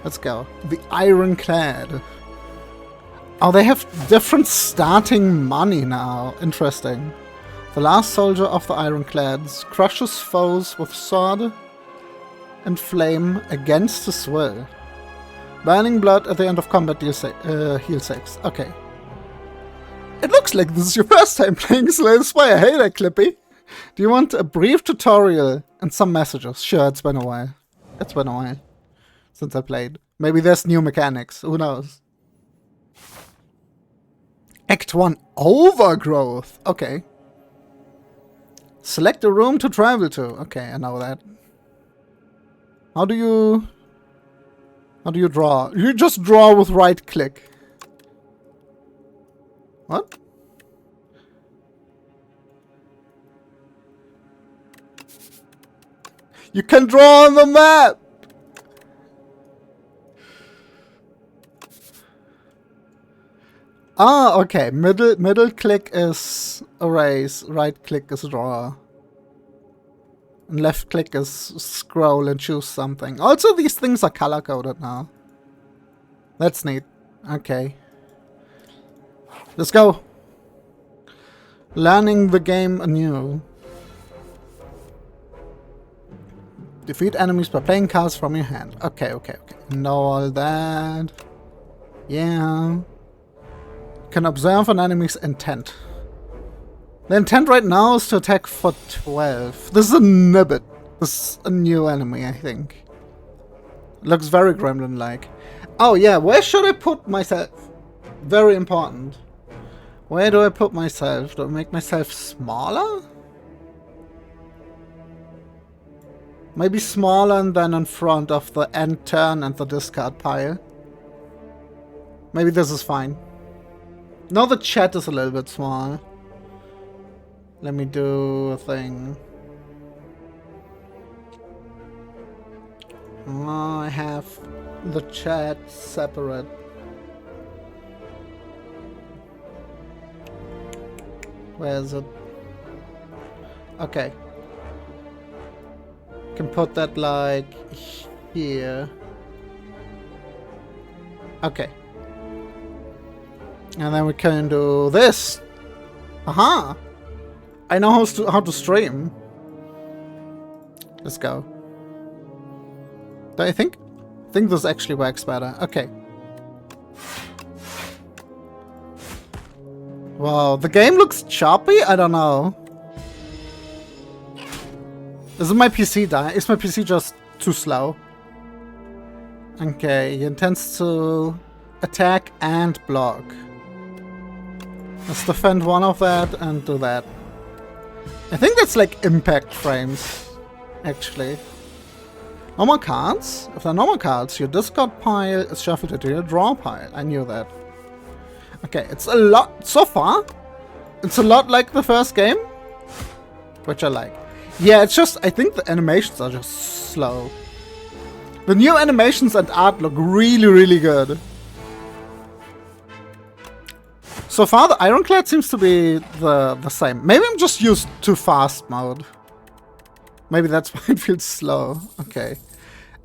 Let's go. The Ironclad. Oh, they have different starting money now. Interesting. The last soldier of the Ironclads crushes foes with sword and flame against his will. Burning blood at the end of combat heal 6. Okay. It looks like this is your first time playing Slay the Spire. Hey there, Clippy. Do you want a brief tutorial and some messages? Sure, it's been a while. It's been a while since I played. Maybe there's new mechanics. Who knows? Act 1. Overgrowth. Okay. Select a room to travel to. Okay, I know that. How do you draw? You just draw with right click. What? You can draw on the map! Ah, okay. Middle click is erase, right click is draw. And left click is scroll and choose something. Also, these things are color coded now. That's neat. Okay. Let's go. Learning the game anew. Defeat enemies by playing cards from your hand. Okay. Know all that. Yeah. Can observe an enemy's intent. The intent right now is to attack for 12. This is a nibbit. This is a new enemy, I think. Looks very gremlin-like. Oh yeah, where should I put myself? Very important. Where do I put myself? Do I make myself smaller? Maybe smaller and then in front of the end turn and the discard pile. Maybe this is fine. Now the chat is a little bit small. Let me do a thing. Oh, I have the chat separate. Where is it? Okay. Can put that like here. Okay. And then we can do this. Aha! I know how to stream. Let's go. Do I think this actually works better. Okay. Wow, the game looks choppy? I don't know. Is my PC dying? Is my PC just too slow? Okay, he intends to attack and block. Let's defend one of that and do that. I think that's like impact frames, actually. Normal cards? If they're normal cards, your discard pile is shuffled into your draw pile. I knew that. Okay, it's a lot, so far, it's a lot like the first game, which I like. Yeah, it's just, I think the animations are just slow. The new animations and art look really, really good. So far, the Ironclad seems to be the same. Maybe I'm just used to fast mode. Maybe that's why it feels slow. Okay.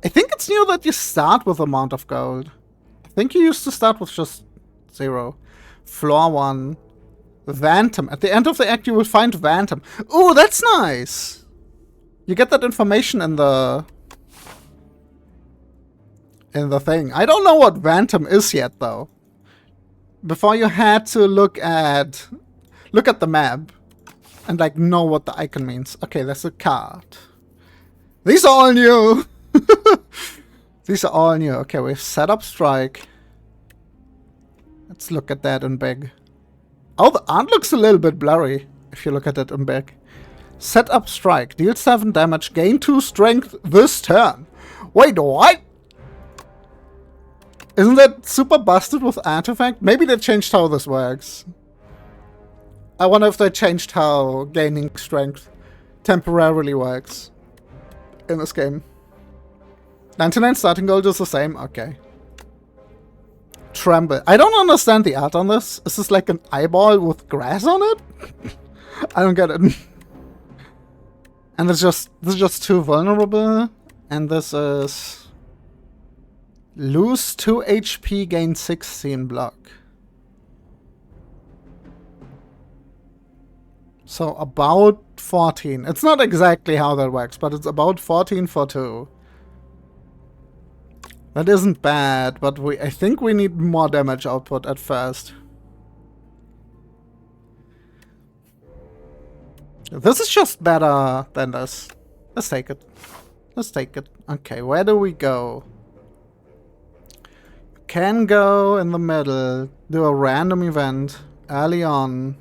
I think it's new that you start with amount of gold. I think you used to start with just 0. Floor 1. Vantum. At the end of the act, you will find Vantum. Ooh, that's nice! You get that information in the thing. I don't know what Vantum is yet, though. Before you had to look at the map and like know what the icon means. Okay, that's a card. These are all new. These are all new. Okay, we've set up strike. Let's look at that in big. Oh, the art looks a little bit blurry if you look at it in big. Set up strike. Deal 7 damage. Gain 2 strength this turn. Wait, what? Isn't that super busted with artifact? Maybe they changed how this works. I wonder if they changed how gaining strength temporarily works in this game. 99 starting gold is the same? Okay. Tremble. I don't understand the art on this. Is this like an eyeball with grass on it? I don't get it. And this is just too vulnerable. And this is... Lose 2 HP, gain 16 block. So about 14. It's not exactly how that works, but it's about 14 for 2. That isn't bad, but I think we need more damage output at first. This is just better than this. Let's take it. Let's take it. Okay, where do we go? Can go in the middle, do a random event early on,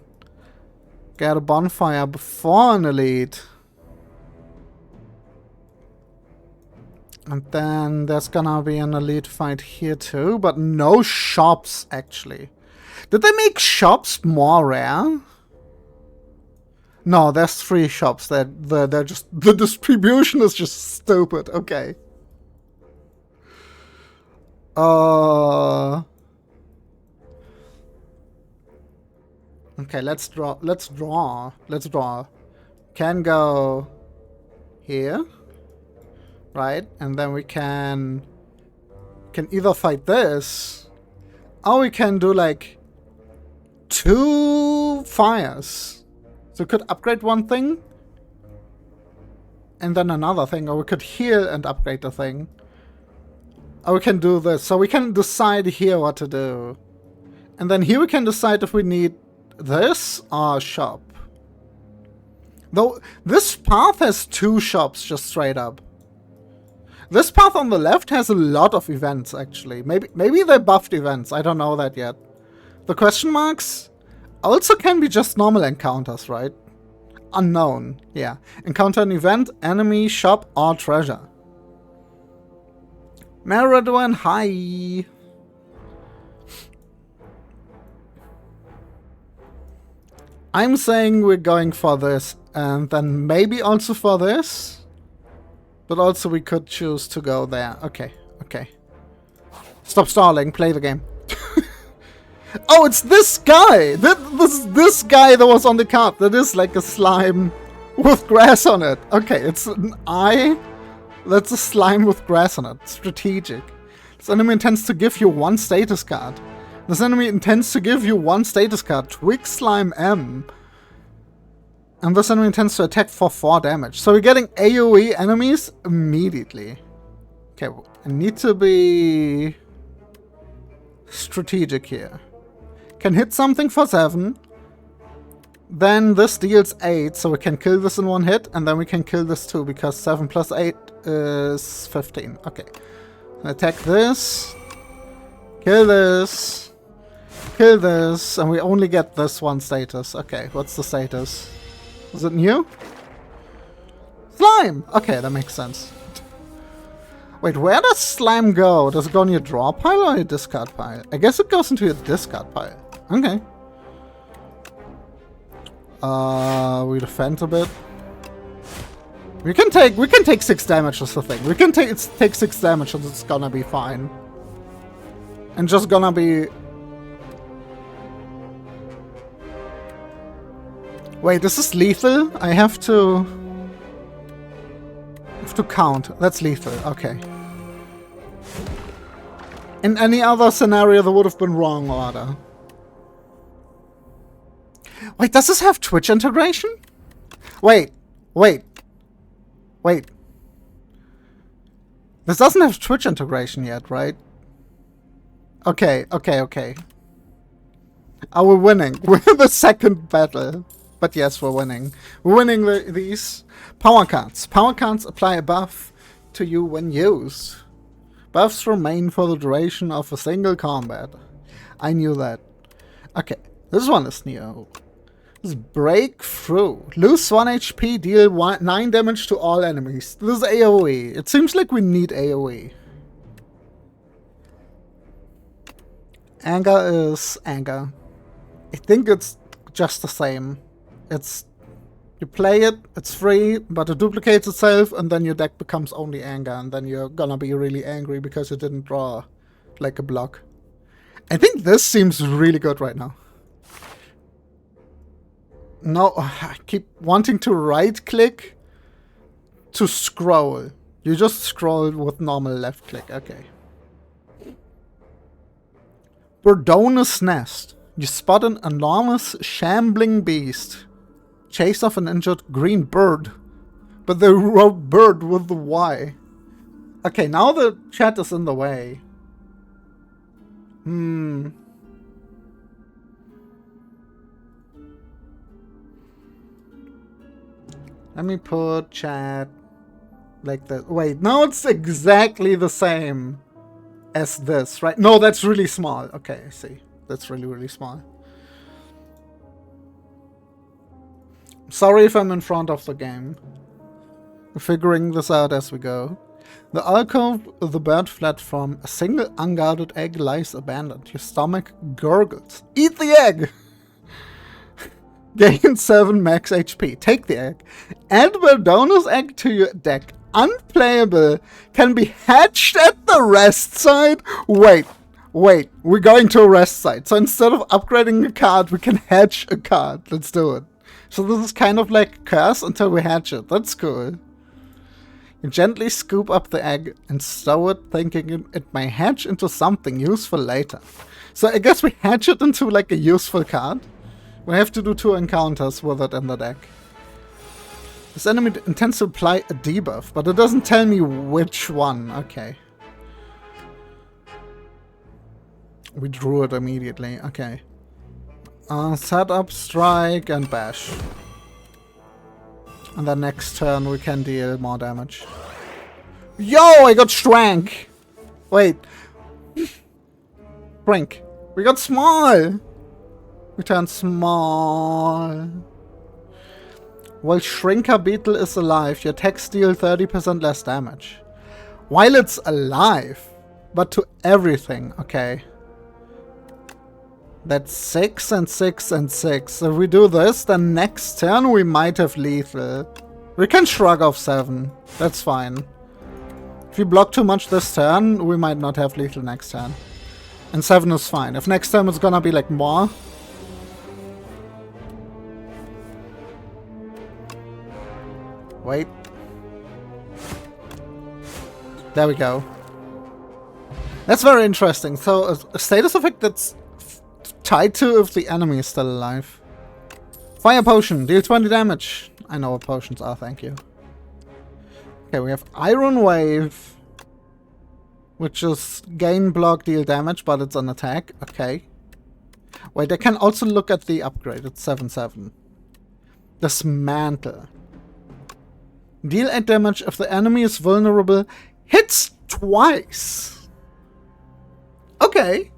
get a bonfire before an elite, and then there's gonna be an elite fight here too, but no shops actually. Did they make shops more rare? No, there's 3 shops. They're just, the distribution is just stupid. Okay. Okay, let's draw. Can go here, right? And then we can either fight this, or we can do like 2 fires. So we could upgrade one thing, and then another thing, or we could heal and upgrade the thing. Or we can do this. So we can decide here what to do. And then here we can decide if we need this or a shop. Though this path has 2 shops just straight up. This path on the left has a lot of events actually. Maybe they buffed events. I don't know that yet. The question marks also can be just normal encounters, right? Unknown, yeah. Encounter an event, enemy, shop, or treasure. Maradwan, hi! I'm saying we're going for this, and then maybe also for this. But also we could choose to go there. Okay, okay. Stop stalling, play the game. Oh, it's this guy! This guy that was on the card. That is like a slime with grass on it. Okay, it's an eye. That's a slime with grass on it. Strategic. This enemy intends to give you 1 status card. This enemy intends to give you 1 status card. Twig Slime M. And this enemy intends to attack for 4 damage. So we're getting AoE enemies immediately. Okay, I need to be strategic here. Can hit something for 7. Then this deals 8, so we can kill this in 1 hit, and then we can kill this too, because 7 plus 8 is 15. Okay. Attack this. Kill this. Kill this, and we only get this 1 status. Okay, what's the status? Is it new? Slime! Okay, that makes sense. Wait, where does slime go? Does it go in your draw pile or your discard pile? I guess it goes into your discard pile. Okay. We defend a bit. We can take 6 damage is the thing. We can take 6 damage and it's gonna be fine. And just gonna be... Wait, this is lethal? I have to count. That's lethal, okay. In any other scenario that would have been wrong order. Wait, does this have Twitch integration? Wait. This doesn't have Twitch integration yet, right? Okay. Are we winning? We're in the second battle. But yes, we're winning. We're winning these power cards. Power cards apply a buff to you when used. Buffs remain for the duration of a single combat. I knew that. Okay, this one is new. This is Breakthrough. Lose 1 HP, deal 9 damage to all enemies. This is AoE. It seems like we need AoE. Anger is anger. I think it's just the same. You play it, it's free, but it duplicates itself, and then your deck becomes only anger, and then you're gonna be really angry because you didn't draw like a block. I think this seems really good right now. No, I keep wanting to right-click to scroll. You just scroll with normal left-click, okay. Burdonus Nest. You spot an enormous, shambling beast. Chase off an injured green bird. But they wrote bird with the Y. Okay, now the chat is in the way. Let me put chat like that. Wait, now it's exactly the same as this, right? No, that's really small. Okay, I see. That's really, really small. Sorry if I'm in front of the game. We're figuring this out as we go. The alcove the bird fled from, a single unguarded egg lies abandoned. Your stomach gurgles. Eat the egg! Gain 7 max HP. Take the egg. Add Burdonus egg to your deck. Unplayable. Can be hatched at the rest site. Wait. We're going to a rest site. So instead of upgrading a card, we can hatch a card. Let's do it. So this is kind of like curse until we hatch it. That's cool. You gently scoop up the egg and stow it, thinking it may hatch into something useful later. So I guess we hatch it into like a useful card. We have to do 2 encounters with it in the deck. This enemy intends to apply a debuff, but it doesn't tell me which one. Okay. We drew it immediately. Okay. Set up, strike, and bash. And then next turn we can deal more damage. Yo, I got Shrank! Wait. Shrink. We got small! We turn small. While Shrinker Beetle is alive, your attacks deal 30% less damage. While it's alive, but to everything. Okay. That's 6 and 6 and 6. If we do this, then next turn we might have lethal. We can shrug off 7. That's fine. If we block too much this turn, we might not have lethal next turn. And 7 is fine. If next turn it's gonna be like more. Wait. There we go. That's very interesting. So a status effect that's tied to if the enemy is still alive. Fire Potion. Deal 20 damage. I know what potions are, thank you. Okay, we have Iron Wave. Which is gain block, deal damage, but it's an attack. Okay. Wait, I can also look at the upgrade. It's 7/7. Dismantle. Deal 8 damage if the enemy is vulnerable. Hits twice. Okay.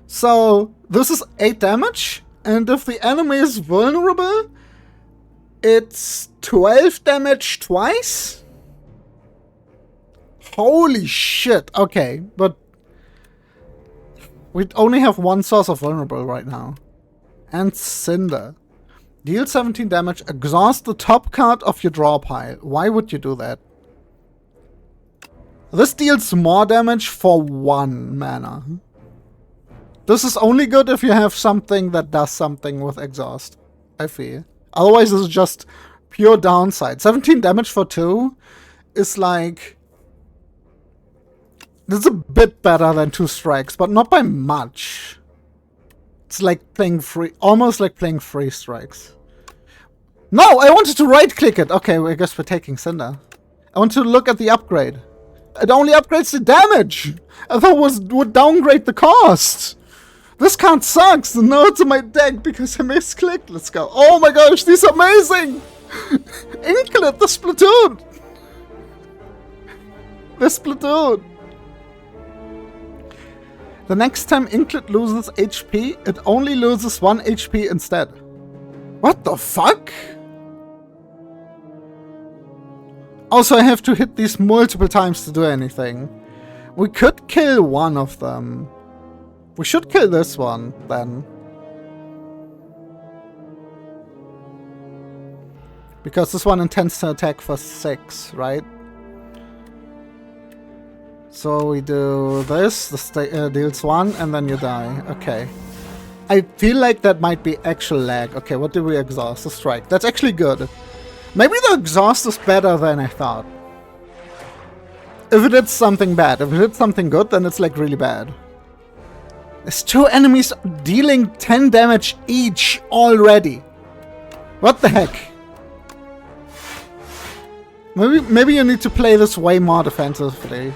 So, this is 8 damage. And if the enemy is vulnerable, it's 12 damage twice? Holy shit. Okay, but we only have one source of vulnerable right now. And Cinder. Deal 17 damage, exhaust the top card of your draw pile. Why would you do that? This deals more damage for 1 mana. This is only good if you have something that does something with exhaust, I feel. Otherwise, this is just pure downside. 17 damage for 2 is like... This is a bit better than 2 strikes, but not by much. It's like playing free, almost like playing 3 strikes. No, I wanted to right-click it. Okay, well, I guess we're taking Cinder. I want to look at the upgrade. It only upgrades the damage. I thought it would downgrade the cost. This card sucks. Now it's in my deck because I misclicked. Let's go. Oh my gosh, these are amazing. Inklet, the Splatoon. The Splatoon. The next time Inklet loses HP, it only loses 1 HP instead. What the fuck? Also, I have to hit these multiple times to do anything. We could kill one of them. We should kill this one, then. Because this one intends to attack for 6, right? So we do this, this deals 1, and then you die. Okay. I feel like that might be actual lag. Okay, what did we exhaust? The strike. That's actually good. Maybe the exhaust is better than I thought. If it did something bad. If it did something good, then it's like really bad. There's 2 enemies dealing 10 damage each already. What the heck? Maybe you need to play this way more defensively.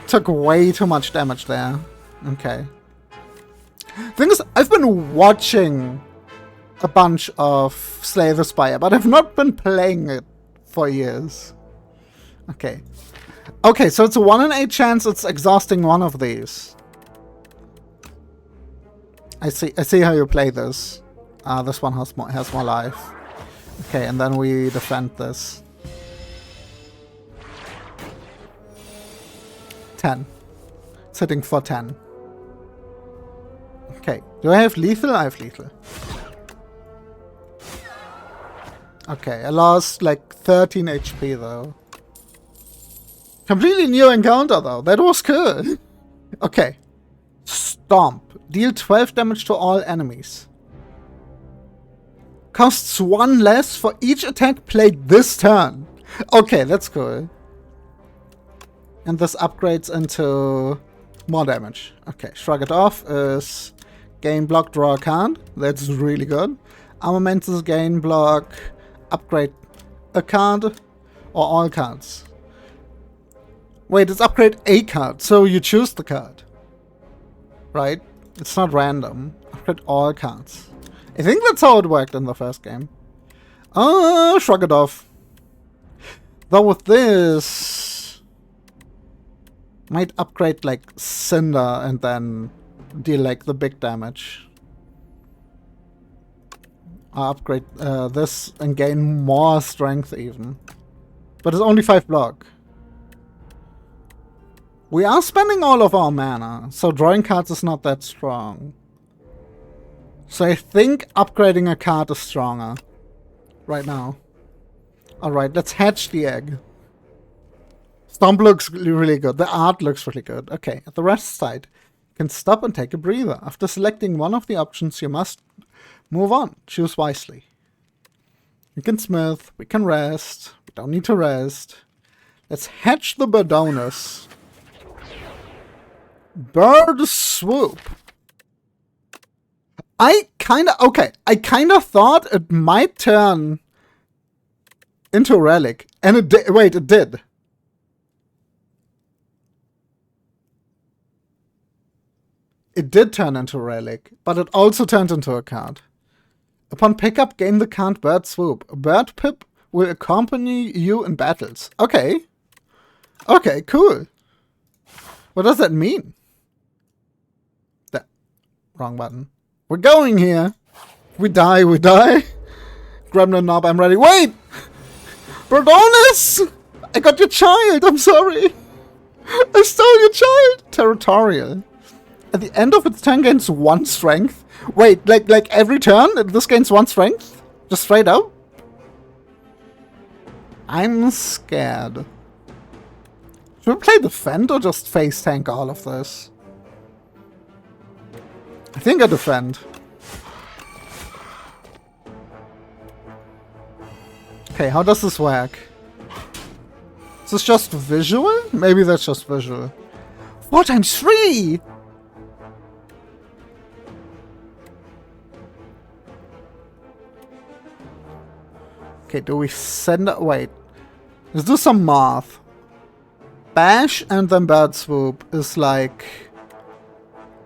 Took way too much damage there. Okay. Thing is, I've been watching a bunch of Slay the Spire, but I've not been playing it for years. Okay. Okay, so it's a 1 in 8 chance it's exhausting one of these. I see how you play this. This one has more life. Okay, and then we defend this. 10. It's hitting for 10. Okay, do I have lethal? I have lethal. Okay, I lost like 13 HP though. Completely new encounter though, that was cool. Okay. Stomp. Deal 12 damage to all enemies. Costs 1 less for each attack played this turn. Okay, that's cool. And this upgrades into more damage. Okay, Shrug It Off is gain block, draw a card. That's really good. Armament is gain block, upgrade a card, or all cards. Wait, it's upgrade a card, so you choose the card. Right? It's not random. Upgrade all cards. I think that's how it worked in the first game. Shrug It Off. Though with this, might upgrade like Cinder and then deal like the big damage. I'll upgrade this and gain more strength even. But it's only 5 block. We are spending all of our mana, so drawing cards is not that strong. So I think upgrading a card is stronger. Right now. Alright, let's hatch the egg. Stomp looks really good. The art looks really good. Okay, at the rest side, you can stop and take a breather. After selecting one of the options, you must move on. Choose wisely. We can smith, we can rest. We don't need to rest. Let's hatch the Birdonus. Bird Swoop. I kinda thought it might turn into a relic. And it did. Wait, it did. It did turn into a relic, but it also turned into a card. Upon pickup, gain the card Bird Swoop. A bird pip will accompany you in battles. Okay. Okay, cool. What does that mean? Wrong button. We're going here. We die, we die. Gremlin knob, I'm ready. Wait! Birdonus! I got your child, I'm sorry. I stole your child. Territorial. At the end of its turn gains 1 strength. Wait, like every turn this gains 1 strength? Just straight up? I'm scared. Should we play defend or just face tank all of this? I think I defend. Okay, how does this work? Is this just visual? Maybe that's just visual. 4 times 3! Okay, do we send it? Wait. Let's do some math. Bash and then Bird Swoop is like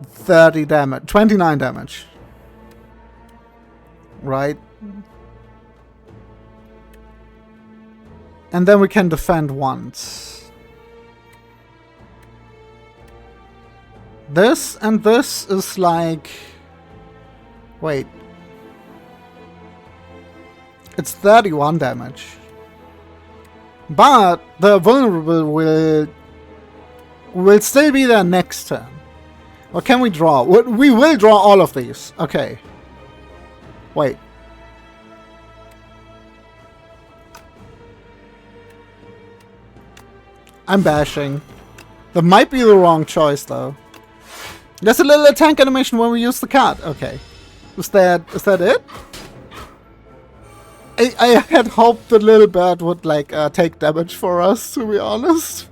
30 damage. 29 damage. Right? And then we can defend once. This and this is like... Wait. It's 31 damage. But the vulnerable will still be there next turn. What can we draw? We will draw all of these. Okay. Wait. I'm bashing. That might be the wrong choice though. There's a little tank animation when we use the card. Okay. Is that it? I had hoped the little bird would, like, take damage for us, to be honest.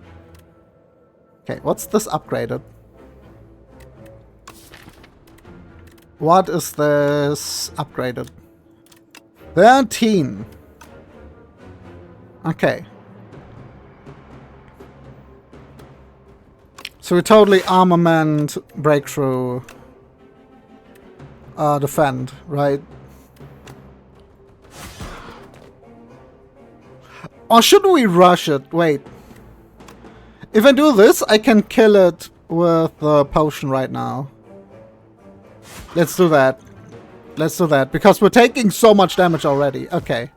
Okay, what's this upgraded? What is this upgraded? 13. Okay. So we totally armament, breakthrough, defend, right? Or should we rush it? Wait. If I do this, I can kill it with the potion right now. Let's do that. Let's do that, because we're taking so much damage already. Okay.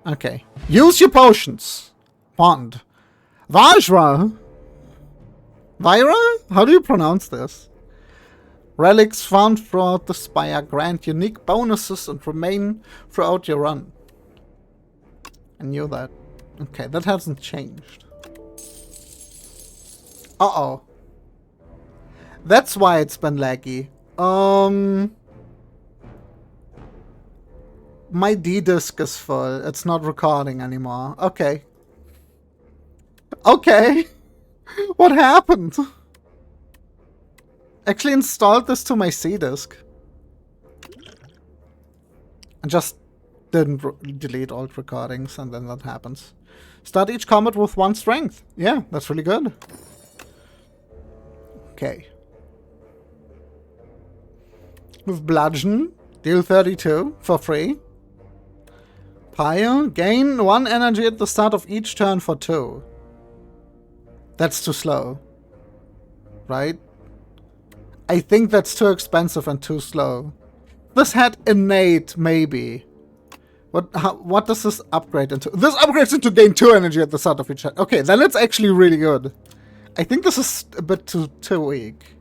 Okay. Use your potions. Bond. Vajra. Vyra? How do you pronounce this? Relics found throughout the spire grant unique bonuses and remain throughout your run. I knew that. Okay, that hasn't changed. Uh-oh. That's why it's been laggy. My D-disk is full. It's not recording anymore. Okay. Okay. What happened? Actually installed this to my C-disk. And just didn't delete all recordings, and then that happens. Start each combat with 1 strength. Yeah, that's really good. Okay. With Bludgeon, deal 32 for free. Pyre, gain 1 energy at the start of each turn for 2. That's too slow. Right? I think that's too expensive and too slow. This had innate, maybe. What does this upgrade into? This upgrades into gain 2 energy at the start of each turn. Okay, then it's actually really good. I think this is a bit too weak.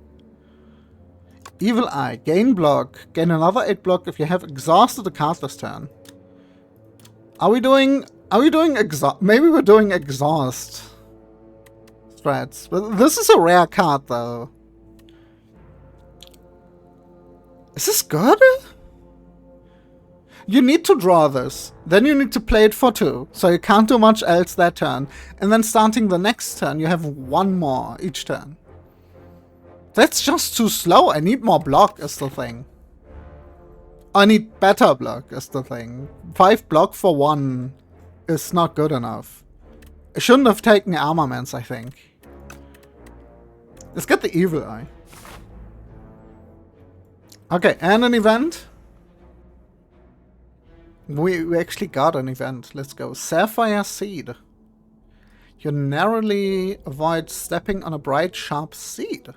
Evil Eye. Gain block. Gain another 8 block if you have exhausted a card this turn. Are we doing exhaust? Maybe we're doing exhaust strats. But this is a rare card though. Is this good? You need to draw this. Then you need to play it for 2. So you can't do much else that turn. And then starting the next turn, you have 1 more each turn. That's just too slow. I need more block is the thing. I need better block is the thing. 5 block for 1 is not good enough. I shouldn't have taken armaments, I think. Let's get the Evil Eye. Okay, and an event. We actually got an event. Let's go. Sapphire Seed. You narrowly avoid stepping on a bright, sharp seed.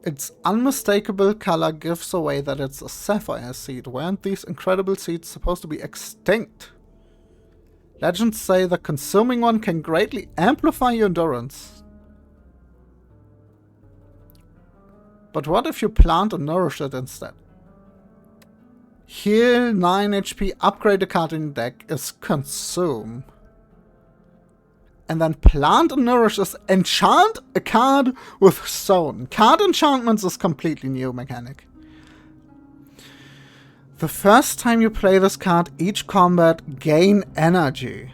Its unmistakable color gives away that it's a sapphire seed. Weren't these incredible seeds supposed to be extinct? Legends say the consuming one can greatly amplify your endurance. But what if you plant and nourish it instead? Heal 9 HP, upgrade a card in your deck is consume. And then plant and nourish is enchant a card with stone. Card enchantments is completely new mechanic. The first time you play this card, each combat gain energy.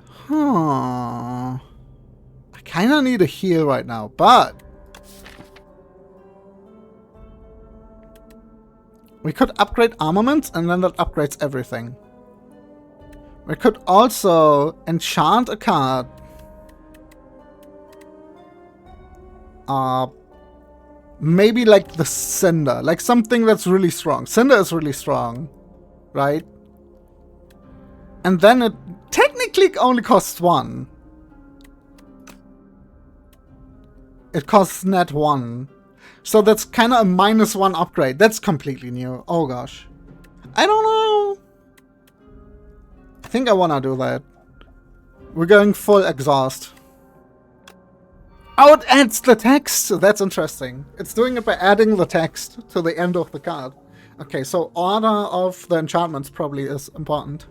Huh. I kinda need a heal right now, but we could upgrade armaments, and then that upgrades everything. We could also enchant a card. Maybe like the Cinder. Like something that's really strong. Cinder is really strong. Right? And then it technically only costs 1. It costs net 1. So that's kind of a -1 upgrade. That's completely new. Oh gosh. I don't know. I think I want to do that. We're going full exhaust. Oh, it adds the text. That's interesting. It's doing it by adding the text to the end of the card. Okay, so order of the enchantments probably is important.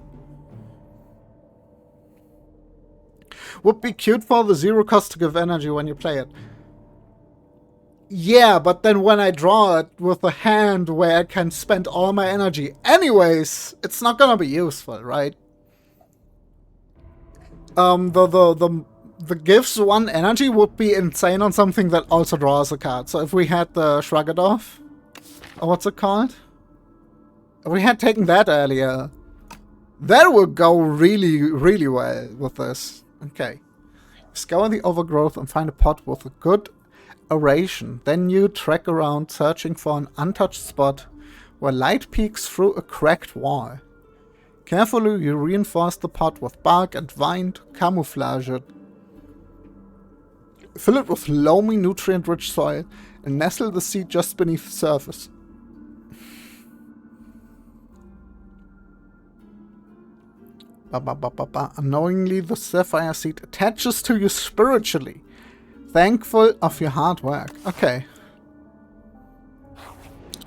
Would be cute for the 0 cost to give energy when you play it. Yeah, but then when I draw it with a hand where I can spend all my energy anyways, it's not gonna be useful, right? The gives 1 energy would be insane on something that also draws a card. So if we had the Shrug It Off, or what's it called? If we had taken that earlier, that would go really, really well with this. Okay. Scour the overgrowth and find a pot with a good aeration. Then you trek around searching for an untouched spot where light peeks through a cracked wall. Carefully, you reinforce the pot with bark and vine to camouflage it. Fill it with loamy, nutrient-rich soil and nestle the seed just beneath the surface. Unknowingly, the sapphire seed attaches to you spiritually, thankful of your hard work. Okay.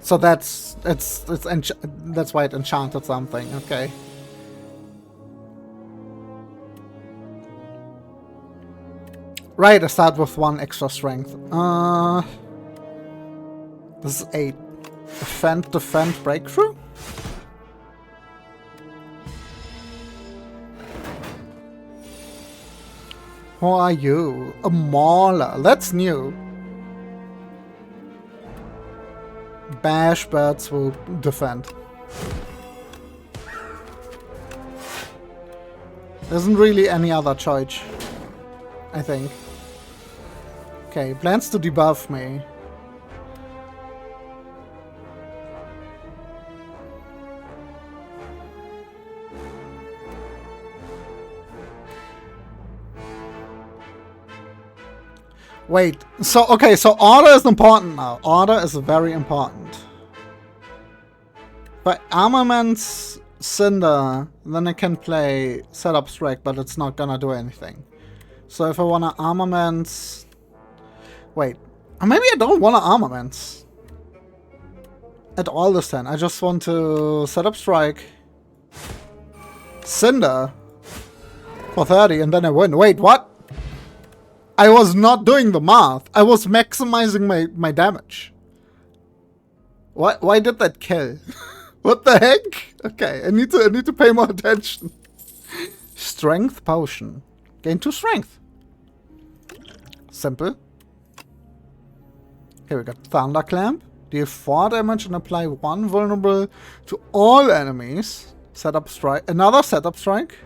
So that's why it enchanted something. Okay. Right, I start with 1 extra strength. This is 8. Defend, breakthrough? Who are you? A mauler. That's new. Bash, bird swoop, defend. There isn't really any other choice, I think. Okay, plans to debuff me. Wait, so, okay, so order is important now. Order is very important. By Armaments Cinder, then I can play Setup Strike, but it's not gonna do anything. So if I wanna Armaments... Wait, or maybe I don't wanna Armaments at all this turn. I just want to Setup Strike, Cinder for 30, and then I win. Wait, what? I was not doing the math. I was maximizing my damage. Why did that kill? What the heck? Okay, I need to pay more attention. Strength potion. Gain 2 strength. Simple. Okay, we got Thunderclamp. Deal 4 damage and apply 1 vulnerable to all enemies. Setup strike. Another setup strike.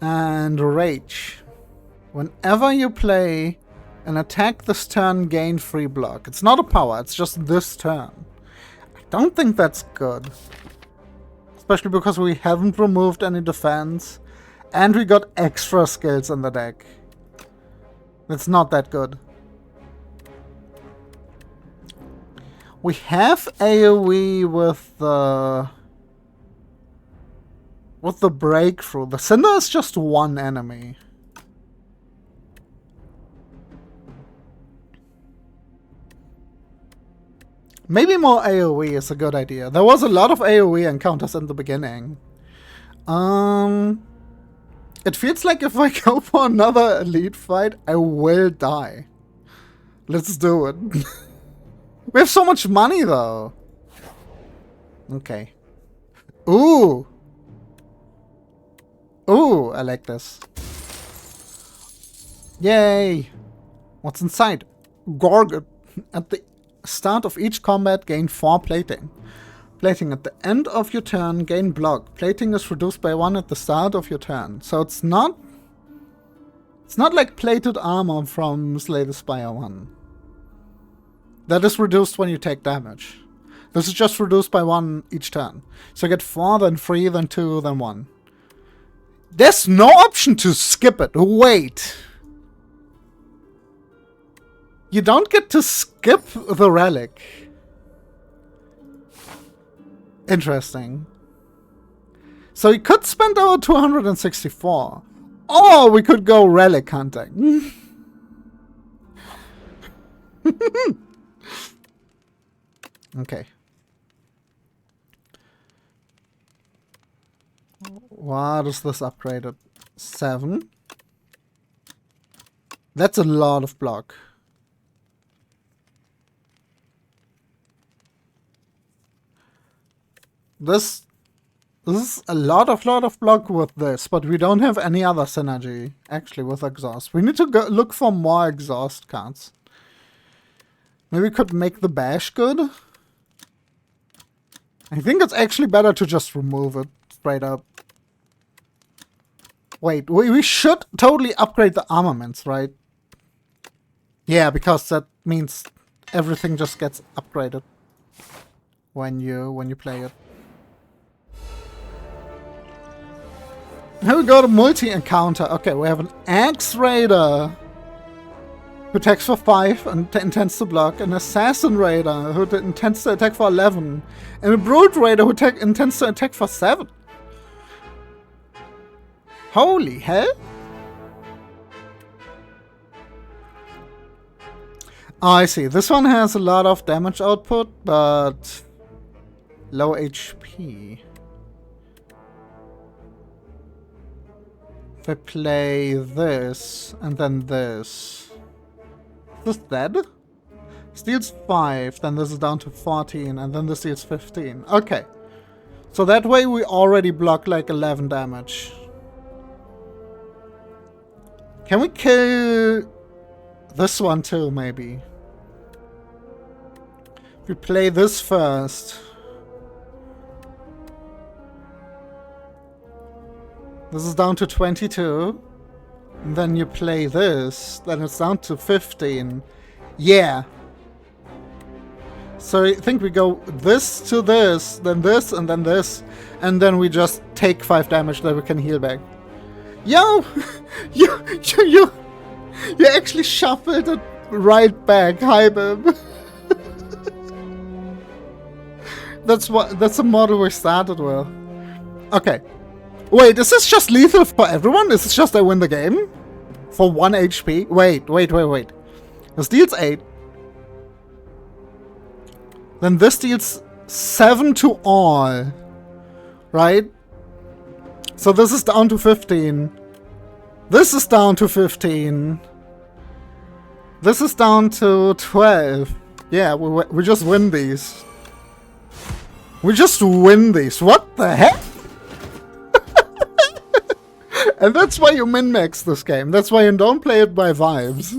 And Rage. Whenever you play an attack this turn, gain 3 block. It's not a power, it's just this turn. I don't think that's good. Especially because we haven't removed any defense. And we got extra skills in the deck. It's not that good. We have AoE with the breakthrough. The Cinder is just 1 enemy. Maybe more AoE is a good idea. There was a lot of AoE encounters in the beginning. It feels like if I go for another elite fight, I will die. Let's do it. We have so much money, though. Okay. Ooh! Ooh, I like this. Yay! What's inside? Gorgot. At the start of each combat, gain 4 plating. Plating at the end of your turn, gain block. Plating is reduced by 1 at the start of your turn. So it's not like plated armor from Slay the Spire 1. That is reduced when you take damage. This is just reduced by 1 each turn. So you get 4, then 3, then 2, then 1. There's no option to skip it. Wait. You don't get to skip the relic. Interesting. So we could spend our 264. Or we could go relic hunting. Okay. What is this upgraded? 7. That's a lot of block. This is a lot of block with this, but we don't have any other synergy, actually, with exhaust. We need to go look for more exhaust cards. Maybe we could make the bash good? I think it's actually better to just remove it straight up. Wait, we should totally upgrade the armaments, right? Yeah, because that means everything just gets upgraded when you play it. Here we go to multi-encounter. Okay, we have an Axe Raider who attacks for 5 and intends to block, an Assassin Raider who intends to attack for 11, and a Brute Raider who intends to attack for 7. Holy hell! Oh, I see. This one has a lot of damage output, but low HP. If I play this, and then this. Is this dead? Steals 5, then this is down to 14, and then this deals 15. Okay. So that way we already block like 11 damage. Can we kill this one too, maybe? If we play this first. This is down to 22. And then you play this, then it's down to 15. Yeah. So I think we go this to this, then this, and then this. And then we just take 5 damage that we can heal back. Yo! you actually shuffled it right back. Hi, babe. That's the model we started with. Okay. Wait, is this just lethal for everyone? Is it just I win the game? For 1 HP? Wait. This deals 8. Then this deals 7 to all. Right? So this is down to 15. This is down to 15. This is down to 12. Yeah, we just win these. We just win these. What the heck? And that's why you min-max this game. That's why you don't play it by vibes.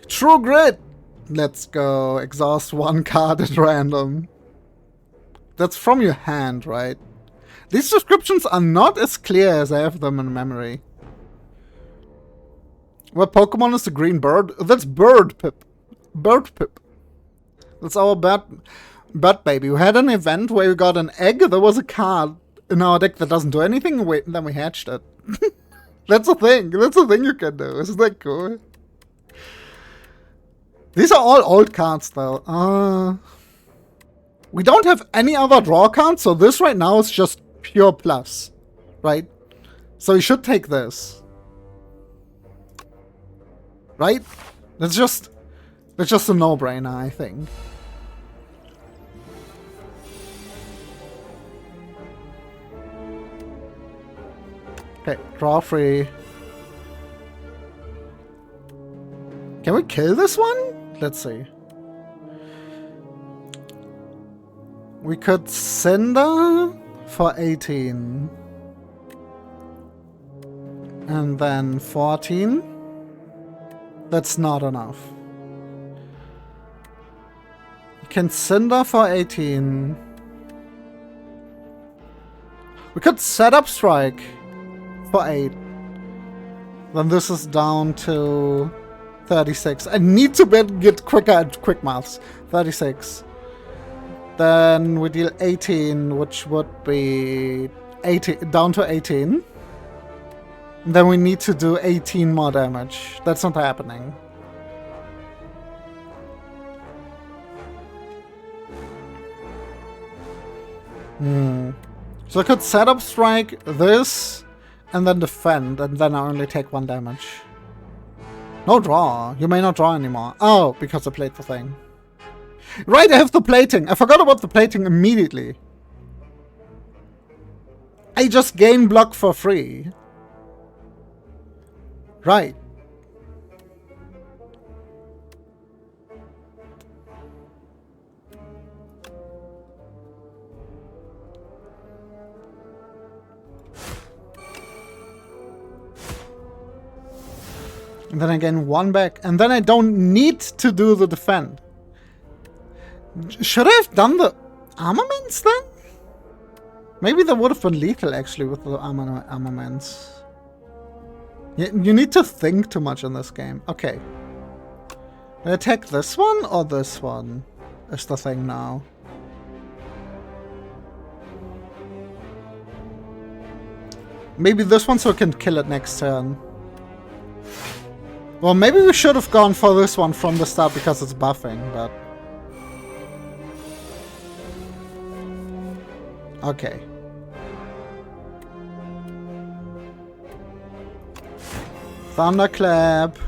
True Grit. Let's go. Exhaust 1 card at random. That's from your hand, right? These descriptions are not as clear as I have them in memory. What Pokemon is the green bird? That's Bird Pip. Bird Pip. That's our bat baby. We had an event where we got an egg. There was a card in our deck that doesn't do anything. Then we hatched it. That's a thing. That's a thing you can do. Isn't that cool? These are all old cards, though. We don't have any other draw cards, so this right now is just pure plus. Right? So you should take this. Right? That's just a no-brainer, I think. Okay, draw free. Can we kill this one? Let's see. We could Cinder for 18. And then 14. That's not enough. We can Cinder for 18. We could set up Strike for 8. Then this is down to 36. I need to get quicker at quick maths. 36. Then we deal 18, which would be 18, down to 18. Then we need to do 18 more damage. That's not happening. So I could set up Strike, this, and then defend, and then I only take 1 damage. No draw. You may not draw anymore. Oh, because I played the thing. Right, I have the plating. I forgot about the plating immediately. I just gain block for free. Right. And then I gain 1 back. And then I don't need to do the defend. Should I have done the armaments then? Maybe that would have been lethal actually with the armaments. You need to think too much in this game. Okay. Do I attack this one or this one? Is the thing now. Maybe this one so I can kill it next turn. Well, maybe we should have gone for this one from the start because it's buffing, but... Okay. Thunderclap.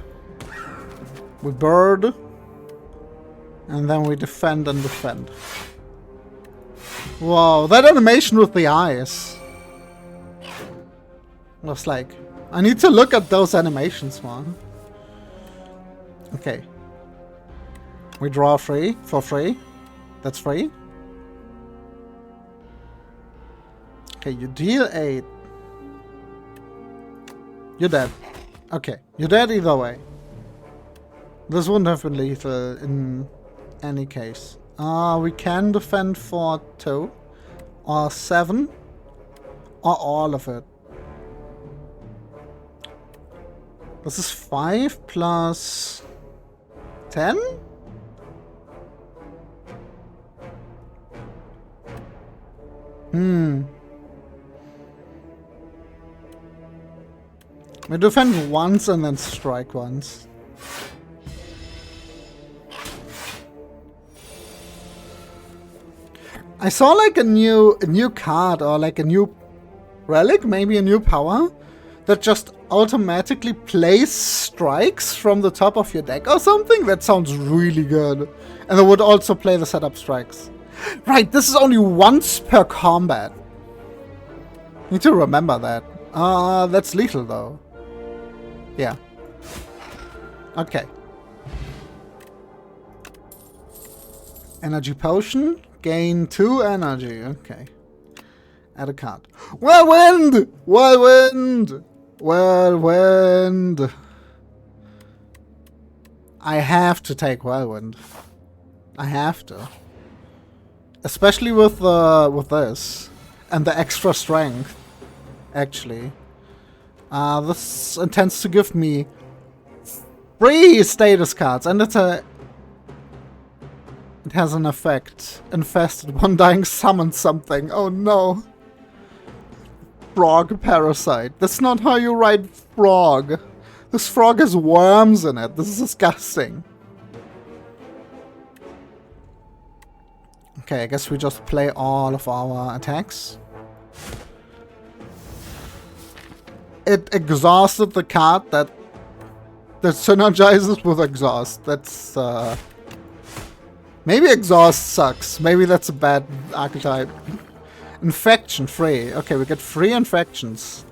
We bird. And then we defend and defend. Whoa, that animation with the eyes. Was like... I need to look at those animations more. Okay. We draw free for free. That's free. Okay, you deal 8. You're dead. Okay, you're dead either way. This wouldn't have been lethal in any case. We can defend for 2. Or 7. Or all of it. This is 5 plus 10? We defend once and then strike once. I saw like a new card or like a new relic, maybe a new power that just automatically plays strikes from the top of your deck or something. That sounds really good. And it would also play the setup strikes. Right, this is only once per combat. Need to remember that. That's lethal though. Yeah. Okay. Energy potion. Gain 2 energy. Okay. Add a card. Whirlwind! Whirlwind! Whirlwind! I have to take Whirlwind. I have to. Especially with this. And the extra strength. Actually. This intends to give me 3 status cards, and it has an effect. Infested, one dying summons something. Oh no. Frog parasite. That's not how you write frog. This frog has worms in it. This is disgusting. Okay, I guess we just play all of our attacks. It exhausted the card that synergizes with exhaust. That's maybe exhaust sucks. Maybe that's a bad archetype. Infection free. Okay, we get 3 infections.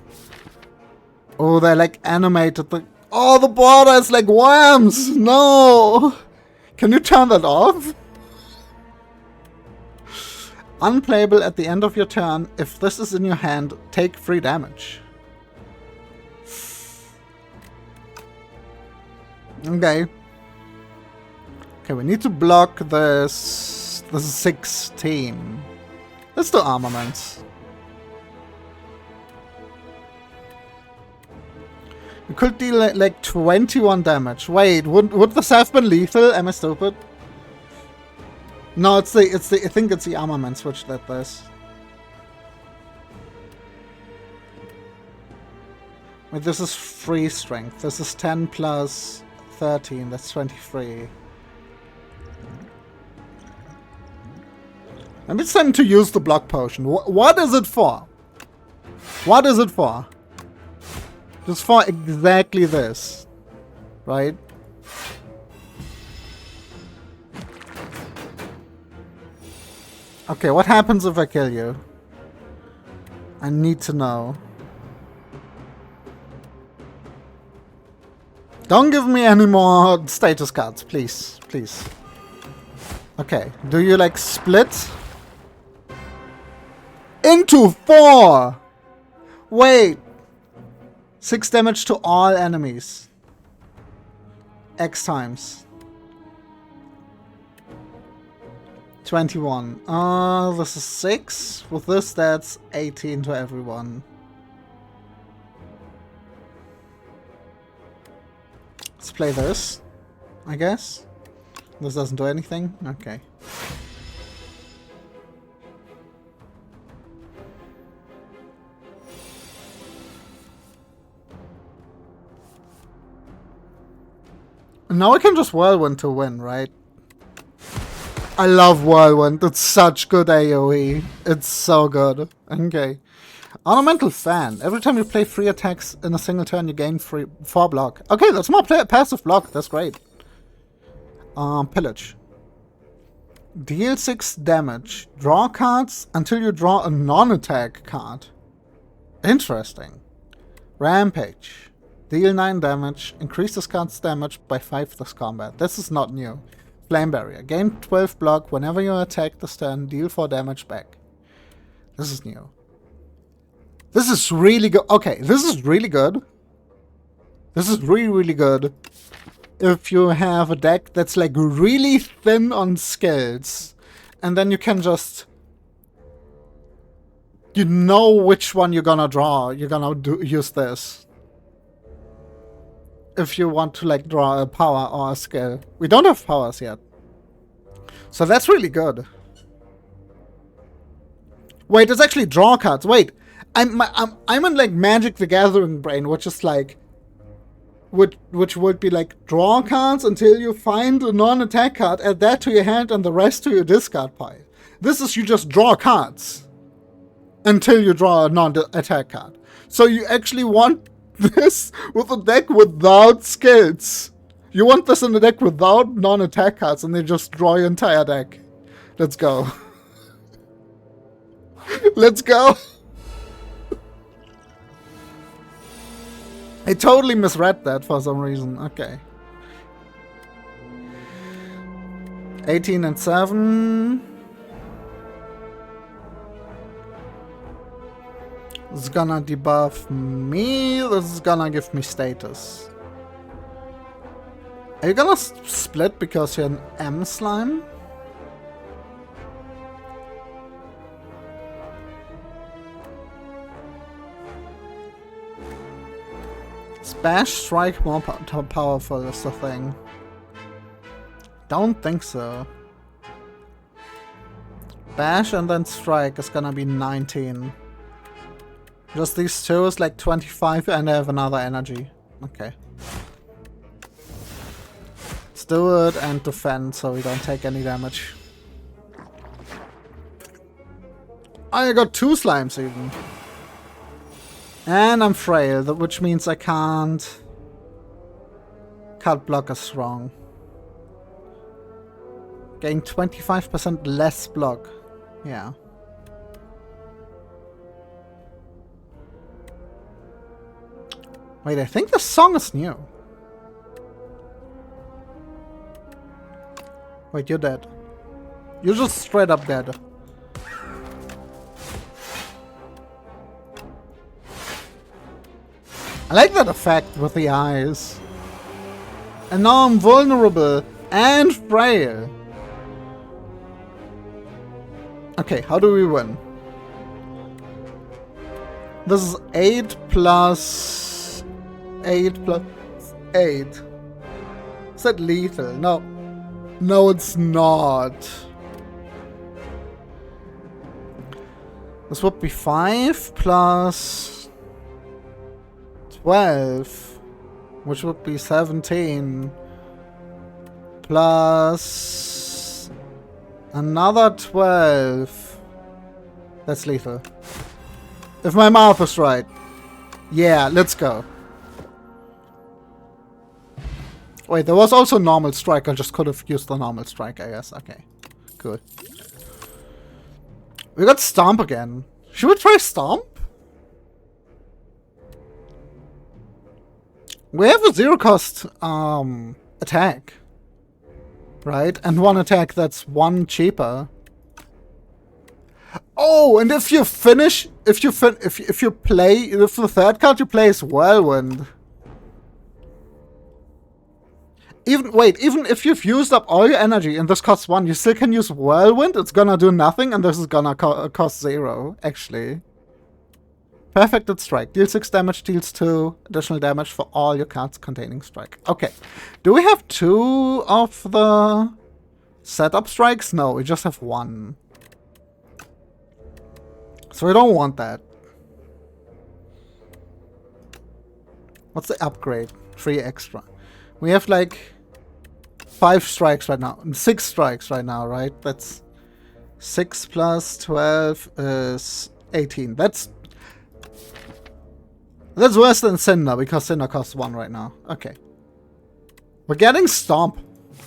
Oh, they're like animated. Oh, the border is like worms. No. Can you turn that off? Unplayable at the end of your turn. If this is in your hand, take 3 damage. Okay. Okay, we need to block this. This is 16. Let's do armaments. We could deal like 21 damage. Wait, would this have been lethal? Am I stupid? No, I think it's the armaments which did this. Wait, this is 3 strength. This is 10 plus 13. That's 23. And it's time to use the block potion. What is it for? What is it for? Just for exactly this. Right? Okay, what happens if I kill you? I need to know. Don't give me any more status cards, please. Please. Okay, do you like split? Into 4! Wait! 6 damage to all enemies. X times. 21. This is 6. With this, that's 18 to everyone. Let's play this, I guess. This doesn't do anything? Okay. Now I can just Whirlwind to win, right? I love Whirlwind. It's such good AoE. It's so good. Okay. Ornamental Fan. Every time you play 3 attacks in a single turn, you gain 4 block. Okay, that's more passive block. That's great. Pillage. Deal 6 damage. Draw cards until you draw a non-attack card. Interesting. Rampage. Deal 9 damage. Increase this card's damage by 5 this combat. This is not new. Flame Barrier. Gain 12 block whenever you attack this turn. Deal 4 damage back. This is new. This is really good. Okay, this is really good. This is really, really good. If you have a deck that's like really thin on skills. And then you can just... You know which one you're gonna draw. You're gonna use this. If you want to like draw a power or a skill. We don't have powers yet. So that's really good. Wait, it's actually draw cards. Wait. I'm in like Magic the Gathering brain, which is like, which would be like draw cards until you find a non-attack card, add that to your hand, and the rest to your discard pile. This is you just draw cards until you draw a non-attack card. So you actually want this with a deck without skills. You want this in a deck without non-attack cards, and they just draw your entire deck. Let's go. Let's go. I totally misread that for some reason. Okay. 18 and 7. This is gonna debuff me. This is gonna give me status. Are you gonna split because you're an M slime? Bash, strike more powerful is the thing. Don't think so. Bash and then strike is gonna be 19. Just these two is like 25 and I have another energy. Okay. Let's do it and defend so we don't take any damage. I got 2 slimes even. And I'm frail, which means I can't block as strong. Gain 25% less block. Yeah. Wait, I think the song is new. Wait, you're dead. You're just straight up dead. I like that effect with the eyes. And now I'm vulnerable and frail. Okay, how do we win? This is 8 plus 8 plus 8. Is that lethal? No. No, it's not. This would be 5 plus 12, which would be 17, plus another 12. That's lethal. If my math is right. Yeah, let's go. Wait, there was also normal strike. I just could have used the normal strike, I guess. Okay, cool. We got Stomp again. Should we try Stomp? We have a 0 cost attack, right? And 1 attack that's 1 cheaper. Oh, and if you finish, if the 3rd card you play is Whirlwind. Even if you've used up all your energy and this costs 1, you still can use Whirlwind. It's gonna do nothing, and this is gonna cost 0, actually. Perfected Strike. Deals 6 damage, deals 2 additional damage for all your cards containing Strike. Okay. Do we have 2 of the setup strikes? No, we just have 1. So we don't want that. What's the upgrade? 3 extra. We have like 5 strikes right now. 6 strikes right now, right? That's 6 plus 12 is 18. That's worse than Cinder, because Cinder costs 1 right now. Okay. We're getting Stomp.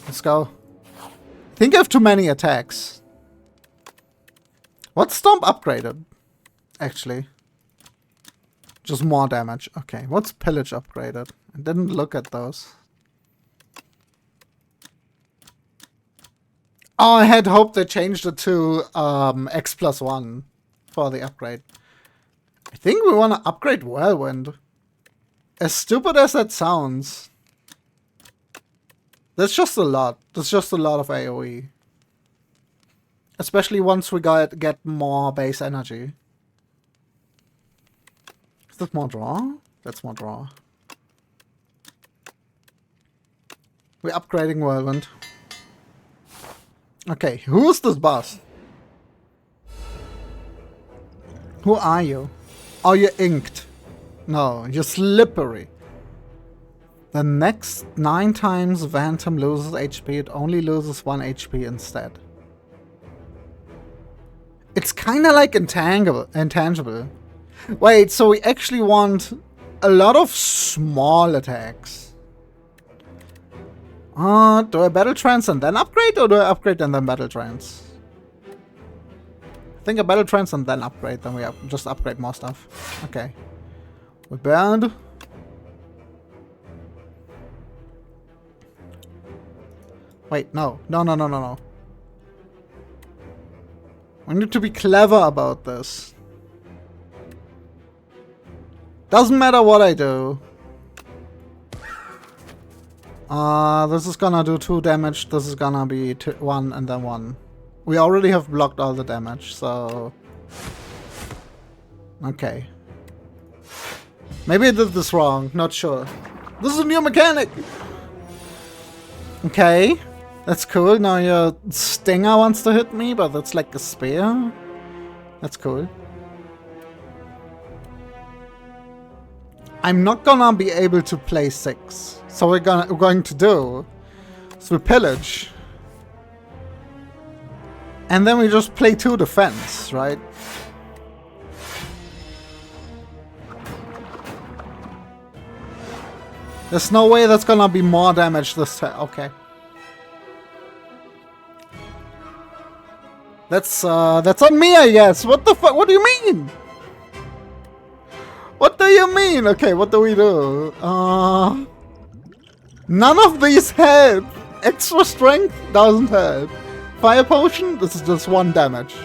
Let's go. I think I have too many attacks. What's Stomp upgraded? Actually. Just more damage. Okay. What's Pillage upgraded? I didn't look at those. Oh, I had hoped they changed it to X plus 1 for the upgrade. I think we want to upgrade Whirlwind. As stupid as that sounds. That's just a lot. That's just a lot of AoE. Especially once we get more base energy. Is that more draw? That's more draw. We're upgrading Whirlwind. Okay, who's this boss? Who are you? Oh, you're inked. No, you're slippery. The next 9 times Phantom loses HP, it only loses 1 HP instead. It's kinda like intangible. Wait, so we actually want a lot of small attacks. Do I Battle Trance and then upgrade, or do I upgrade and then Battle Trance? I think a Battle Trance and then upgrade, then we just upgrade more stuff. Okay. We're burned. Wait, no. No. We need to be clever about this. Doesn't matter what I do. This is gonna do 2 damage. This is gonna be 1 and then 1. We already have blocked all the damage, so... Okay. Maybe I did this wrong, not sure. This is a new mechanic! Okay, that's cool. Now your stinger wants to hit me, but that's like a spear. That's cool. I'm not gonna be able to play 6. So we're going to do is we pillage. And then we just play 2 defense, right? There's no way that's gonna be more damage this time. Okay. That's on me, I guess. What the fuck? What do you mean? What do you mean? Okay, what do we do? None of these help. Extra strength doesn't help. Fire potion, this is just 1 damage.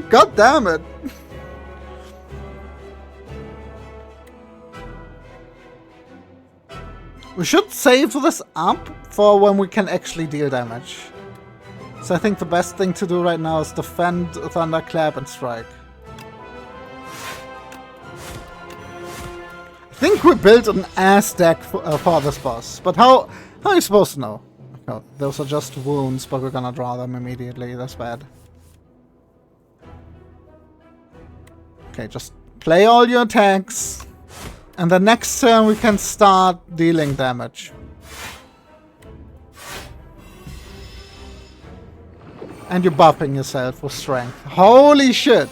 God damn it. We should save this up for when we can actually deal damage. So I think the best thing to do right now is defend, thunderclap, and strike. I think we built an ass deck for this boss, but how are you supposed to know? Oh, those are just wounds, but we're gonna draw them immediately. That's bad. Okay, just play all your attacks, and the next turn we can start dealing damage. And you're buffing yourself with strength. Holy shit!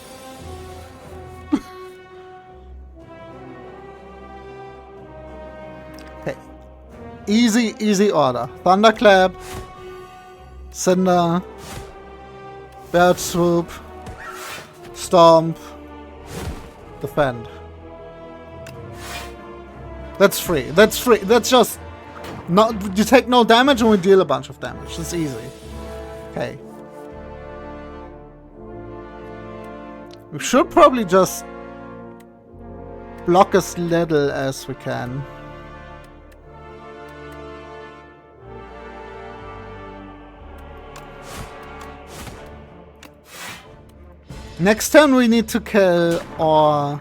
Okay. Easy order. Thunderclap. Cinder. Bird Swoop. Stomp. Defend. That's free. That's free. That's just... not. You take no damage and we deal a bunch of damage. It's easy. Okay. We should probably just block as little as we can. Next turn we need to kill or...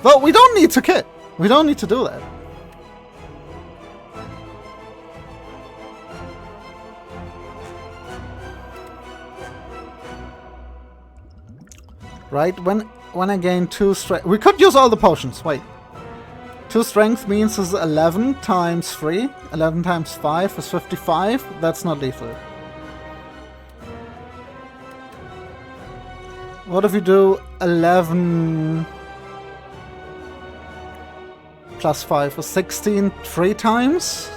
Though we don't need to kill. We don't need to do that. Right, when I gain 2 strength... We could use all the potions, wait. 2 strength means is 11 times 3. 11 times 5 is 55. That's not lethal. What if you do 11 plus 5 is 16 3 times?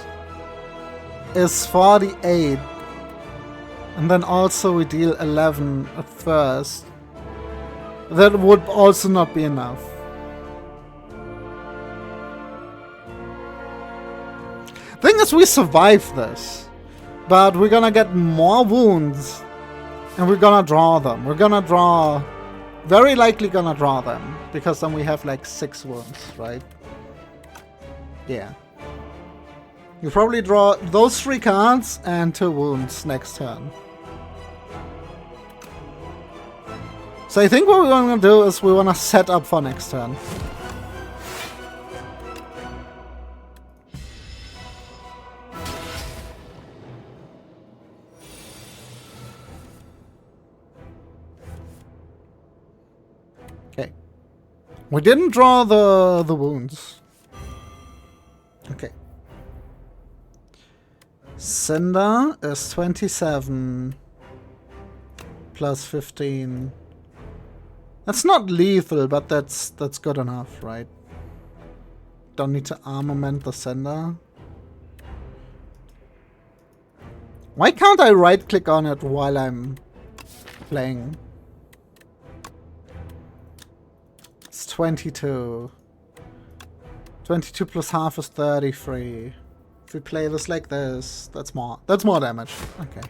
Is 48. And then also we deal 11 at first. That would also not be enough. Thing is, we survive this, but we're gonna get more wounds, and we're gonna draw them. We're gonna draw, very likely gonna draw them, because then we have like 6 wounds, right? Yeah. You probably draw those 3 cards and 2 wounds next turn. So I think what we're going to do is we want to set up for next turn. Okay. We didn't draw the wounds. Okay. Cinder is 27 plus 15. That's not lethal, but that's good enough, right? Don't need to armament the sender. Why can't I right-click on it while I'm playing? It's 22. 22 plus half is 33. If we play this like this, that's more damage. Okay.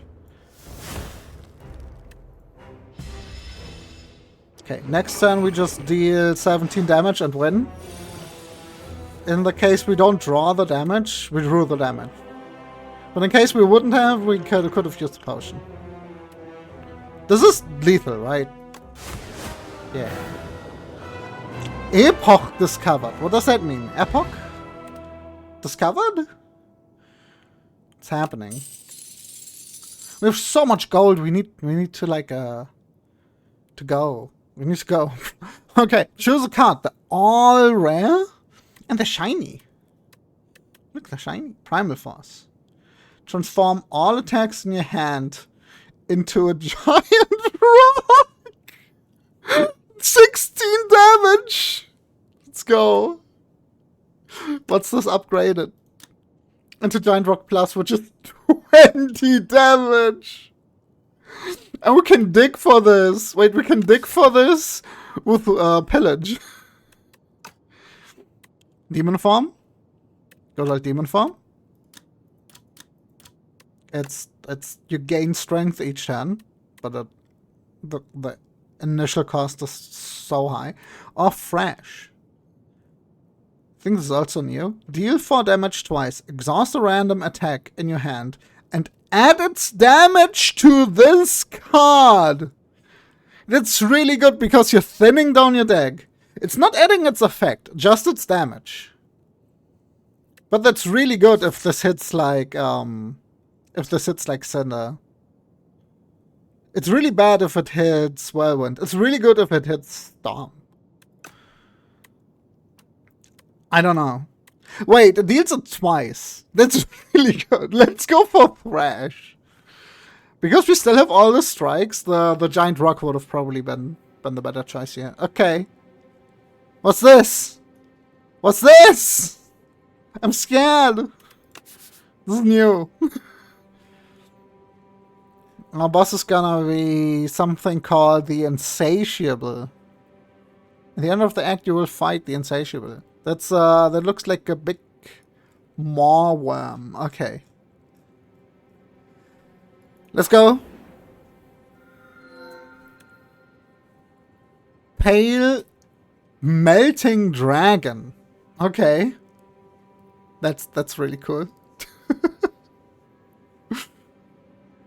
Okay, next turn we just deal 17 damage and win. In the case we don't draw the damage, we drew the damage. But in case we wouldn't have, we could have used the potion. This is lethal, right? Yeah. Epoch discovered. What does that mean? Epoch? Discovered? What's happening? We have so much gold, we need to like to go. We need to go. Okay, choose a card. They're all rare and they're shiny. Look, they're shiny. Primal Force. Transform all attacks in your hand into a giant rock. 16 damage. Let's go. What's this upgraded? Into Giant Rock Plus, which is 20 damage. And we can dig for this. Wait, we can dig for this with pillage. Demon form. Goes like demon form. It's you gain strength each turn, but the initial cost is so high. Or fresh. I think this is also new. Deal 4 damage twice. Exhaust a random attack in your hand and add its damage to this card. That's really good because you're thinning down your deck. It's not adding its effect, just its damage. But that's really good if this hits like Cinder. It's really bad if it hits Whirlwind. It's really good if it hits Storm. I don't know. Wait, it deals it twice. That's really good. Let's go for Thrash. Because we still have all the strikes, the Giant Rock would have probably been the better choice here. Okay. What's this? What's this? I'm scared. This is new. Our boss is gonna be something called the Insatiable. At the end of the act, you will fight the Insatiable. That looks like a big maw worm. Okay. Let's go. Pale Melting Dragon. Okay. That's really cool.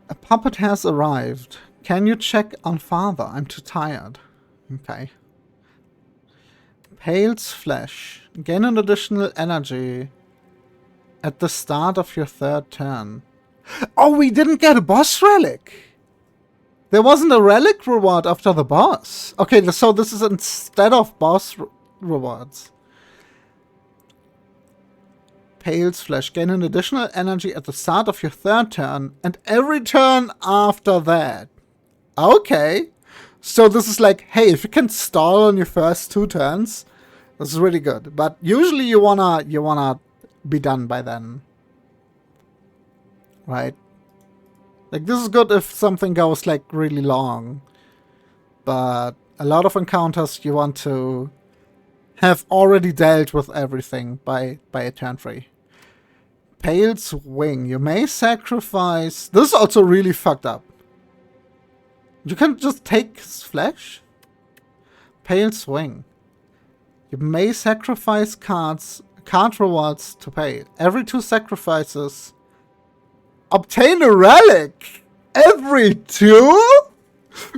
A puppet has arrived. Can you check on father? I'm too tired. Okay. Pale's flesh. Gain an additional energy at the start of your 3rd turn. Oh, we didn't get a boss relic! There wasn't a relic reward after the boss. Okay, so this is instead of boss rewards. Pale's flesh. Gain an additional energy at the start of your 3rd turn and every turn after that. Okay. So this is like, hey, if you can stall on your first 2 turns, this is really good. But usually you wanna be done by then. Right? Like, this is good if something goes, like, really long. But a lot of encounters you want to have already dealt with everything by a turn 3. Pale's wing. You may sacrifice... This is also really fucked up. You can just take his flesh? Pale's wing. You may sacrifice card rewards to Pale. Every 2 sacrifices... Obtain a relic! Every 2?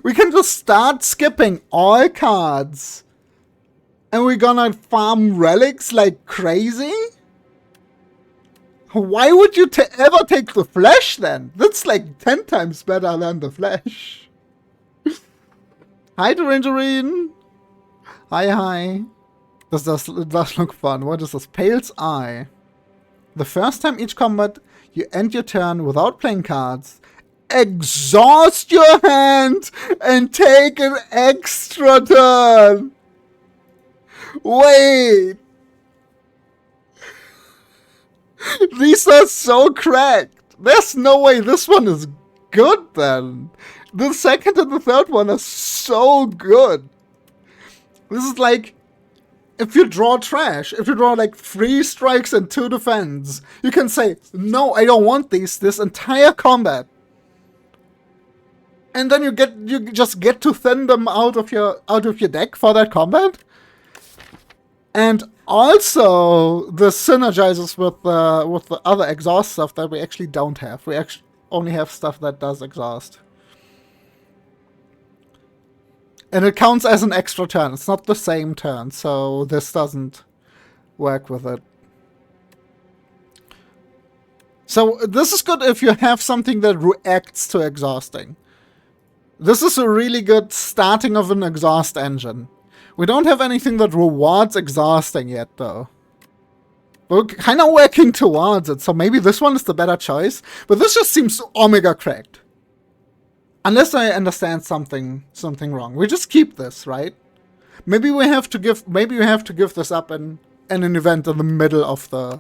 We can just start skipping all cards. And we're gonna farm relics like crazy? Why would you ever take the flesh then? That's like 10 times better than the flesh. Hi, Durangerine. Hi. This does look fun. What is this? Pale's Eye. The first time each combat you end your turn without playing cards, exhaust your hand and take an extra turn. Wait. These are so cracked. There's no way this one is good then. The second and the third one are so good. This is like, if you draw trash, if you draw like 3 strikes and 2 defense, you can say, no, I don't want this entire combat. And then you just get to thin them out of your deck for that combat. And also, this synergizes with the other exhaust stuff that we actually don't have. We actually only have stuff that does exhaust. And it counts as an extra turn. It's not the same turn, so this doesn't work with it. So this is good if you have something that reacts to exhausting. This is a really good starting of an exhaust engine. We don't have anything that rewards exhausting yet, though. We're kind of working towards it, so maybe this one is the better choice. But this just seems omega cracked. Unless I understand something wrong. We just keep this, right? Maybe we have to give this up in an event in the middle of the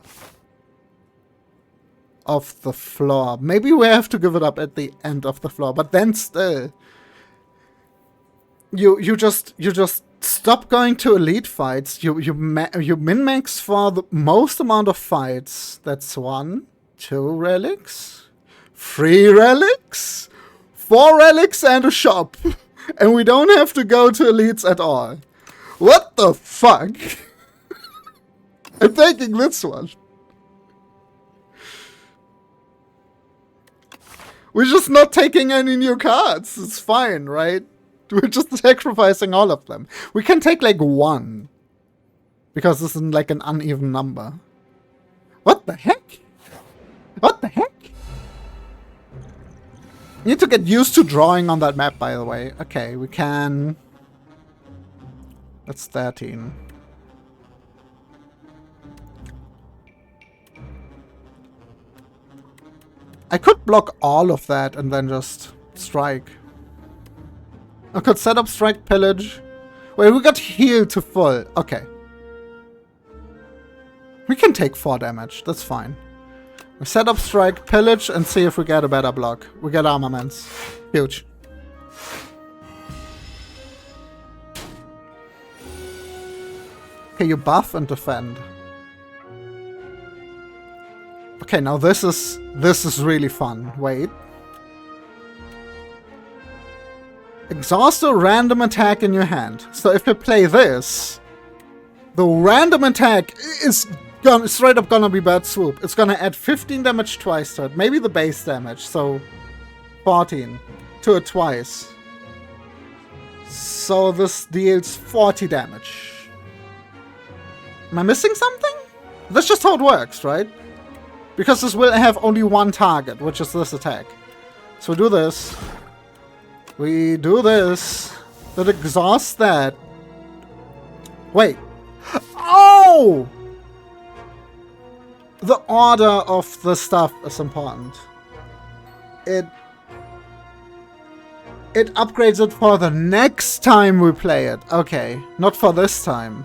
floor. Maybe we have to give it up at the end of the floor, but then still, you just stop going to elite fights. You min-max for the most amount of fights. That's 1, 2 relics, 3 relics, 4 relics and a shop. And we don't have to go to elites at all. What the fuck? I'm taking this one. We're just not taking any new cards. It's fine, right? We're just sacrificing all of them. We can take like 1. Because this is like an uneven number. What the heck? What the heck? You need to get used to drawing on that map, by the way. Okay, we can... That's 13. I could block all of that and then just strike. I could set up strike pillage. Wait, we got healed to full. Okay. We can take 4 damage. That's fine. We set up strike pillage and see if we get a better block. We get armaments. Huge. Okay, you buff and defend. Okay, now this is really fun. Wait. Exhaust a random attack in your hand. So if you play this, the random attack is straight up gonna be bad swoop. It's gonna add 15 damage twice to it. Maybe the base damage, so 14 to it twice. So this deals 40 damage. Am I missing something? That's just how it works, right? Because this will have only one target, which is this attack. So we do this. We do this. That exhausts that. Wait. Oh! The order of the stuff is important. It upgrades it for the next time we play it. Okay, not for this time.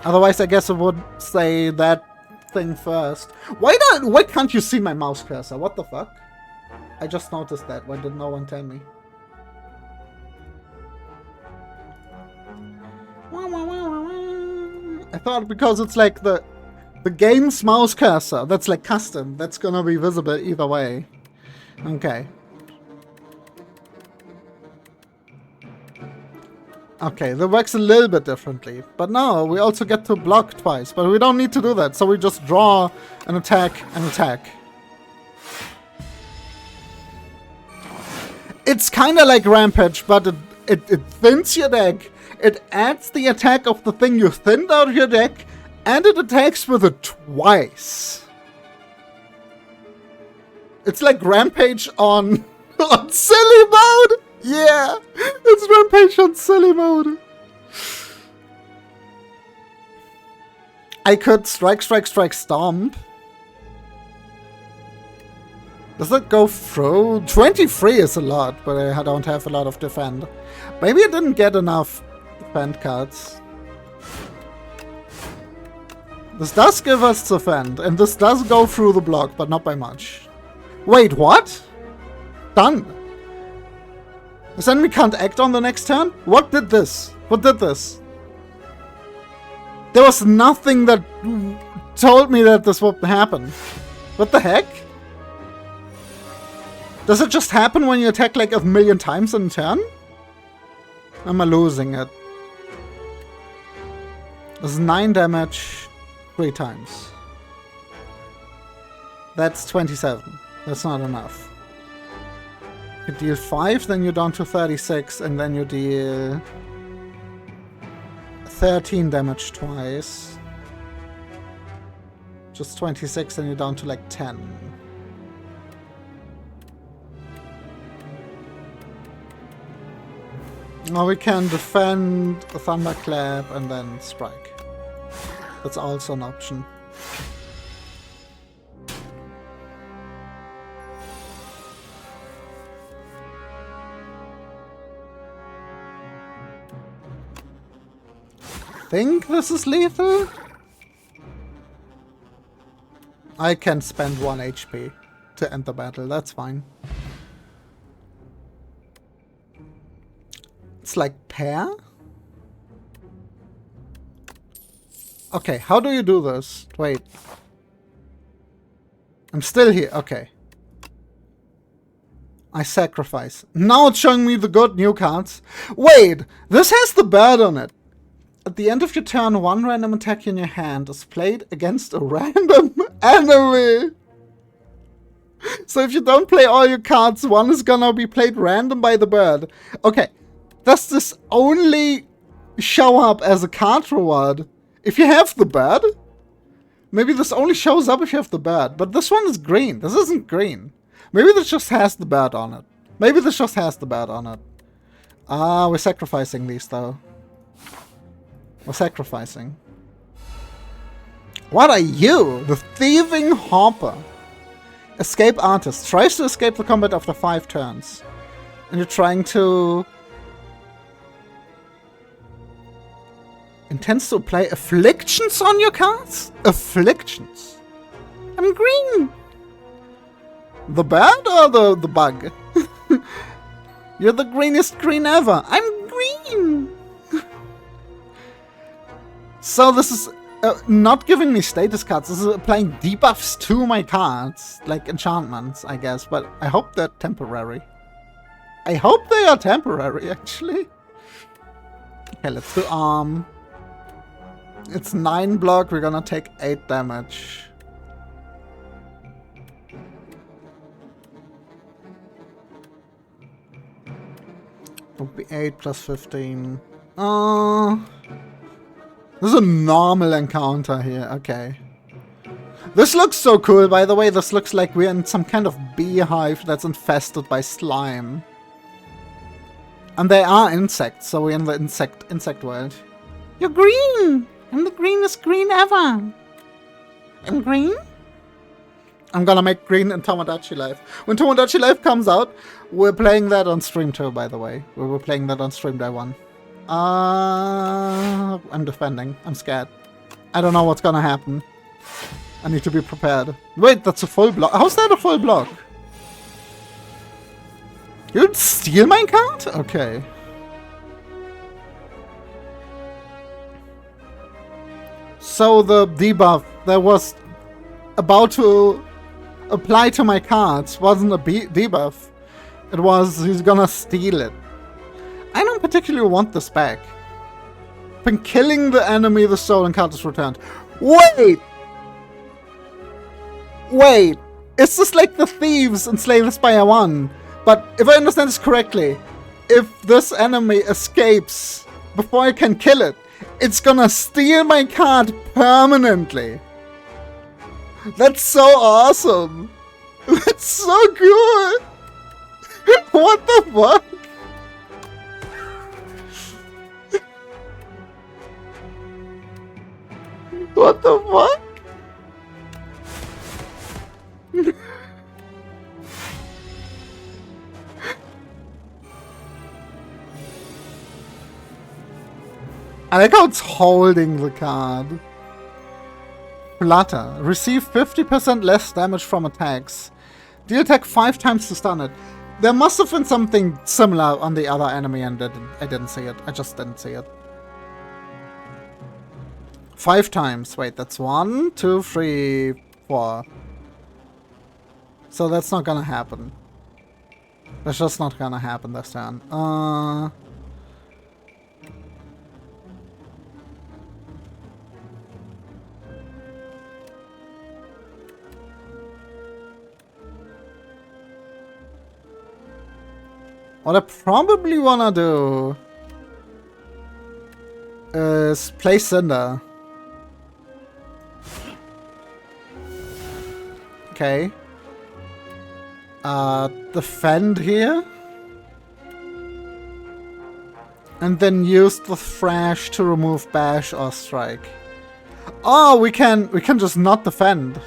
Otherwise, I guess it would say that thing first. Why can't you see my mouse cursor? What the fuck? I just noticed that. Why did no one tell me? I thought because it's like the game's mouse cursor. That's like custom. That's gonna be visible either way. Okay. Okay, that works a little bit differently. But no, we also get to block twice. But we don't need to do that. So we just draw an attack and attack. It's kind of like Rampage, but it thins your deck. It adds the attack of the thing you thinned out of your deck. And it attacks with it twice. It's like Rampage on silly mode. Yeah, it's Rampage on silly mode. I could strike, stomp. Does that go through? 23 is a lot, but I don't have a lot of defend. Maybe I didn't get enough defend cards. This does give us defend, and this does go through the block, but not by much. Wait, what? Done. Does that mean we can't act on the next turn? What did this? What did this? There was nothing that told me that this would happen. What the heck? Does it just happen when you attack like a million times in a turn? Am I losing it? This is 9 damage 3 times. That's 27. That's not enough. You deal 5, then you're down to 36, and then you deal 13 damage twice. Just 26, and you're down to like 10. Now we can defend a Thunderclap and then strike. That's also an option. I think this is lethal. I can spend 1 HP to end the battle, that's fine. It's like pair? Okay, how do you do this? Wait. I'm still here, okay. I sacrifice. Now it's showing me the good new cards. Wait, this has the bird on it. At the end of your turn, 1 random attack in your hand is played against a random enemy. So if you don't play all your cards, 1 is gonna be played random by the bird. Okay, does this only show up as a card reward if you have the bird? Maybe this only shows up if you have the bird, but this one is green. This isn't green. Maybe this just has the bird on it. Maybe this just has the bird on it. Ah, we're sacrificing these though. We're sacrificing. What are you? The Thieving Hopper. Escape Artist. Tries to escape the combat after 5 turns. And you're trying to... Intends to play Afflictions on your cards? Afflictions. I'm green. The bird or the bug? You're the greenest green ever. I'm green. So this is not giving me status cards. This is applying debuffs to my cards. Like enchantments, I guess. But I hope they're temporary. I hope they are temporary, actually. Okay, let's do arm. It's 9 block. We're gonna take 8 damage. Would be 8 plus 15. This is a normal encounter here. Okay. This looks so cool, by the way. This looks like we're in some kind of beehive that's infested by slime. And they are insects, so we're in the insect world. You're green! I'm the greenest green ever! I'm green? I'm gonna make green in Tomodachi Life. When Tomodachi Life comes out, we're playing that on stream too, by the way. We were playing that on stream day 1. I'm defending. I'm scared. I don't know what's gonna happen. I need to be prepared. Wait, that's a full block. How's that a full block? You'd steal my card? Okay. So the debuff that was about to apply to my cards wasn't a debuff. It was he's gonna steal it. I don't particularly want this back. When killing the enemy, the stolen card is returned. Wait! Wait! It's just like the thieves in Slay the Spire 1. But if I understand this correctly, if this enemy escapes before I can kill it, it's gonna steal my card permanently. That's so awesome! That's so cool! What the fuck? What the fuck? I like how it's holding the card. Flutter. Receive 50% less damage from attacks. Deal attack 5 times to stun it. There must have been something similar on the other enemy and I didn't see it. I just didn't see it. 5 times. Wait, that's 1, 2, 3, 4. So that's not gonna happen. That's just not gonna happen this turn. What I probably wanna do is play Cinder. Okay. Defend here. And then use the Thrash to remove Bash or Strike. Oh, we can just not defend.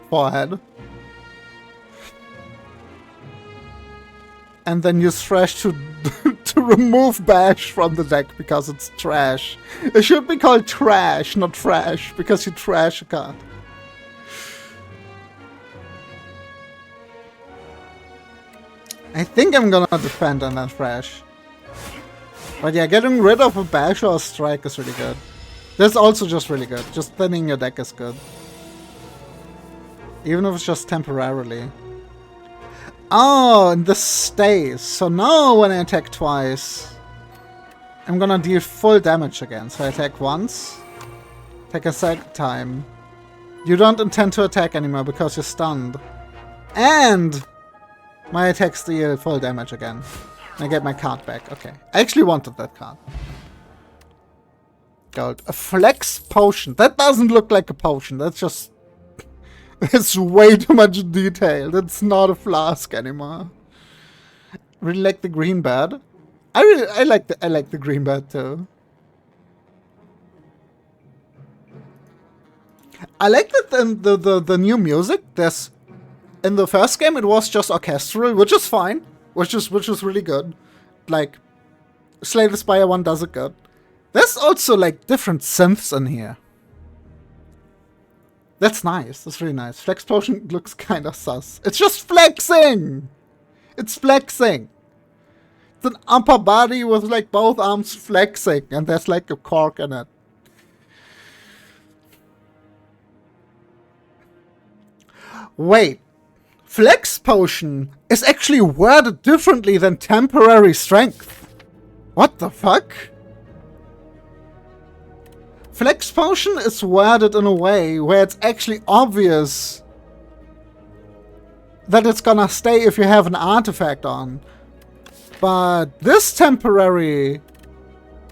Forehead. And then use Thrash to to remove Bash from the deck because it's trash. It should be called Trash, not Thrash, because you trash a card. I think I'm gonna defend and then Thrash. But yeah, getting rid of a Bash or a Strike is really good. That's also just really good. Just thinning your deck is good. Even if it's just temporarily. Oh, and this stays. So now when I attack twice, I'm gonna deal full damage again. So I attack once, attack a second time. You don't intend to attack anymore because you're stunned. And my attacks deal full damage again. I get my card back. Okay. I actually wanted that card. Gold. A flex potion. That doesn't look like a potion. That's just... It's way too much detail. That's not a flask anymore. Really like the green bird. I like the green bird too. I like that the new music. There's in the first game it was just orchestral, which is fine, which is really good. Like Slay the Spire 1 does it good. There's also like different synths in here. That's nice. That's really nice. Flex potion looks kind of sus. It's just flexing! It's flexing! It's an upper body with like both arms flexing and there's like a cork in it. Wait. Flex potion is actually worded differently than temporary strength. What the fuck? Flex potion is worded in a way where it's actually obvious that it's gonna stay if you have an artifact on. But this temporary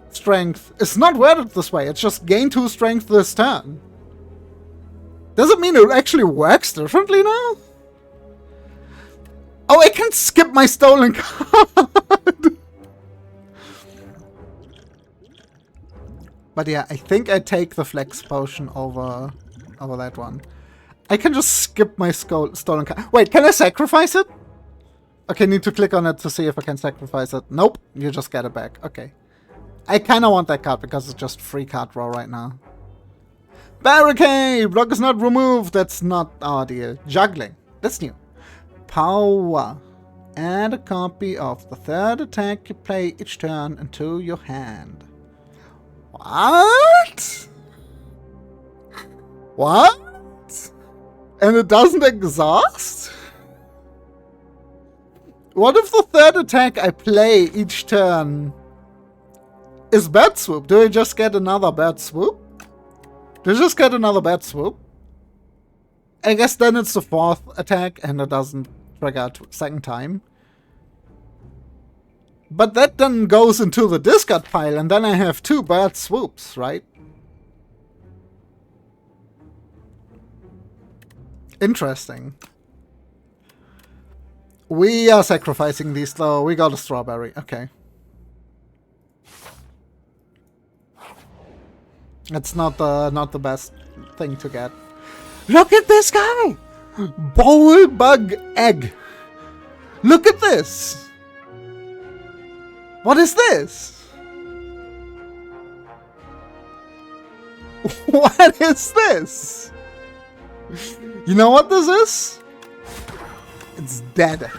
strength is not worded this way. It's just gain 2 strength this turn. Does it mean it actually works differently now? Oh, I can skip my stolen card. But yeah, I think I take the flex potion over that one. I can just skip my stolen card. Wait, can I sacrifice it? Okay, need to click on it to see if I can sacrifice it. Nope, you just get it back. Okay. I kind of want that card because it's just free card draw right now. Barricade! Block is not removed. That's not our deal. Juggling. That's new. Power. Add a copy of the 3rd attack you play each turn into your hand. What? What? And it doesn't exhaust? What if the 3rd attack I play each turn is Bird Swoop? Do I just get another Bird Swoop? Do I just get another Bird Swoop? I guess then it's the 4th attack and it doesn't trigger second time. But that then goes into the discard pile and then I have 2 Bird Swoops, right? Interesting. We are sacrificing these though. We got a strawberry. Okay. It's not the best thing to get. Look at this guy! Bowl bug egg. Look at this. What is this? What is this? You know what this is? It's dead.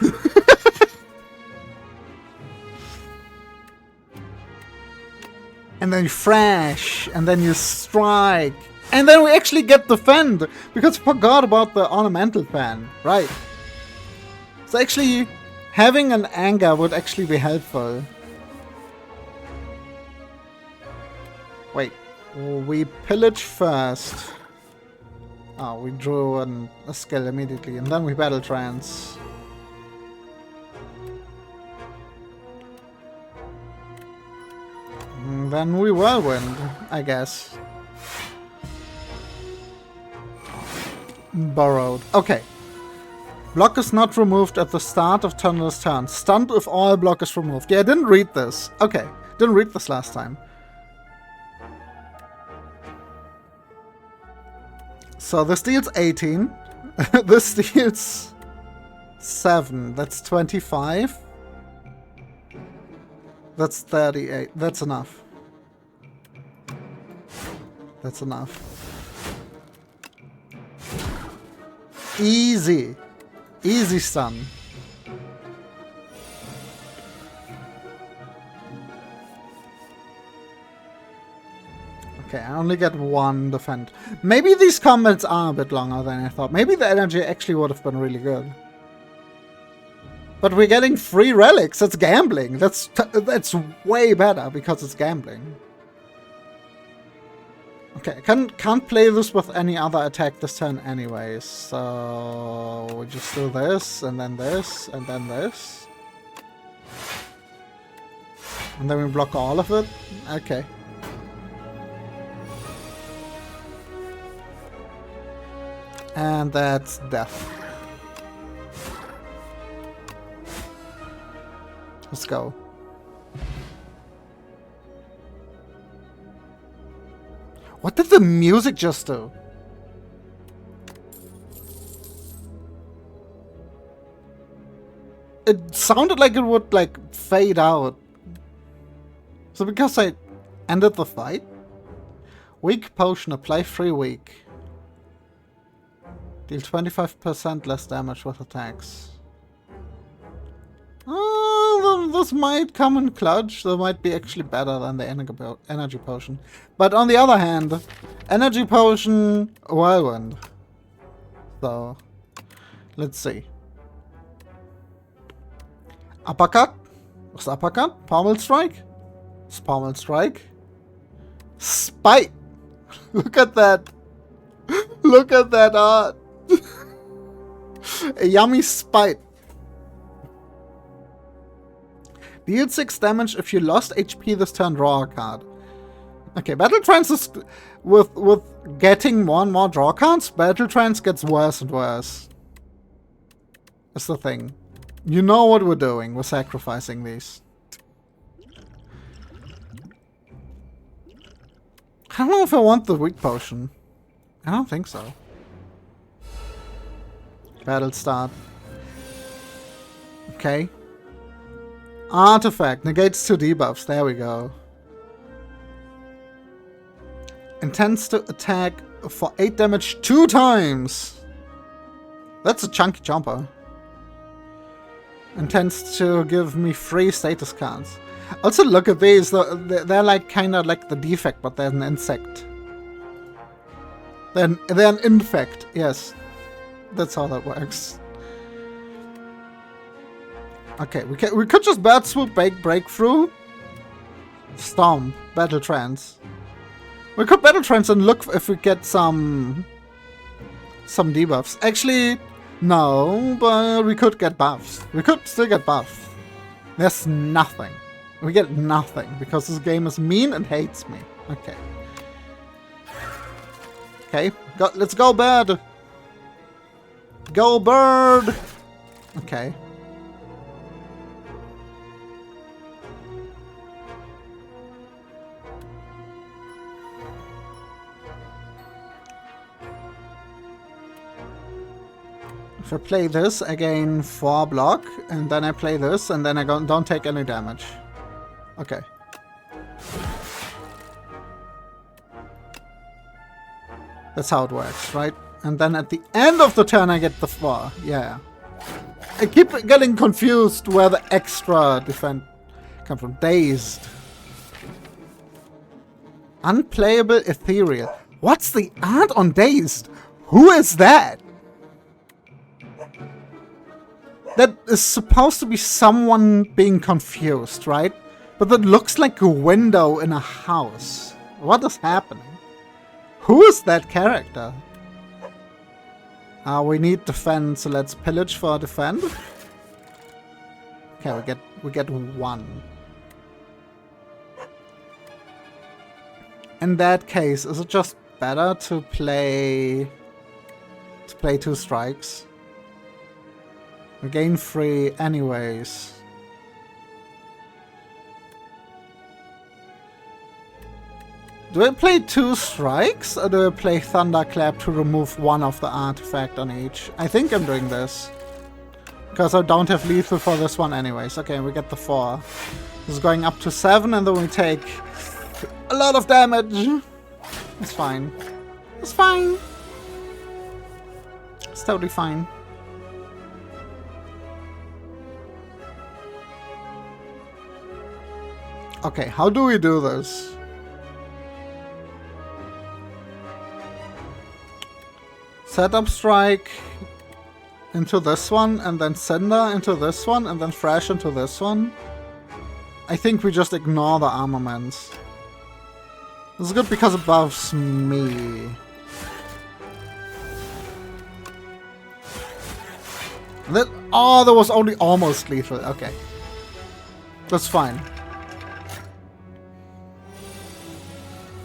And then you thrash, and then you strike, and then we actually get defend because we forgot about the ornamental fan, right? So actually, having an anger would actually be helpful. Wait, we pillage first. Oh, we drew a skill immediately, and then we battle trance. And then we whirlwind, I guess. Borrowed. Okay. Block is not removed at the start of Tunneler's turn. Stunned if all block is removed. Yeah, I didn't read this. Okay. Didn't read this last time. So this deals 18. This deals 7. That's 25. That's 38. That's enough. That's enough. Easy. Easy stun. Okay, I only get 1 defend. Maybe these combats are a bit longer than I thought. Maybe the energy actually would have been really good. But we're getting 3 relics. That's gambling. That's way better because it's gambling. Okay, I can't play this with any other attack this turn anyways. So we just do this, and then this, and then this. And then we block all of it? Okay. And that's death. Let's go. What did the music just do? It sounded like it would, like, fade out. So because I ended the fight? Weak potion, apply 3 weak. Deal 25% less damage with attacks. This might come in clutch. That might be actually better than the energy potion. But on the other hand, energy potion, whirlwind. So, let's see. Uppercut? What's uppercut? Pommel strike? It's pommel strike. Spite! Look at that. Look at that art. A yummy spite. Deal 6 damage if you lost HP this turn, draw a card. Okay, Battle Trance is... With getting more and more draw cards, Battle Trance gets worse and worse. That's the thing. You know what we're doing. We're sacrificing these. I don't know if I want the weak potion. I don't think so. Battle start. Okay. Artifact. Negates 2 debuffs. There we go. Intends to attack for 8 damage 2 times. That's a chunky jumper. Intends to give me 3 status cards. Also, look at these. They're like kind of like the defect, but they're an insect. They're an infect. Yes, that's how that works. Okay, we could just bird swoop, breakthrough, stomp, battle trance. We could battle trance and look if we get some debuffs. Actually, no, but we could get buffs. We could still get buffs. There's nothing. We get nothing because this game is mean and hates me. Okay. Okay, let's go bird. Go bird. Okay. If I play this, I gain 4 block, and then I play this, and then I don't take any damage. Okay. That's how it works, right? And then at the end of the turn I get the 4. Yeah. I keep getting confused where the extra defense comes from. Dazed. Unplayable ethereal. What's the art on Dazed? Who is that? That is supposed to be someone being confused, right? But that looks like a window in a house. What is happening? Who is that character? We need defend, so let's pillage for defend. Okay, we get 1. In that case, is it just better to play 2 strikes? We gain 3 anyways. Do I play 2 strikes, or do I play Thunderclap to remove 1 of the artifact on each? I think I'm doing this. Because I don't have lethal for this one anyways. Okay, we get the 4. This is going up to 7, and then we take a lot of damage. It's fine. It's fine. It's totally fine. Okay, how do we do this? Setup strike into this one, and then Cinder into this one, and then Thrash into this one. I think we just ignore the armaments. This is good because it buffs me. Oh, that was only almost lethal. Okay. That's fine.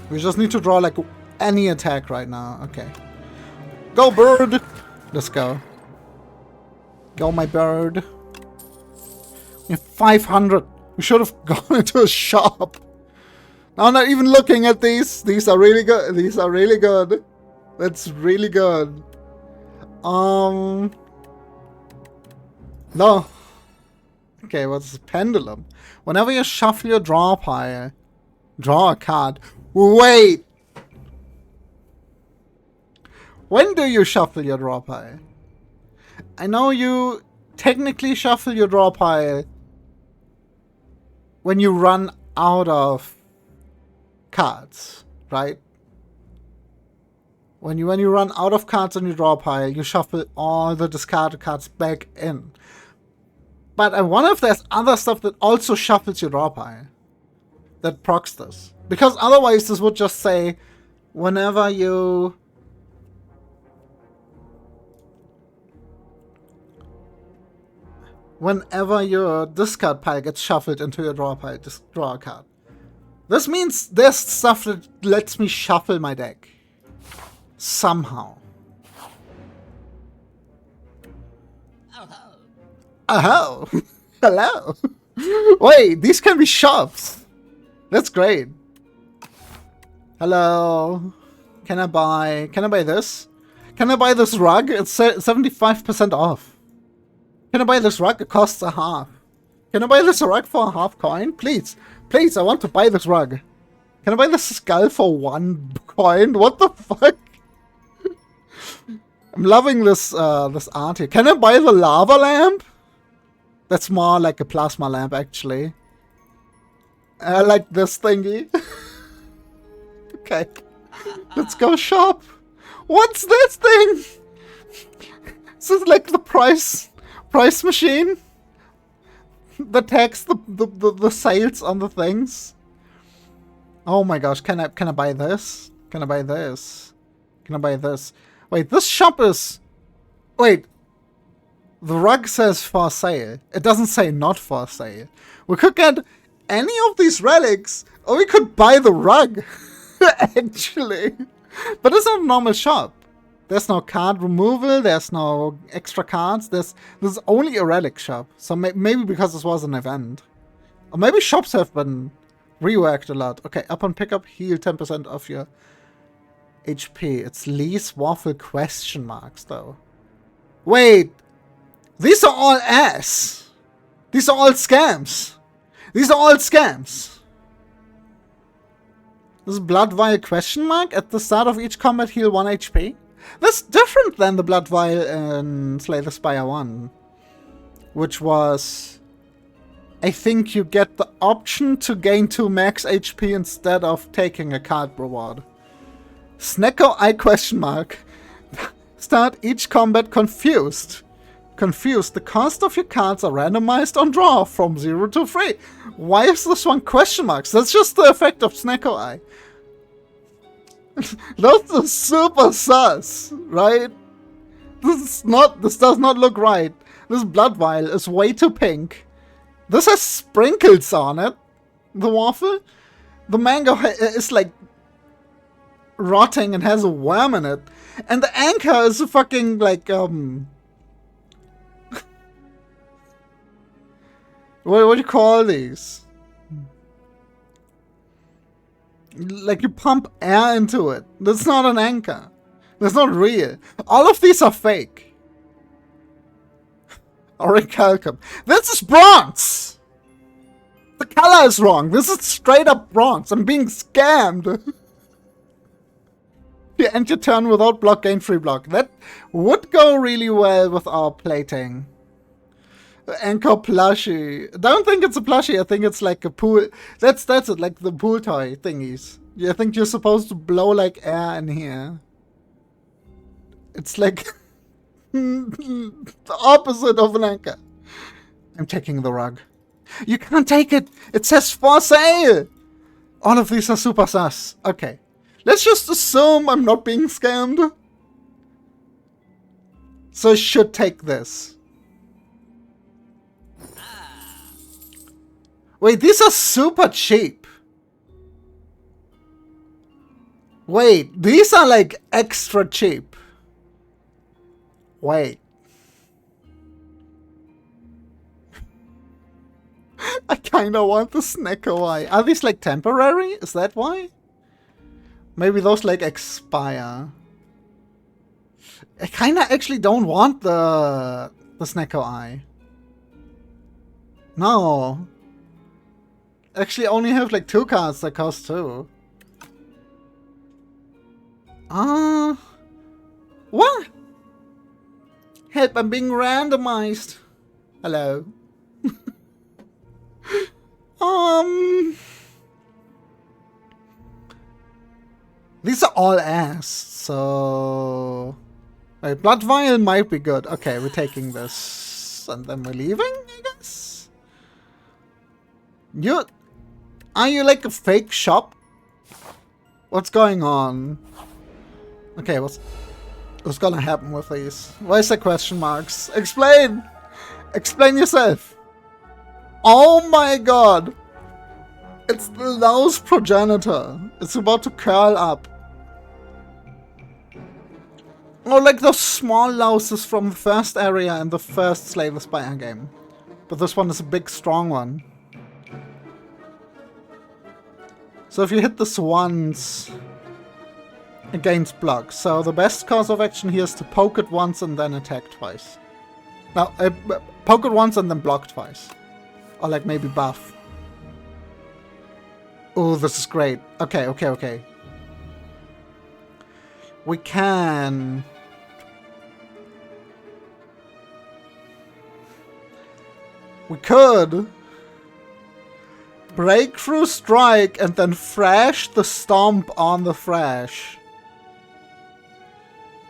We just need to draw like any attack right now. Okay. Go bird! Let's go. Go my bird. We have 500. We should have gone into a shop. Now I'm not even looking at these. These are really good. These are really good. That's really good. No. Okay, what's this? Pendulum. Whenever you shuffle your draw pile, draw a card. Wait! When do you shuffle your draw pile? I know you technically shuffle your draw pile when you run out of cards, right? When you run out of cards on your draw pile, you shuffle all the discarded cards back in. But I wonder if there's other stuff that also shuffles your draw pile that procs this. Because otherwise this would just say, whenever you... whenever your discard pile gets shuffled into your draw pile, just draw a card. This means there's stuff that lets me shuffle my deck. Somehow. Oh, hello. Wait, these can be shops. That's great. Hello. Can I buy this? Can I buy this rug? It's 75% off. Can I buy this rug? It costs a half. Can I buy this rug for a half coin? Please. Please, I want to buy this rug. Can I buy this skull for 1 coin? What the fuck? I'm loving this this art here. Can I buy the lava lamp? That's more like a plasma lamp, actually. I like this thingy. Okay. Let's go shop. What's this thing? This is like the price machine that tags the sales on the things. Oh my gosh, can I buy this? Can I buy this? Can I buy this? Wait, this shop is... Wait. The rug says for sale. It doesn't say not for sale. We could get any of these relics, or we could buy the rug. Actually. But it's not a normal shop. There's no card removal, there's no extra cards, there's only a relic shop. So maybe because this was an event. Or maybe shops have been reworked a lot. Okay, upon pickup, heal 10% of your HP. It's Lee's Waffle question marks, though. Wait! These are all ass! These are all scams! These are all scams! This is Blood Vial question mark. At the start of each combat, heal 1 HP. That's different than the Blood Vial in Slay the Spire I. Which was... I think you get the option to gain 2 max HP instead of taking a card reward. Snecko Eye question mark. Start each combat confused. Confused. The cost of your cards are randomized on draw from 0 to 3. Why is this one question marks? That's just the effect of Snecko Eye. That's super sus, right? This does not look right. This Blood Vial is way too pink. This has sprinkles on it. The waffle. The mango is like rotting and has a worm in it. And the anchor is a fucking like what do you call these? Like you pump air into it. That's not an anchor. That's not real. All of these are fake. Orichalcum. This is bronze! The color is wrong. This is straight up bronze. I'm being scammed. You end your turn without block, gain free block. That would go really well with our plating. Anchor plushie. Don't think it's a plushie. I think it's like a pool. That's it. Like the pool toy thingies. I think you're supposed to blow like air in here. It's like the opposite of an anchor. I'm taking the rug. You can't take it. It says for sale. All of these are super sus. Okay. Let's just assume I'm not being scammed. So I should take this. Wait, these are super cheap. Wait, these are like extra cheap. Wait. I kinda want the Snecko Eye. Are these like temporary? Is that why? Maybe those like expire. I kinda actually don't want the Snecko Eye. No. Actually only have like 2 cards that cost 2. What? Help, I'm being randomized. Hello. These are all ass, so... Wait, Blood Vial might be good. Okay, we're taking this. And then we're leaving, I guess? Are you like a fake shop? What's going on? Okay, what's gonna happen with these? Why is there question marks? Explain! Explain yourself. Oh my god. It's the louse progenitor. It's about to curl up. Oh, like those small louses from the first area in the first Slay the Spire game. But this one is a big, strong one. So if you hit this once, it gains block. So the best course of action here is to poke it once and then attack twice. Now, poke it once and then block twice. Or like maybe buff. Oh, this is great. Okay, okay, okay. We can... We could... Breakthrough Strike and then Thrash the Stomp on the Thrash.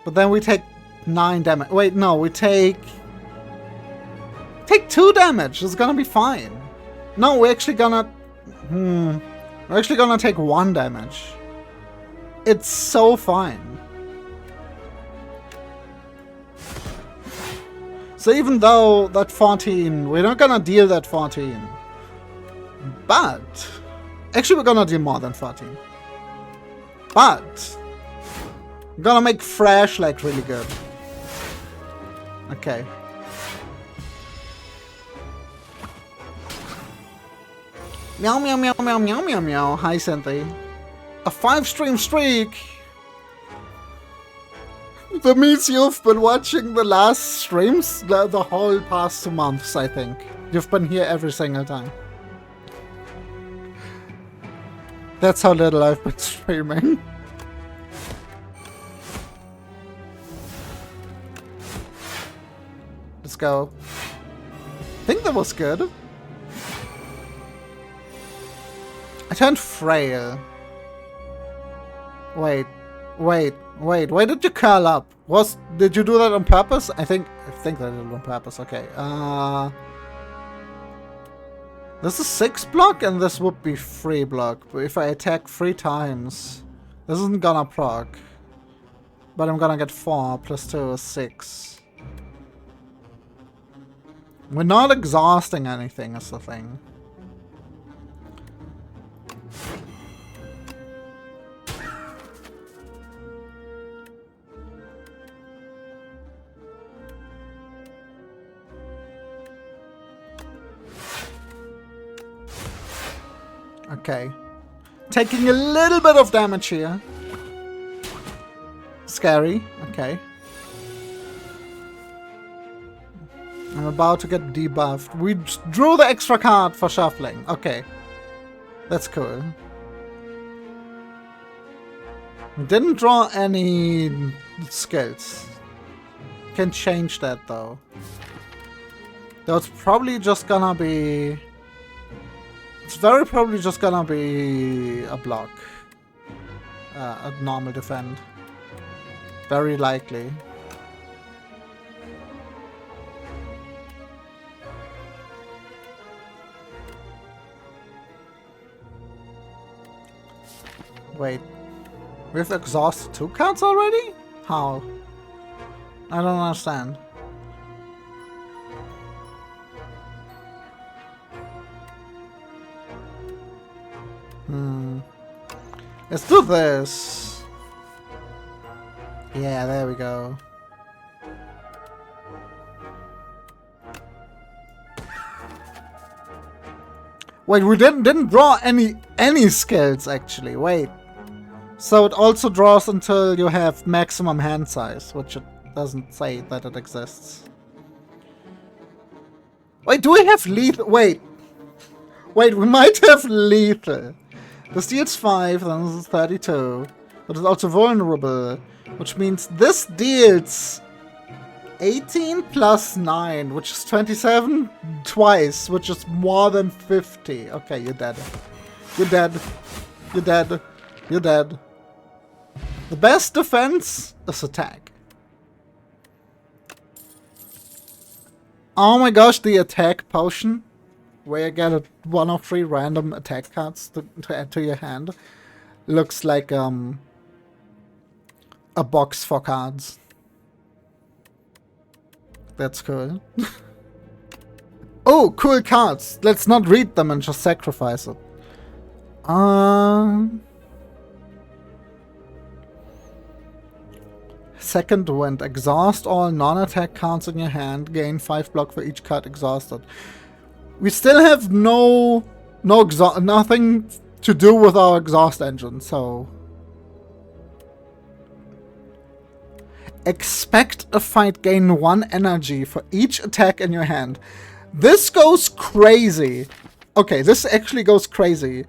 But then we take 9 damage. Wait, no, we take 2 damage. It's gonna be fine. No, we're actually gonna... We're actually gonna take 1 damage. It's so fine. So even though that 14, we're not gonna deal that 14. But... Actually, we're gonna deal more than 14. But... I'm gonna make Thrash, like, really good. Okay. Meow, meow, meow, meow, meow, meow, meow. Hi, Cynthia. A 5-stream streak! That means you've been watching the last streams the whole past 2 months, I think. You've been here every single time. That's how little I've been streaming. Let's go. I think that was good. I turned frail. Wait. Why did you curl up? Did you do that on purpose? I think I did it on purpose. Okay. This is 6 block and this would be 3 block. But if I attack 3 times, this isn't gonna proc. But I'm gonna get 4 plus 2 is 6. We're not exhausting anything is the thing. Okay. Taking a little bit of damage here. Scary. Okay. I'm about to get debuffed. We drew the extra card for shuffling. Okay. That's cool. We didn't draw any skills. Can change that though. That's probably just gonna be... It's very probably just gonna be a block. A normal defend. Very likely. Wait. We've exhausted 2 cards already? How? I don't understand. Let's do this. Yeah, there we go. Wait, we didn't draw any skills actually. Wait. So it also draws until you have maximum hand size, which it doesn't say that it exists. Wait, do we have lethal? Wait, we might have lethal. This deals 5, then this is 32. But it's also vulnerable, which means this deals 18 plus 9, which is 27 twice, which is more than 50. Okay, you're dead. You're dead. You're dead. You're dead. The best defense is attack. Oh my gosh, the attack potion, where you get 1 of 3 random attack cards to add to your hand, looks like a box for cards. That's cool. Oh, cool cards. Let's not read them and just sacrifice it. Second wind. Exhaust all non-attack cards in your hand. Gain 5 block for each card exhausted. We still have nothing to do with our exhaust engine, so... Expect a fight, gain 1 energy for each attack in your hand. This goes crazy. Okay, this actually goes crazy.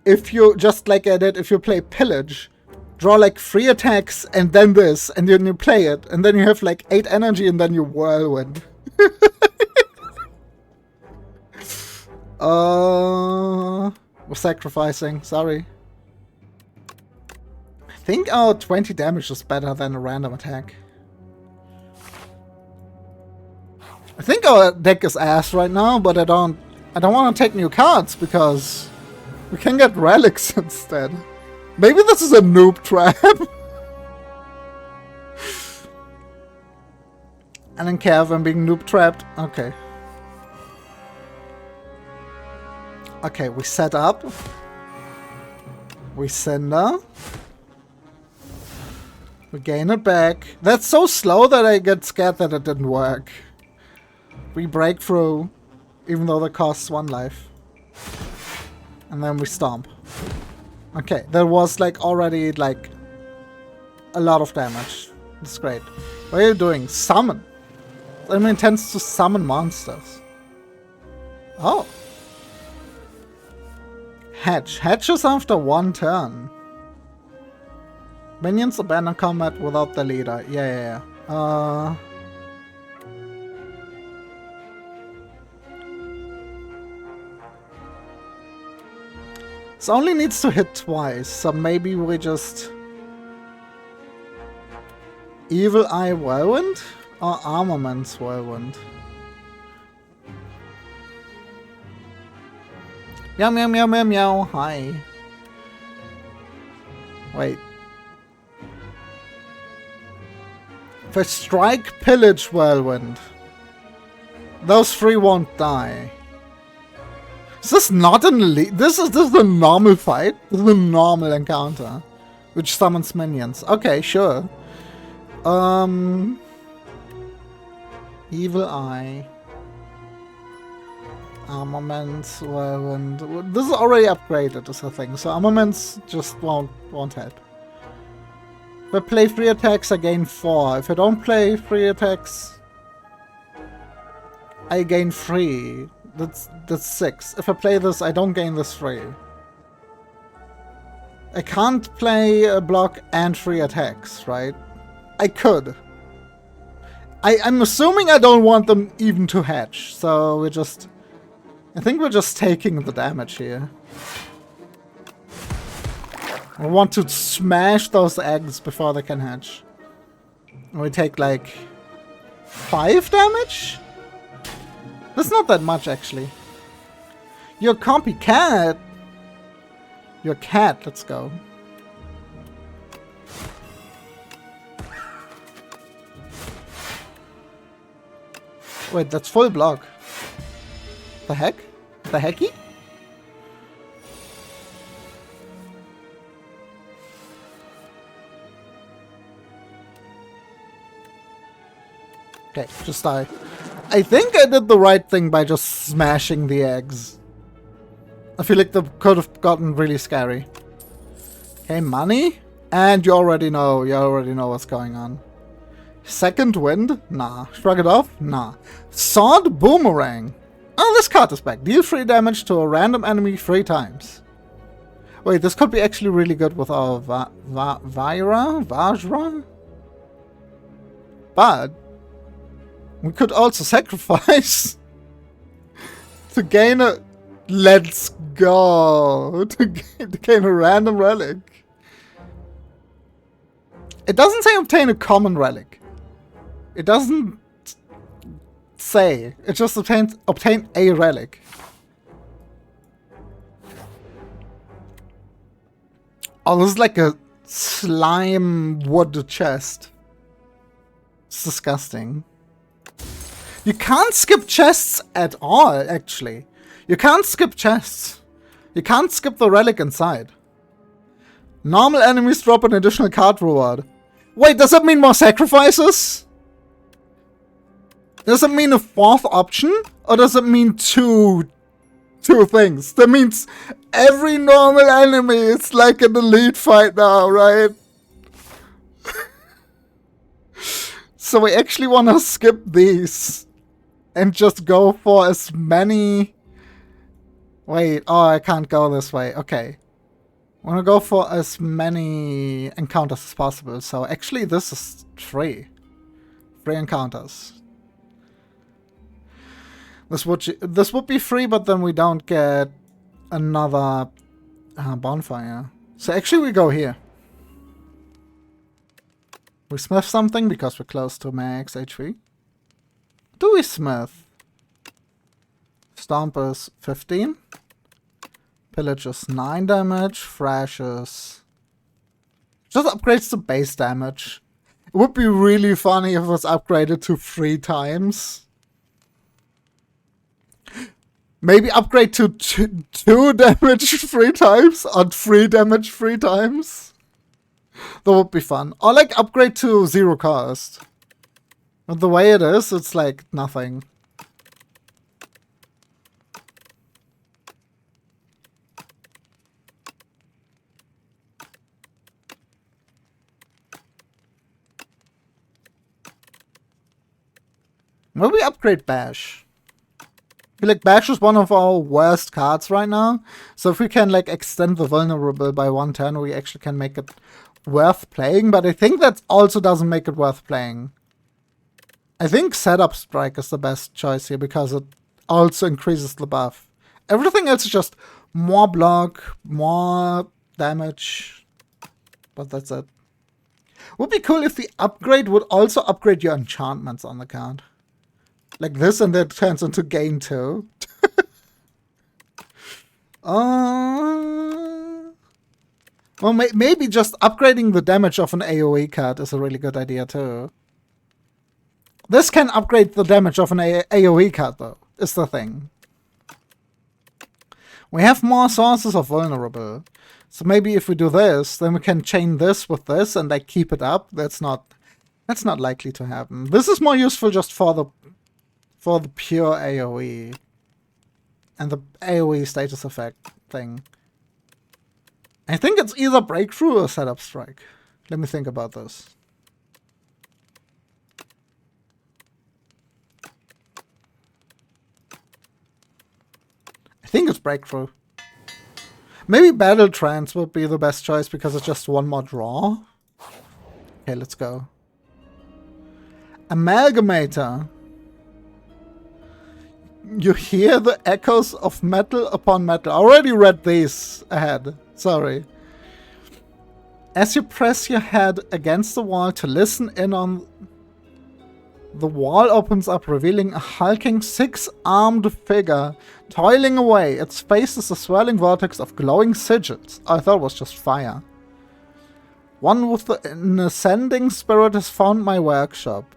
If you, just like I did, if you play Pillage, draw like 3 attacks and then this, and then you play it, and then you have like 8 energy and then you Whirlwind. We're sacrificing, sorry. I think our 20 damage is better than a random attack. I think our deck is ass right now, but I don't want to take new cards because we can get relics instead. Maybe this is a noob trap. I don't care if I'm being noob trapped. Okay. Okay, we set up. We cinder. We gain it back. That's so slow that I get scared that it didn't work. We break through, even though that costs 1 life. And then we stomp. Okay, that was like already like a lot of damage. That's great. What are you doing? Summon. That intends to summon monsters. Oh. Hatch. Hatches after 1 turn. Minions abandon combat without the leader. Yeah. This only needs to hit twice, so maybe we just... Evil Eye Whirlwind? Or Armaments Whirlwind? Meow meow meow meow meow, hi. Wait. If I strike Pillage Whirlwind, those 3 won't die. Is this not an elite? This is a normal fight? This is a normal encounter. Which summons minions. Okay, sure. Evil Eye. Armaments, Whirlwind. This is already upgraded as a thing, so armaments just won't help. If I play 3 attacks, I gain 4. If I don't play 3 attacks, I gain 3. That's 6. If I play this, I don't gain this 3. I can't play a block and 3 attacks, right? I could. I'm assuming I don't want them even to hatch, so we're just... I think we're just taking the damage here. I want to smash those eggs before they can hatch. And we take like 5 damage? That's not that much actually. You're a copycat! You're a cat, let's go. Wait, that's full block. The heck? The hecky? Okay, just die. I think I did the right thing by just smashing the eggs. I feel like that could have gotten really scary. Okay, money. And you already know what's going on. Second wind? Nah. Shrug it off? Nah. Sword boomerang. Oh, this card is back. Deal 3 damage to a random enemy 3 times. Wait, this could be actually really good with our Vajra? But we could also sacrifice to gain a... Let's go! To gain a random relic. It doesn't say obtain a common relic. It doesn't say. It just obtain a relic. Oh, this is like a slime wood chest. It's disgusting. You can't skip chests at all, actually. You can't skip chests. You can't skip the relic inside. Normal enemies drop an additional card reward. Wait, does that mean more sacrifices? Does it mean a fourth option? Or does it mean two things? That means every normal enemy is like an elite fight now, right? So we actually want to skip these and just go for as many... Wait, oh, I can't go this way. Okay. I want to go for as many encounters as possible. So actually this is free. Free encounters. This would be free, but then we don't get another bonfire. So actually we go here. We smith something because we're close to max HP. Do we smith? Stomp is 15. Pillage is 9 damage. Thrash is... just upgrades to base damage. It would be really funny if it was upgraded to 3 times. Maybe upgrade to 2 damage 3 times, or 3 damage 3 times. That would be fun. Or like upgrade to 0 cost. But the way it is, it's like nothing. Maybe upgrade Bash. I feel like Bash is one of our worst cards right now. So if we can like extend the vulnerable by 1 turn, we actually can make it worth playing. But I think that also doesn't make it worth playing. I think Setup Strike is the best choice here because it also increases the buff. Everything else is just more block, more damage. But that's it. Would be cool if the upgrade would also upgrade your enchantments on the card. Like this, and that turns into gain 2. Well, maybe just upgrading the damage of an AoE card is a really good idea too. This can upgrade the damage of an AoE card though, is the thing. We have more sources of vulnerable. So maybe if we do this, then we can chain this with this and like keep it up. That's not likely to happen. This is more useful just for the pure AoE. And the AoE status effect thing. I think it's either Breakthrough or Setup Strike. Let me think about this. I think it's Breakthrough. Maybe Battle Trance would be the best choice because it's just one more draw. Okay, let's go. Amalgamator. You hear the echoes of metal upon metal. I already read these ahead. Sorry. As you press your head against the wall to listen in on... the wall opens up, revealing a hulking 6-armed figure toiling away. Its face is a swirling vortex of glowing sigils. I thought it was just fire. One with an ascending spirit has found my workshop.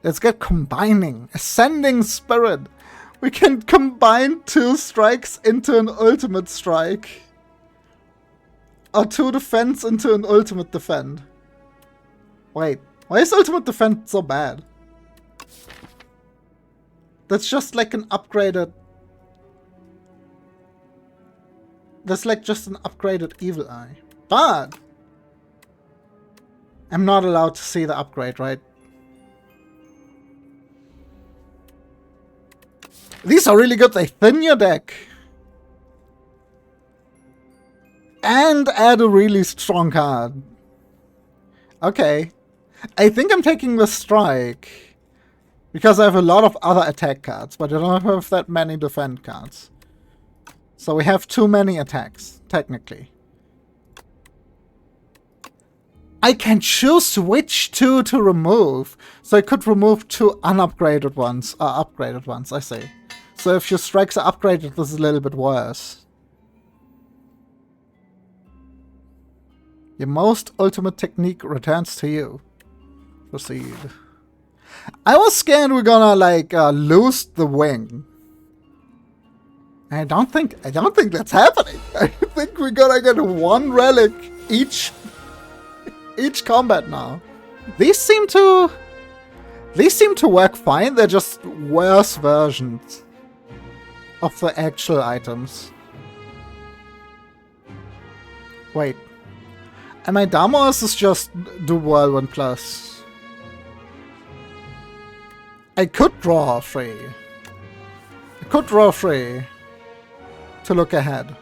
Let's get combining. Ascending spirit. We can combine 2 strikes into an ultimate strike. Or 2 defense into an ultimate defend. Wait, why is ultimate defend so bad? That's just like an upgraded... that's like just an upgraded Evil Eye. But... I'm not allowed to see the upgrade, right? These are really good. They thin your deck. And add a really strong card. Okay. I think I'm taking the strike. Because I have a lot of other attack cards. But I don't have that many defend cards. So we have too many attacks, technically. I can choose which 2 to remove. So I could remove 2 unupgraded ones. Upgraded ones, I see. So if your strikes are upgraded, this is a little bit worse. Your most ultimate technique returns to you. Proceed. I was scared we're gonna like lose the wing. I don't think that's happening. I think we're gonna get one relic each combat now. These seem to work fine. They're just worse versions of the actual items. Wait. Am I dumb or is this just do Whirlwind Plus? I could draw 3. To look ahead.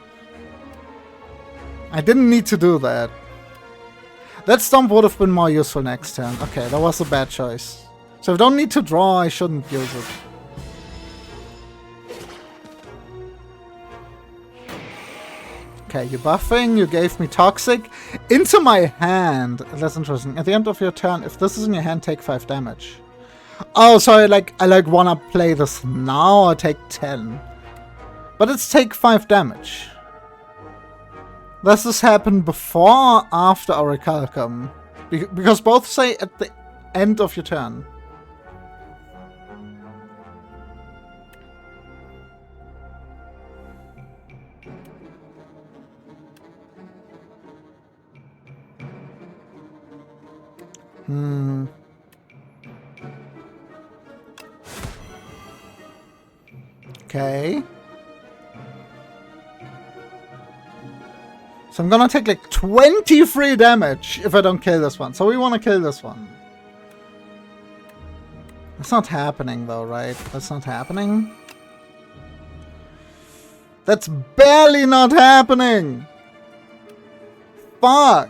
I didn't need to do that. That stomp would have been more useful next turn. Okay, that was a bad choice. So if I don't need to draw, I shouldn't use it. Okay, you're buffing, you gave me Toxic. Into my hand. That's interesting. At the end of your turn, if this is in your hand, take 5 damage. Oh, so I wanna play this now or take 10. But it's take 5 damage. Does this happen before or after Orichalcum? Because both say at the end of your turn. Okay. So I'm gonna take like 23 damage if I don't kill this one. So we want to kill this one. That's not happening though, right? That's not happening. That's barely not happening! Fuck!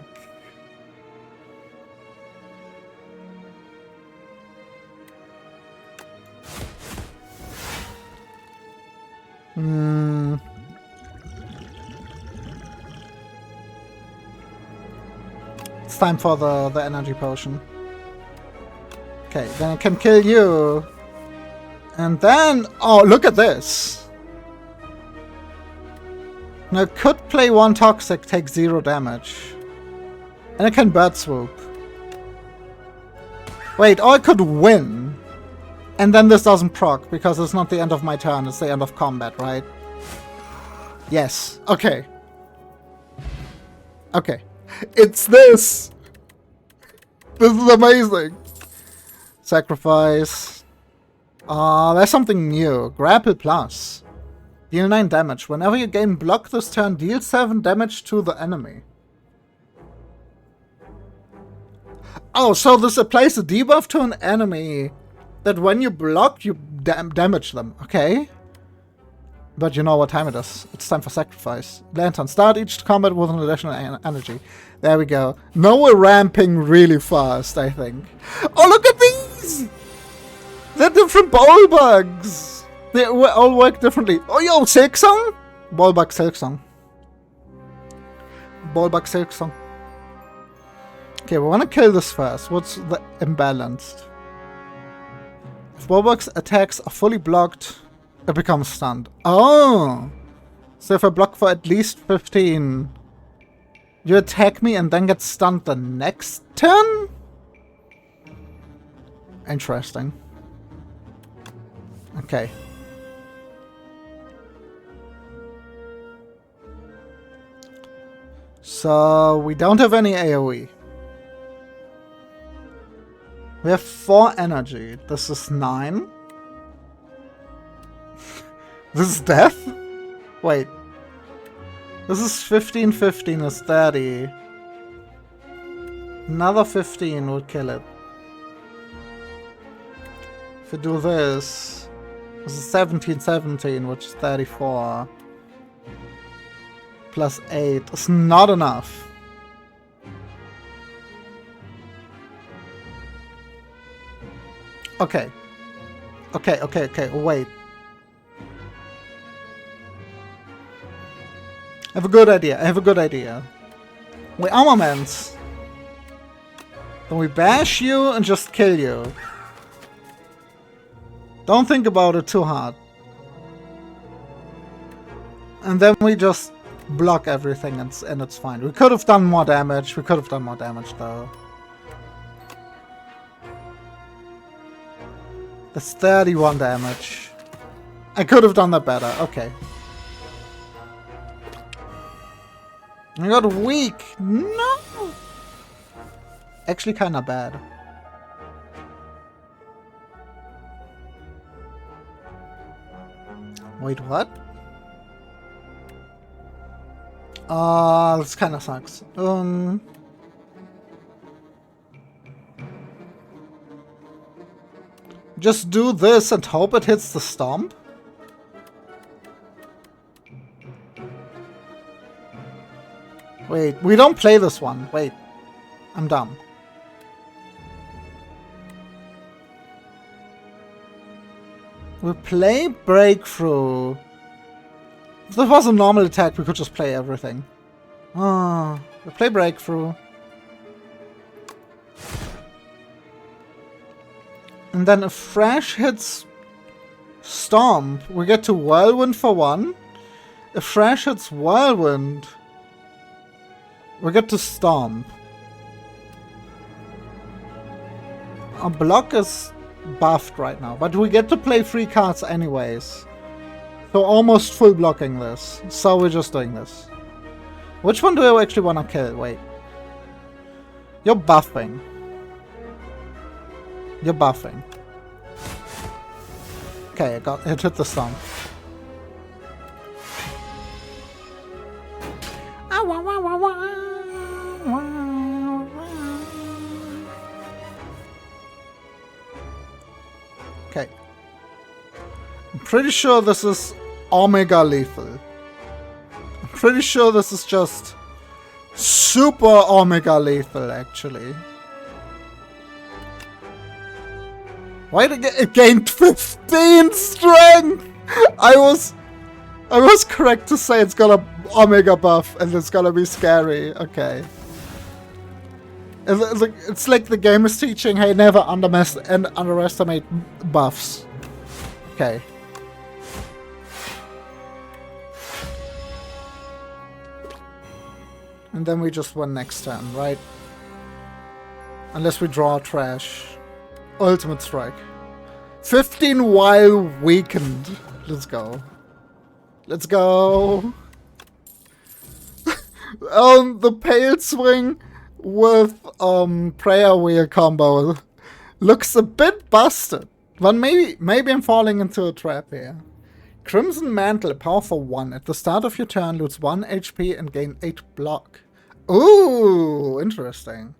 It's time for the energy potion. Okay, then I can kill you. And then... Oh, look at this! Now I could play 1 Toxic, take 0 damage. And I can Bird Swoop. Wait, or I could win. And then this doesn't proc, because it's not the end of my turn, it's the end of combat, right? Yes. Okay. Okay. It's this! This is amazing! Sacrifice. There's something new. Grapple Plus. Deal 9 damage. Whenever you gain block this turn, deal 7 damage to the enemy. Oh, so this applies a debuff to an enemy that when you block, you damage them. Okay. But you know what time it is. It's time for sacrifice. Lantern. Start each combat with an additional energy. There we go. Now we're ramping really fast, I think. Oh, look at these! They're different ball bugs! They all work differently. Oh, yo, Silksong? Ballbug Silksong. Ballbug Silksong. Okay, we want to kill this first. What's the imbalanced? If Ballbug's attacks are fully blocked, it becomes stunned. Oh! So if I block for at least 15, you attack me and then get stunned the next turn? Interesting. Okay. So we don't have any AoE. We have 4 energy. This is 9. This is death? Wait. This is 15, 15 is 30. Another 15 would kill it. If we do this, this is 17, 17, which is 34. Plus 8 is not enough. Okay. Okay, wait. I have a good idea. We armaments. Then we bash you and just kill you. Don't think about it too hard. And then we just block everything and it's fine. We could have done more damage. Though. That's 31 damage. I could have done that better. Okay. I got weak. No! Actually kinda bad. Wait, what? This kinda sucks. Just do this and hope it hits the stomp? Wait, we don't play this one. Wait. I'm dumb. We play Breakthrough. If this was a normal attack, we could just play everything. Oh, we play Breakthrough. And then if Thrash hits Stomp, we get to Whirlwind for 1. If Thrash hits Whirlwind, we get to Stomp. Our block is buffed right now, but we get to play 3 cards anyways. So almost full blocking this. So we're just doing this. Which one do I actually want to kill? Wait. You're buffing. You're buffing. Okay, it hit the stomp. Okay. I'm pretty sure this is Omega Lethal. I'm pretty sure this is just Super Omega Lethal, actually. Why did it gained 15 strength? I was correct to say it's got a Omega buff and it's gonna be scary. Okay. It's like the game is teaching, hey, never underestimate buffs. Okay. And then we just win next turn, right? Unless we draw trash. Ultimate Strike. 15 while weakened. Let's go. Let's go. The Pale Swing with Prayer Wheel combo looks a bit busted. But maybe I'm falling into a trap here. Crimson Mantle, power for 1. At the start of your turn, lose 1 HP and gain 8 block. Ooh, interesting.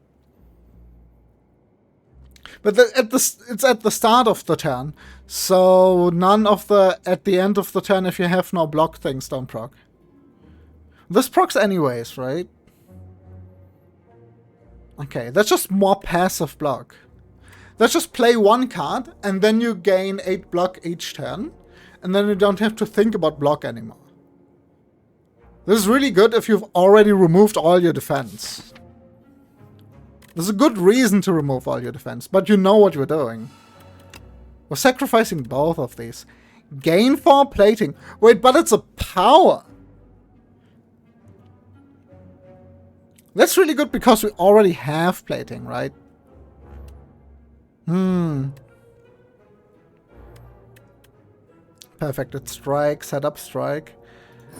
But it's at the start of the turn, so none of the at the end of the turn, if you have no block, things don't proc. This procs anyways, right? Okay, that's just more passive block. Let's just play 1 card, and then you gain 8 block each turn, and then you don't have to think about block anymore. This is really good if you've already removed all your defense. There's a good reason to remove all your defense, but you know what you're doing. We're sacrificing both of these. Gain 4 plating. Wait, but it's a power. That's really good because we already have plating, right? Perfected strike, set up strike.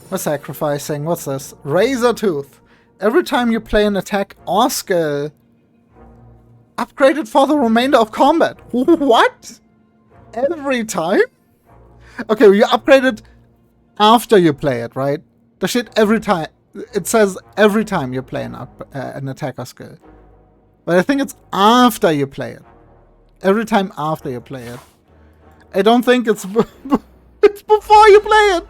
We're sacrificing. What's this? Razor Tooth. Every time you play an attack or skill, upgraded for the remainder of combat. What? Every time? Okay, well, you upgrade it after you play it, right? The shit every time. It says every time you play an attack or skill. But I think it's after you play it. Every time after you play it. I don't think it's it's before you play it.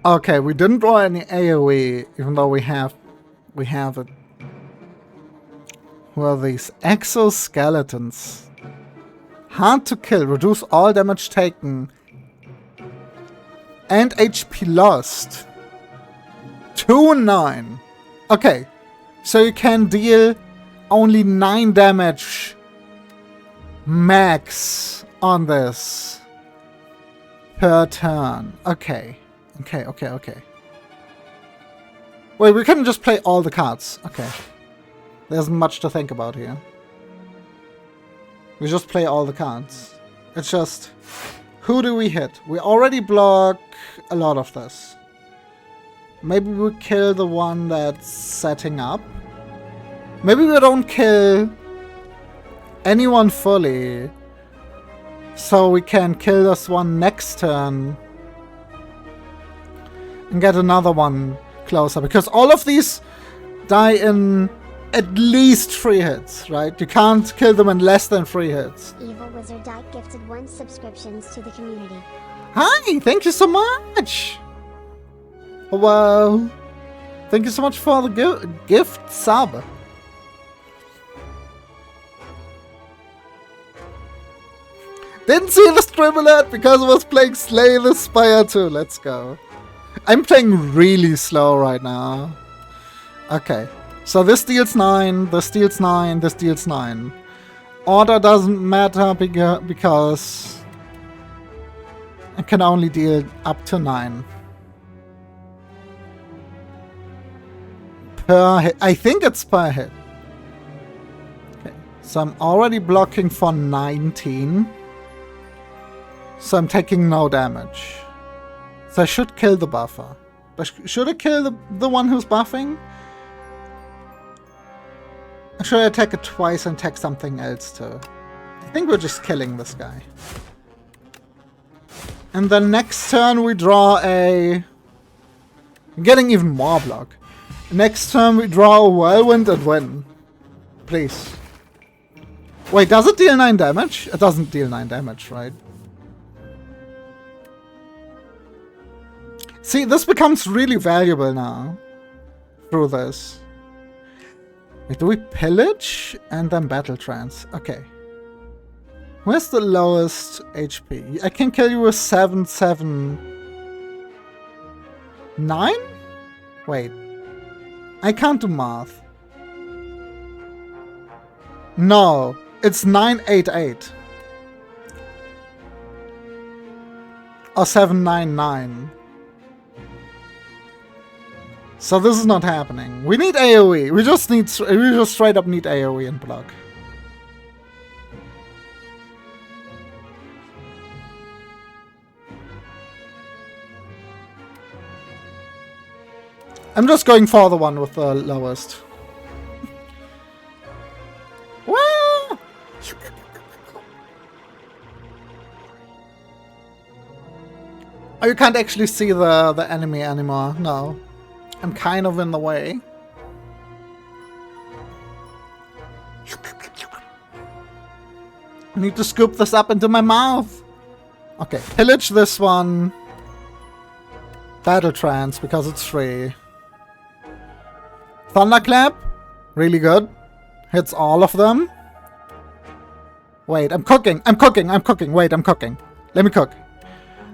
Okay, we didn't draw any AoE, even though we have it. Who are these? Exoskeletons. Hard to kill, reduce all damage taken and HP lost. 2-9. Okay, so you can deal only 9 damage max on this per turn. Okay. Okay. Wait, we can just play all the cards. Okay. There's much to think about here. We just play all the cards. It's just, who do we hit? We already block a lot of this. Maybe we kill the one that's setting up. Maybe we don't kill anyone fully. So we can kill this one next turn. And get another one closer. Because all of these die in at least 3 hits, right? You can't kill them in less than 3 hits. Evil Wizard Dyke gifted 1 subscriptions to the community. Hi, thank you so much. Well, thank you so much for the gift sub. Didn't see the stream alert because I was playing Slay the Spire II. Let's go. I'm playing really slow right now. Okay. So this deals 9, this deals 9, this deals 9. Order doesn't matter because I can only deal up to 9. Per hit. I think it's per hit. Okay. So I'm already blocking for 19. So I'm taking no damage. So I should kill the buffer. But should I kill the one who's buffing? Or should I attack it twice and attack something else too? I think we're just killing this guy. And then next turn we draw a... I'm getting even more block. Next turn we draw a Whirlwind and win. Please. Wait, does it deal 9 damage? It doesn't deal 9 damage, right? See, this becomes really valuable now. Through this. Wait, do we pillage and then battle trance? Okay. Where's the lowest HP? I can kill you with 7, 7... 9? Wait. I can't do math. No. It's 988. Or 799. So this is not happening. We need AoE. We just straight up need AoE and block. I'm just going for the one with the lowest. Well, oh, you can't actually see the enemy anymore. No. I'm kind of in the way. I need to scoop this up into my mouth. Okay, pillage this one. Battle trance because it's free. Thunderclap, really good. Hits all of them. Wait, I'm cooking. Wait, I'm cooking. Let me cook.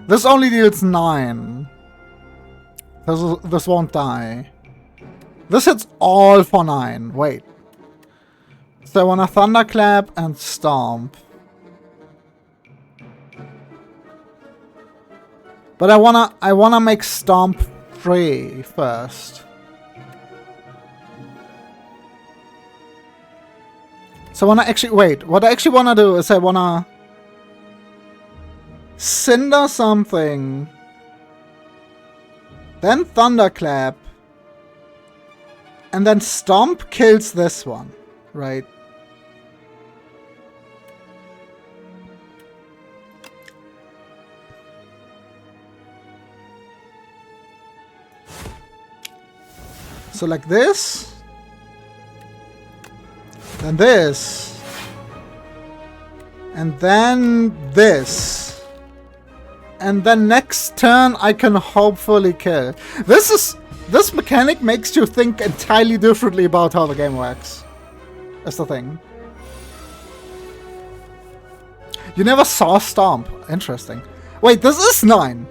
This only deals 9. This won't die. This hits all for 9. Wait. So I want to Thunderclap and Stomp. But I wanna make Stomp free first. So I wanna actually wait. What I actually wanna do is I wanna Cinder something. Then Thunderclap. And then Stomp kills this one, right? So like this. Then this. And then this. And then next turn I can hopefully kill. This mechanic makes you think entirely differently about how the game works. That's the thing. You never saw Stomp. Interesting. Wait, this is 9.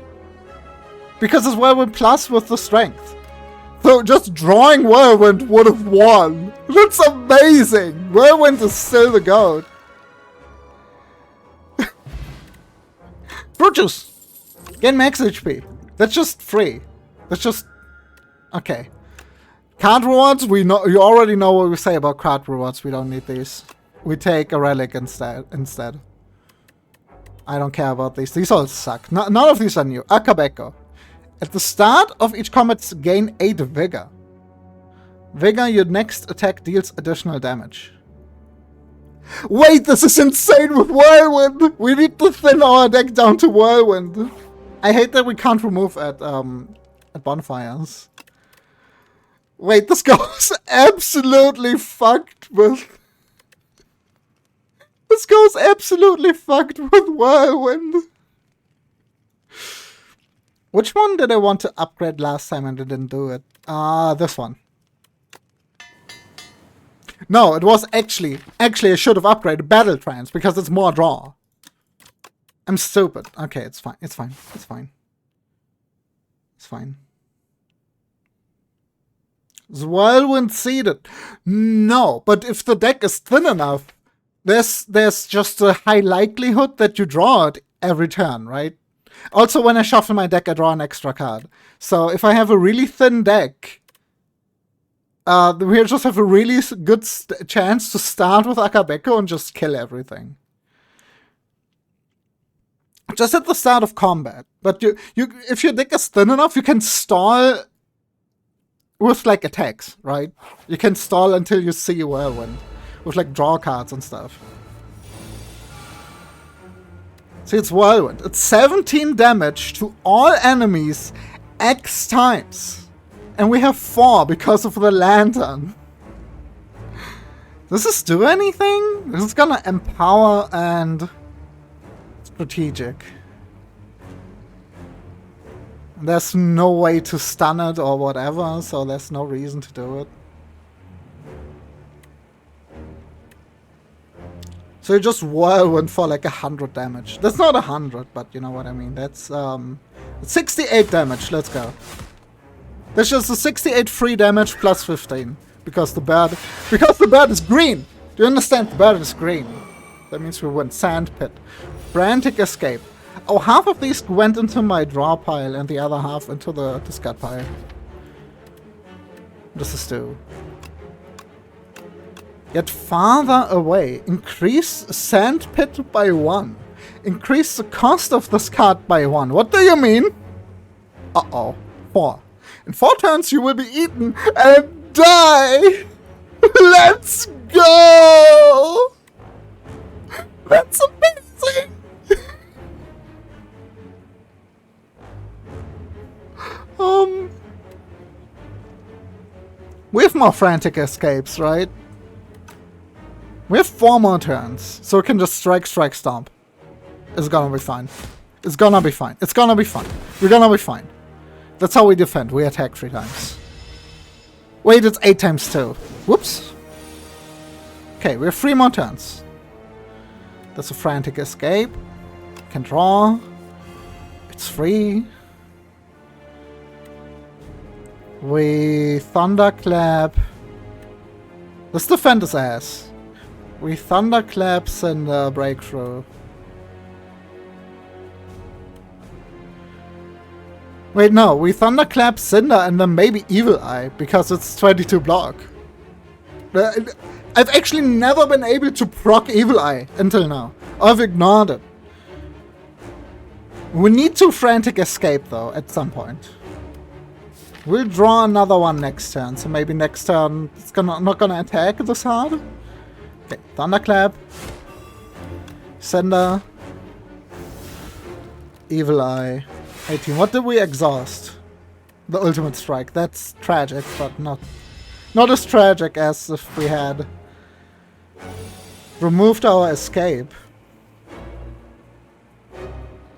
Because it's Whirlwind Plus with the strength. So just drawing Whirlwind would have won. That's amazing. Whirlwind is still the goat. Fruit juice. Gain max HP. That's just free. That's just... Okay. Card rewards, we know. You already know what we say about card rewards. We don't need these. We take a relic instead. I don't care about these. These all suck. None of these are new. Akabeko. At the start of each combat, gain 8 vigor. Vigor, your next attack deals additional damage. Wait, this is insane with Whirlwind! We need to thin our deck down to Whirlwind. I hate that we can't remove at bonfires. Wait, this goes absolutely fucked with... This goes absolutely fucked with Whirlwind. Which one did I want to upgrade last time and I didn't do it? This one. No, it was actually I should have upgraded Battle Trance because it's more draw. I'm stupid. Okay, it's fine. It's fine. It's fine. It's fine. Is Whirlwind seeded? No, but if the deck is thin enough, there's just a high likelihood that you draw it every turn, right? Also, when I shuffle my deck, I draw an extra card. So if I have a really thin deck, we just have a really good chance to start with Akabeko and just kill everything. Just at the start of combat. But if your deck is thin enough, you can stall with like attacks, right? You can stall until you see Whirlwind with like draw cards and stuff. See, it's Whirlwind. It's 17 damage to all enemies X times. And we have 4 because of the lantern. Does this do anything? This is gonna empower and strategic. There's no way to stun it or whatever, so there's no reason to do it. So you just Whirlwind for like 100 damage. That's not 100, but you know what I mean. That's 68 damage. Let's go. That's just a 68 free damage plus 15 because the bird is green. Do you understand? The bird is green. That means we win. Sand pit, frantic escape. Oh, half of these went into my draw pile and the other half into the discard pile. This is two. Get farther away. Increase sand pit by 1. Increase the cost of this card by 1. What do you mean? Uh-oh. 4. In 4 turns you will be eaten and die! Let's go! That's amazing! We have more frantic escapes, right? We have 4 more turns, so we can just strike, stomp. It's gonna be fine. It's gonna be fine. It's gonna be fine. We're gonna be fine. That's how we defend. We attack 3 times. Wait, it's 8 times 2. Whoops. Okay, we have 3 more turns. That's a frantic escape. Can draw. It's free. We thunderclap. Let's defend his ass. We thunderclaps and breakthrough. Wait, no, we thunderclap Cinder and then maybe Evil Eye because it's 22 block. I've actually never been able to proc Evil Eye until now. I've ignored it. We need to frantic escape though at some point. We'll draw another one next turn, so maybe next turn it's not gonna attack this hard. Okay, thunderclap, Cinder, Evil Eye, 18. What did we exhaust? The ultimate strike. That's tragic, but not as tragic as if we had removed our escape.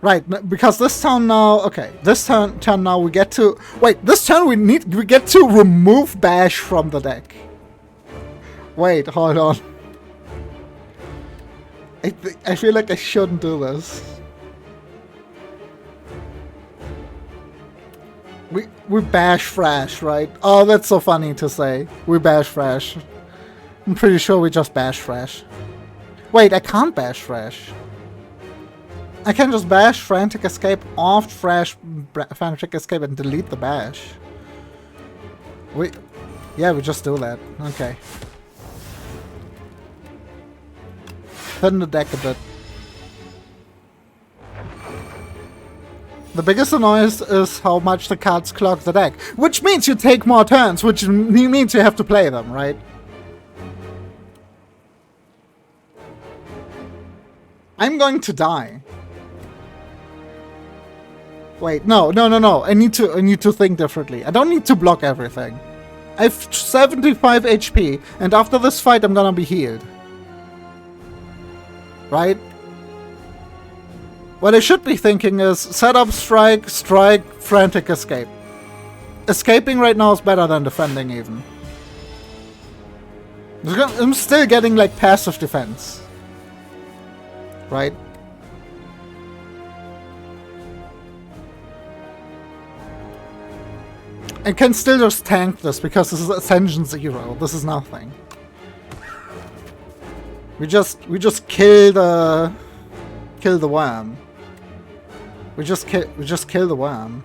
Right, because this turn now, okay, this turn now we get to, wait, this turn we get to remove Bash from the deck. Wait, hold on. I feel like I shouldn't do this. We bash Thrash, right? Oh, that's so funny to say. We bash Thrash. I'm pretty sure we just bash Thrash. Wait, I can't bash Thrash. I can just bash Frantic Escape off Frantic Escape and delete the bash. Wait. Yeah, we just do that. Okay. Thin the deck a bit. The biggest annoyance is how much the cards clog the deck. Which means you take more turns, which means you have to play them, right? I'm going to die. Wait, no. I need to think differently. I don't need to block everything. I have 75 HP, and after this fight I'm gonna be healed. Right? What I should be thinking is set up, strike, frantic, escape. Escaping right now is better than defending even. I'm still getting like passive defense. Right? I can still just tank this because this is Ascension 0. This is nothing. We just kill the worm. We just kill the worm.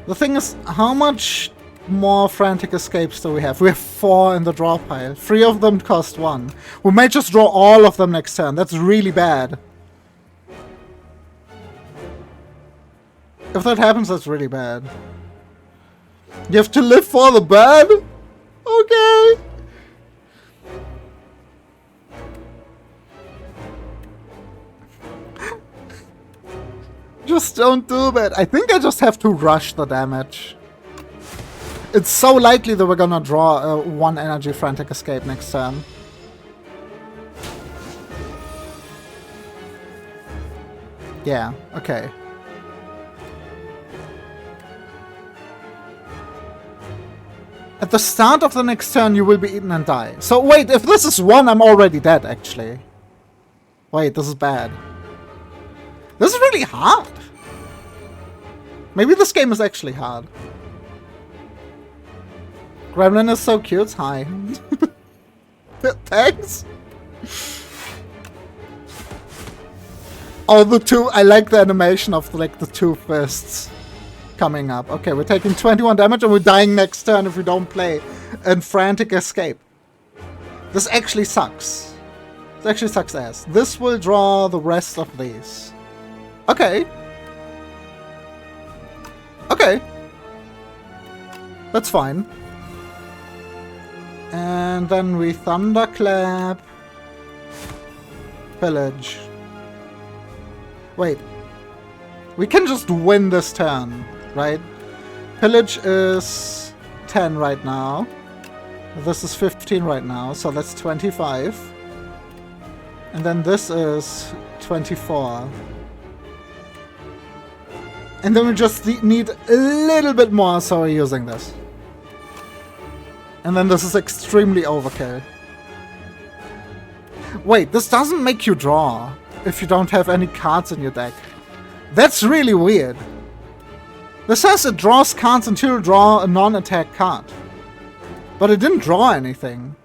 The thing is, how much more frantic escapes do we have? We have 4 in the draw pile. 3 of them cost 1. We might just draw all of them next turn. That's really bad. If that happens, that's really bad. You have to live for the bad? Okay. Just don't do that. I think I just have to rush the damage. It's so likely that we're gonna draw a 1 energy frantic escape next turn. Yeah, okay. At the start of the next turn, you will be eaten and die. So wait, if this is 1, I'm already dead, actually. Wait, this is bad. This is really hard. Maybe this game is actually hard. Gremlin is so cute. Hi. Thanks. Oh, the 2. I like the animation of the 2 fists coming up. Okay, we're taking 21 damage and we're dying next turn if we don't play a frantic escape. This actually sucks. This actually sucks ass. This will draw the rest of these. Okay. Okay. That's fine. And then we thunderclap. Pillage. Wait. We can just win this turn, right? Pillage is 10 right now. This is 15 right now, so that's 25. And then this is 24. And then we just need a little bit more, so we're using this. And then this is extremely overkill. Wait, this doesn't make you draw if you don't have any cards in your deck. That's really weird. This says it draws cards until you draw a non-attack card. But it didn't draw anything.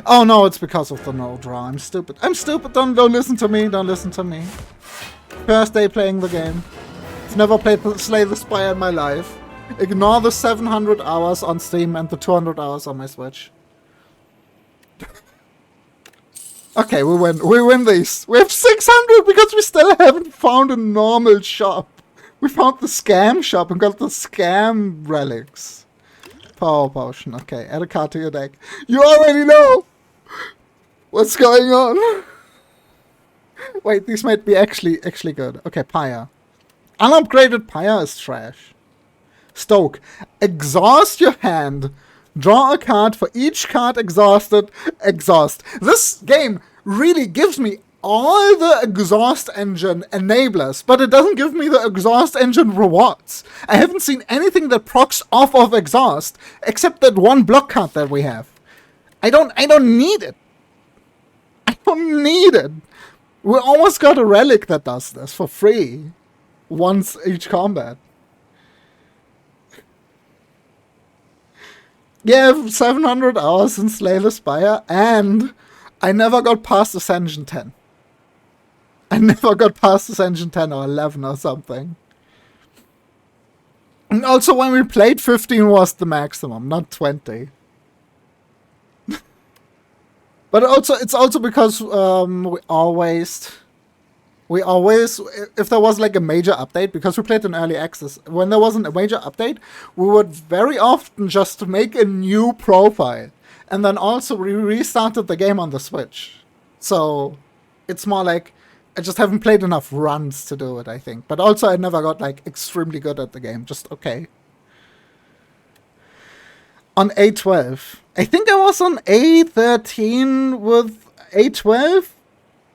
Oh no, it's because of the no draw. I'm stupid. I'm stupid. Don't listen to me. Don't listen to me. First day playing the game. I've never played Slay the Spire in my life. Ignore the 700 hours on Steam and the 200 hours on my Switch. Okay, we win. We win these. We have 600 because we still haven't found a normal shop. We found the scam shop and got the scam relics. Power potion. Okay, add a card to your deck. You already know what's going on. Wait, these might be actually good. Okay, Pyre. Unupgraded Pyre is trash. Stoke. Exhaust your hand. Draw a card for each card exhausted. Exhaust. This game really gives me all the exhaust engine enablers, but it doesn't give me the exhaust engine rewards. I haven't seen anything that procs off of exhaust, except that one block card that we have. I don't need it. I don't need it. We almost got a relic that does this for free. Once each combat. Yeah, 700 hours in Slay the Spire, and I never got past Ascension 10. I never got past Ascension 10 or 11 or something. And also, when we played, 15 was the maximum, not 20. But also, it's also because we always, if there was like a major update, because we played in early access, when there wasn't a major update, we would very often just make a new profile. And then also we restarted the game on the Switch. So it's more like, I just haven't played enough runs to do it, I think. But also I never got like extremely good at the game, just okay. On A12. I think I was on A13 with A12,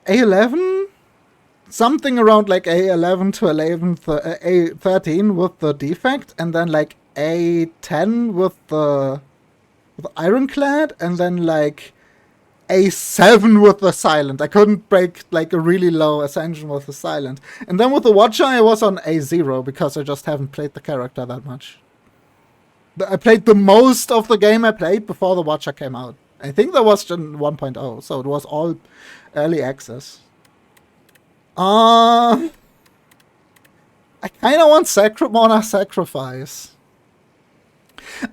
A11, something around like A11 to A13 with the defect, and then like A10 with the ironclad, and then like A7 with the silent. I couldn't break like a really low ascension with the silent. And then with the watcher I was on A0 because I just haven't played the character that much. I played the most of the game I played before the watcher came out. I think that was Gen 1.0, so it was all early access. I kind of want Sacramona Sacrifice.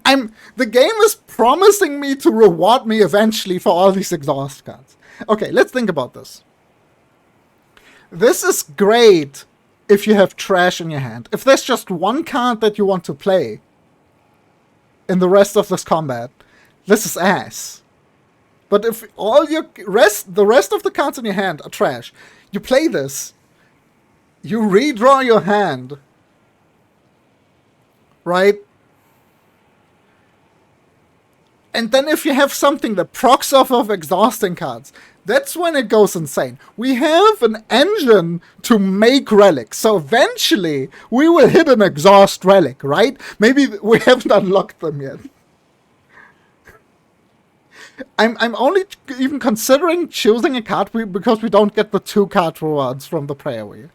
The game is promising me to reward me eventually for all these exhaust cards. Okay, let's think about this. This is great if you have trash in your hand. If there's just one card that you want to play in the rest of this combat, this is ass. But if all the rest of the cards in your hand are trash, you play this, you redraw your hand, right? And then if you have something that procs off of exhausting cards, that's when it goes insane. We have an engine to make relics, so eventually we will hit an exhaust relic, right? Maybe we haven't unlocked them yet. I'm only even considering choosing a card because we don't get the 2 card rewards from the prayer wheel.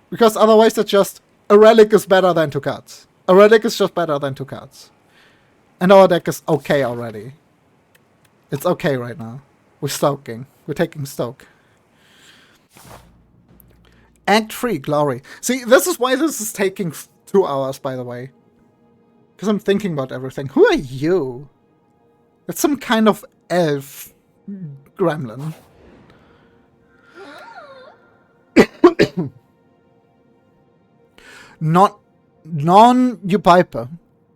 Because otherwise it's just, a relic is better than 2 cards. A relic is just better than 2 cards. And our deck is okay already. It's okay right now. We're stoking. We're taking stoke. Act 3, Glory. See, this is why this is taking 2 hours, by the way. Because I'm thinking about everything. Who are you? It's some kind of elf gremlin. Non-Upiper.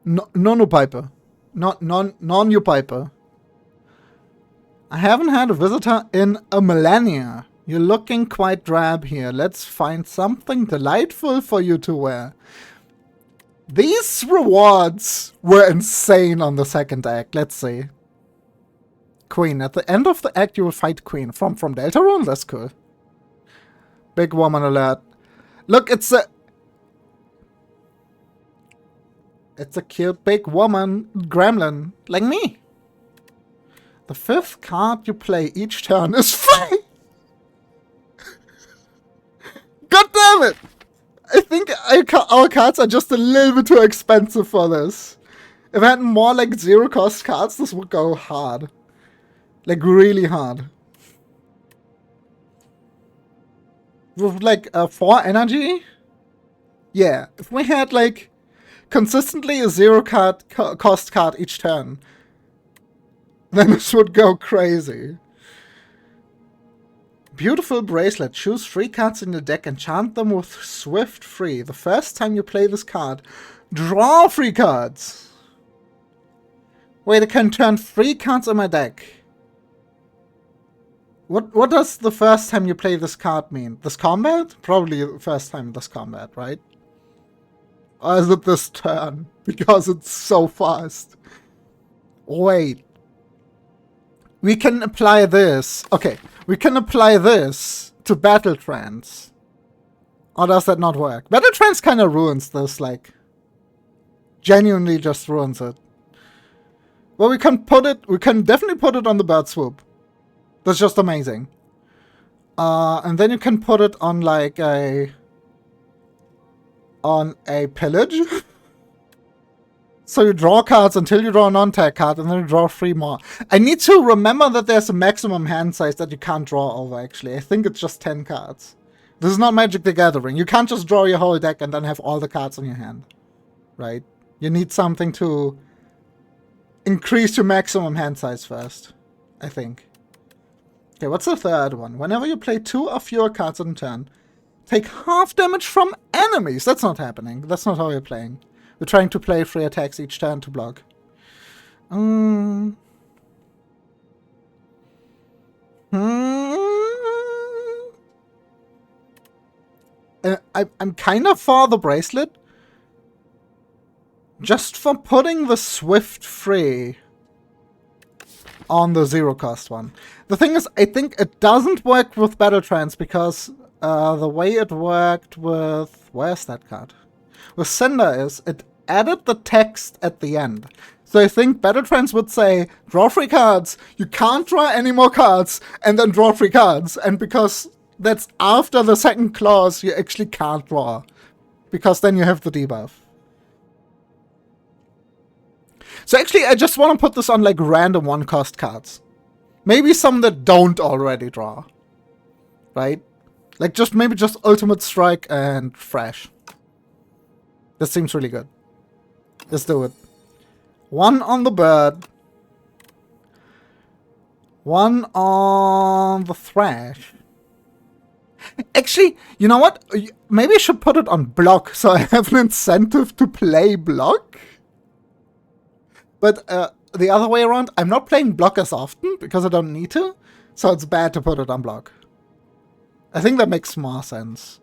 Non-Upiper. Non-Upiper. I haven't had a visitor in a millennia. You're looking quite drab here. Let's find something delightful for you to wear. These rewards were insane on the second act. Let's see. Queen. At the end of the act, you will fight Queen. From Deltarune? That's cool. Big woman alert. Look, it's a cute big woman gremlin, like me. The 5th card you play each turn is free! God damn it! I think our cards are just a little bit too expensive for this. If I had more like 0 cost cards, this would go hard. Like really hard. With like 4 energy? Yeah, if we had like consistently a 0 cost card each turn, then this would go crazy. Beautiful bracelet. Choose 3 cards in the deck and enchant them with Swift Free. The first time you play this card, draw 3 cards. Wait, I can turn 3 cards in my deck. What does the first time you play this card mean? This combat? Probably the first time this combat, right? Or is it this turn? Because it's so fast. Wait. We can apply this. Okay, we can apply this to Battle Trance. Or does that not work? Battle Trance kind of ruins this, like, genuinely just ruins it. Well, we can definitely put it on the Bird Swoop. That's just amazing. And then you can put it on like a pillage. So you draw cards until you draw a non-tag card, and then you draw 3 more. I need to remember that there's a maximum hand size that you can't draw over, actually. I think it's just 10 cards. This is not Magic the Gathering. You can't just draw your whole deck and then have all the cards in your hand. right? You need something to increase your maximum hand size first, I think. Okay, what's the third one? Whenever you play 2 or fewer cards on turn, take half damage from enemies. That's not happening. That's not how we're playing. We're trying to play 3 attacks each turn to block. I'm kind of for the bracelet. Just for putting the Swift free on the 0-cost one. The thing is, I think it doesn't work with Battle Trance because the way it worked with... Where's that card? With Cinder is, it added the text at the end. So I think Battle Trance would say, draw 3 cards, you can't draw any more cards, and then draw 3 cards. And because that's after the second clause, you actually can't draw. Because then you have the debuff. So actually, I just want to put this on like random 1-cost cards. Maybe some that don't already draw. Right? Like maybe just Ultimate Strike and Fresh. This seems really good. Let's do it. 1 on the bird. 1 on the Thrash. Actually, you know what? Maybe I should put it on block so I have an incentive to play block. But the other way around, I'm not playing block as often because I don't need to. So it's bad to put it on block. I think that makes more sense.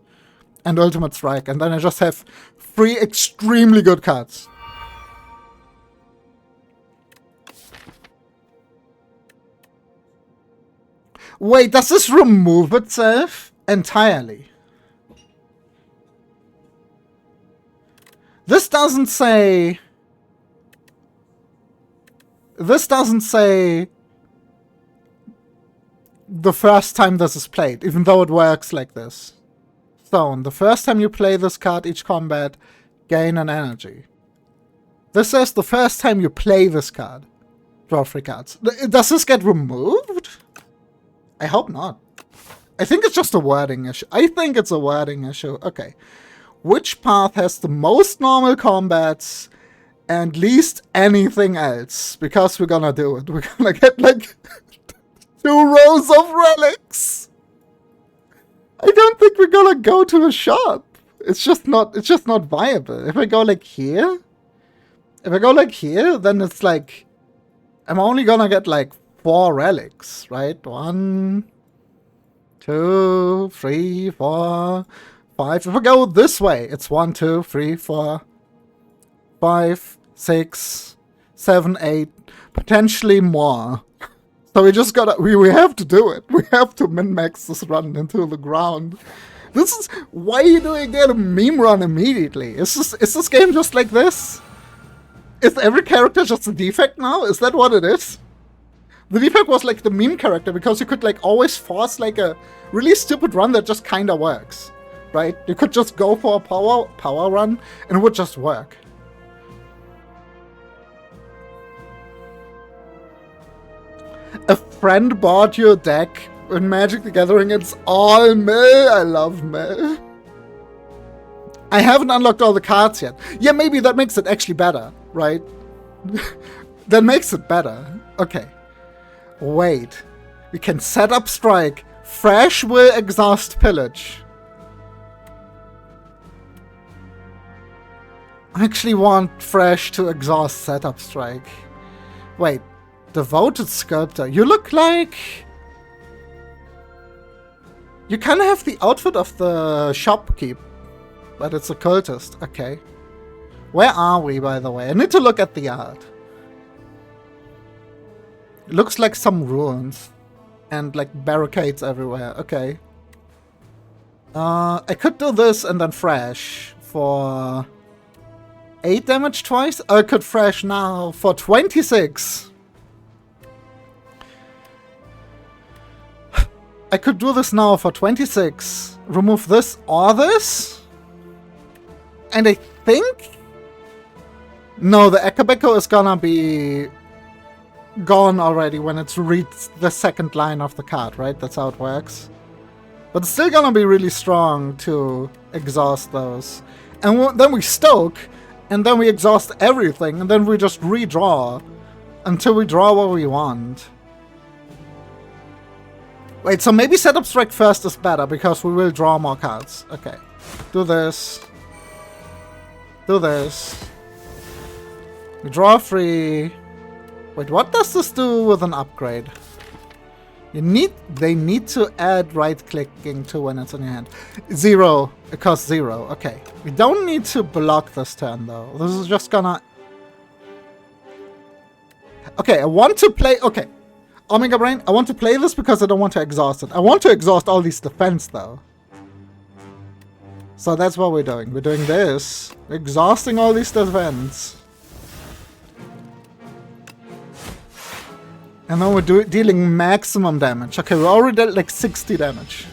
And Ultimate Strike. And then I just have 3 extremely good cards. Wait, does this remove itself entirely? This doesn't say... This doesn't say the first time this is played, even though it works like this. Stone, the first time you play this card each combat, gain an energy. This says the first time you play this card, draw 3 cards. Does this get removed? I hope not. I think it's just a wording issue. I think it's a wording issue. Okay. Which path has the most normal combats and least anything else? Because we're gonna do it. We're gonna get like 2 rows of relics. I don't think we're gonna go to a shop. It's just not viable. If I go like here, then it's like I'm only gonna get like 4 relics, right? 1, 2, 3, 4, 5. If I go this way, it's 1, 2, 3, 4, 5, 6, 7, 8, potentially more. So we just gotta, we have to do it. We have to min-max this run into the ground. This is, why do I get a meme run immediately? Is this game just like this? Is every character just a defect now? Is that what it is? The defect was like the meme character because you could like always force like a really stupid run that just kinda works. Right? You could just go for a power run and it would just work. A friend bought you a deck in Magic the Gathering. It's all Mill. I love Mill. I haven't unlocked all the cards yet. Yeah, maybe that makes it actually better, right? That makes it better. Okay. Wait. We can set up Strike. Fresh will exhaust Pillage. I actually want Fresh to exhaust Setup Strike. Wait. Devoted Sculptor. You look like... You kind of have the outfit of the shopkeep. But it's a cultist. Okay. Where are we, by the way? I need to look at the art. It looks like some ruins. And like barricades everywhere. Okay. I could do this and then Fresh for 8 damage twice. I could Fresh now for 26. I could do this now for 26. Remove this or this. And I think... No, the Ekabeko is gonna be gone already when it's reached the second line of the card, right? That's how it works. But it's still gonna be really strong to exhaust those. And then we Stoke, and then we exhaust everything, and then we just redraw until we draw what we want. Wait, so maybe setup strike first is better, because we will draw more cards. Okay. Do this. Do this. We draw 3. Wait, what does this do with an upgrade? They need to add right-clicking to when it's in your hand. 0. It costs 0. Okay. We don't need to block this turn, though. This is just gonna... Okay, I want to play... Okay. Omega Brain, I want to play this because I don't want to exhaust it. I want to exhaust all these defense, though. So that's what we're doing. We're doing this. Exhausting all these defense. And then we're dealing maximum damage. Okay, we already dealt like 60 damage.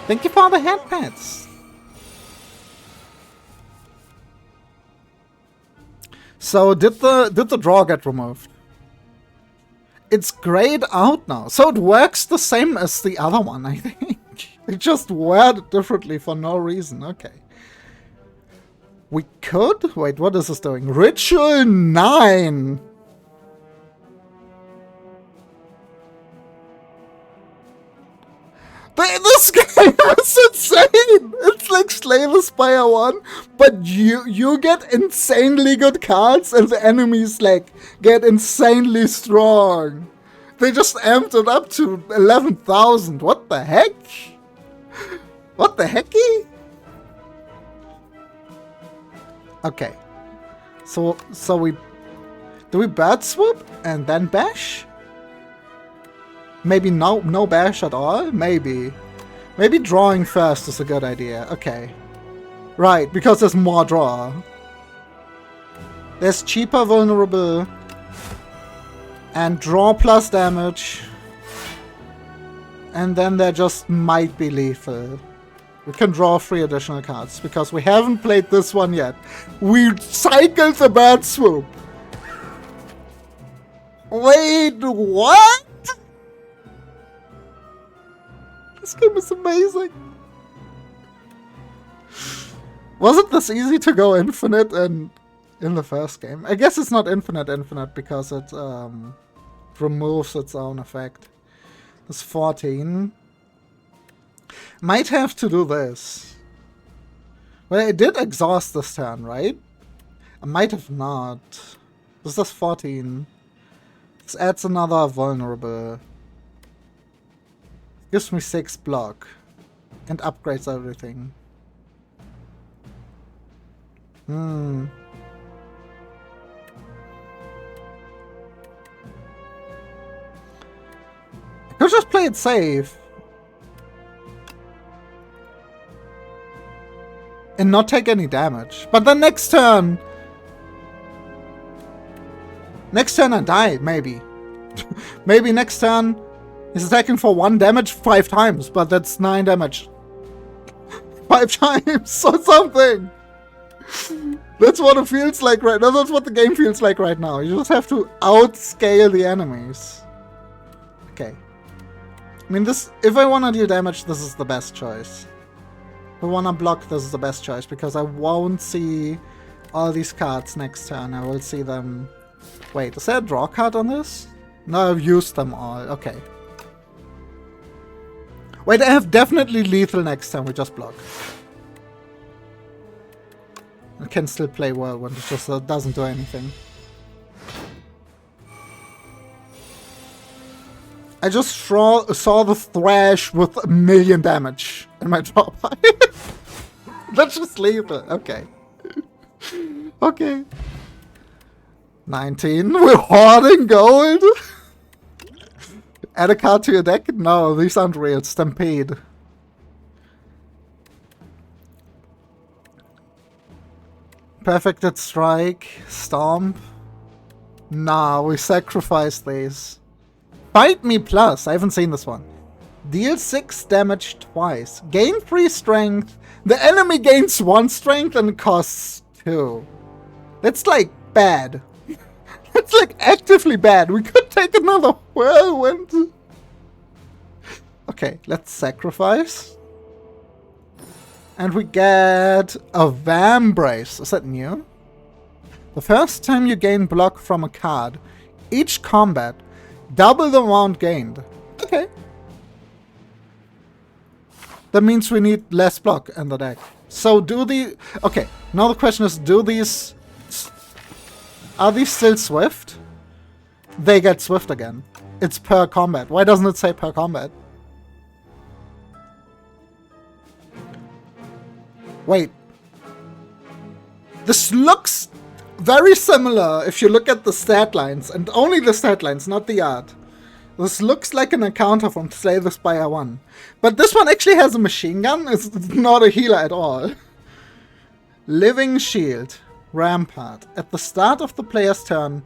Thank you for the hand pads. So did the draw get removed? It's grayed out now. So it works the same as the other one, I think. It just worded differently for no reason. Okay. We could... Wait, what is this doing? Ritual 9. This game is insane! It's like Slay the Spire 1, but you get insanely good cards and the enemies like get insanely strong. They just amped it up to 11,000. What the heck? What the hecky? Okay. So we... Do we bird swoop and then bash? Maybe no bash at all? Maybe. Maybe drawing first is a good idea. Okay. Right, because there's more draw. There's cheaper vulnerable. And draw plus damage. And then there just might be lethal. We can draw 3 additional cards, because we haven't played this one yet. We cycled the bird swoop. Wait, what? This game is amazing. Was it this easy to go infinite in the first game? I guess it's not infinite because it removes its own effect. It's 14. Might have to do this. Well, it did exhaust this turn, right? I might have not. This is 14. This adds another vulnerable. Gives me 6 block. And upgrades everything. I could just play it safe. And not take any damage. But then next turn... Next turn I die, maybe. Maybe next turn... He's attacking for 1 damage 5 times, but that's 9 damage. 5 times or something! That's what it feels like right now. That's what the game feels like right now. You just have to outscale the enemies. Okay. I mean, this... If I want to deal damage, this is the best choice. If I want to block, this is the best choice, because I won't see all these cards next turn. I will see them... Wait, is there a draw card on this? No, I've used them all. Okay. Wait, I have definitely lethal next time. We just block. I can still play Whirlwind. It just doesn't do anything. I just saw the Thrash with 1,000,000 damage in my draw pile. Let's just leave it. Okay. Okay. 19. We're hoarding gold. Add a card to your deck? No, these aren't real. Stampede. Perfected Strike. Stomp. Nah, we sacrifice these. Fight Me Plus. I haven't seen this one. Deal 6 damage twice. Gain 3 strength. The enemy gains 1 strength and costs 2. That's like bad. That's like actively bad. We could take another Whirlwind. Okay, let's sacrifice. And we get a Vambrace. Is that new? The first time you gain block from a card, each combat, double the amount gained. Okay. That means we need less block in the deck. So do the... Okay, now the question is, do these... Are these still swift? They get swift again. It's per combat. Why doesn't it say per combat? Wait. This looks very similar if you look at the stat lines, and only the stat lines, not the art. This looks like an encounter from Slay the Spire I. But this one actually has a machine gun. It's not a healer at all. Living Shield. Rampart. At the start of the player's turn,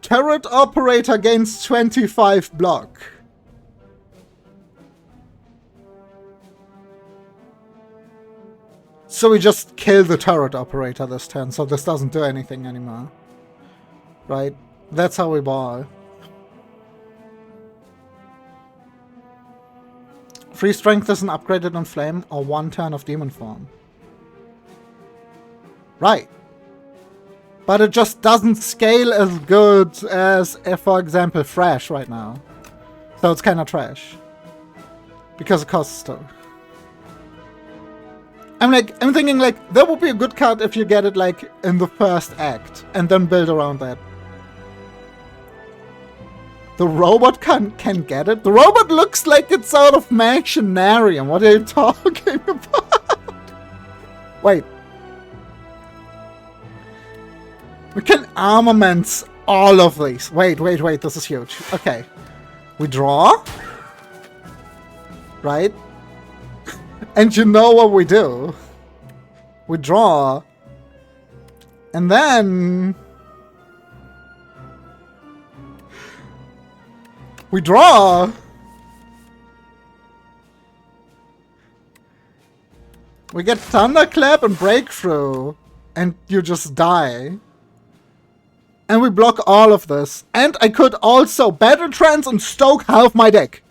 turret operator gains 25 block. So we just kill the turret operator this turn, so this doesn't do anything anymore. Right? That's how we ball. Free strength isn't upgraded on flame or 1 turn of demon form. Right. But it just doesn't scale as good as, for example, Thrash right now. So it's kind of trash. Because it costs 2. I'm thinking like, that would be a good card if you get it like in the first act. And then build around that. The robot can get it? The robot looks like it's out of Machinarium. What are you talking about? Wait. We can armaments all of these. Wait, this is huge. Okay. We draw. Right? And you know what we do. We draw. And then... we draw. We get Thunderclap and Breakthrough. And you just die. And we block all of this. And I could also Battle Trance and Stoke half my deck.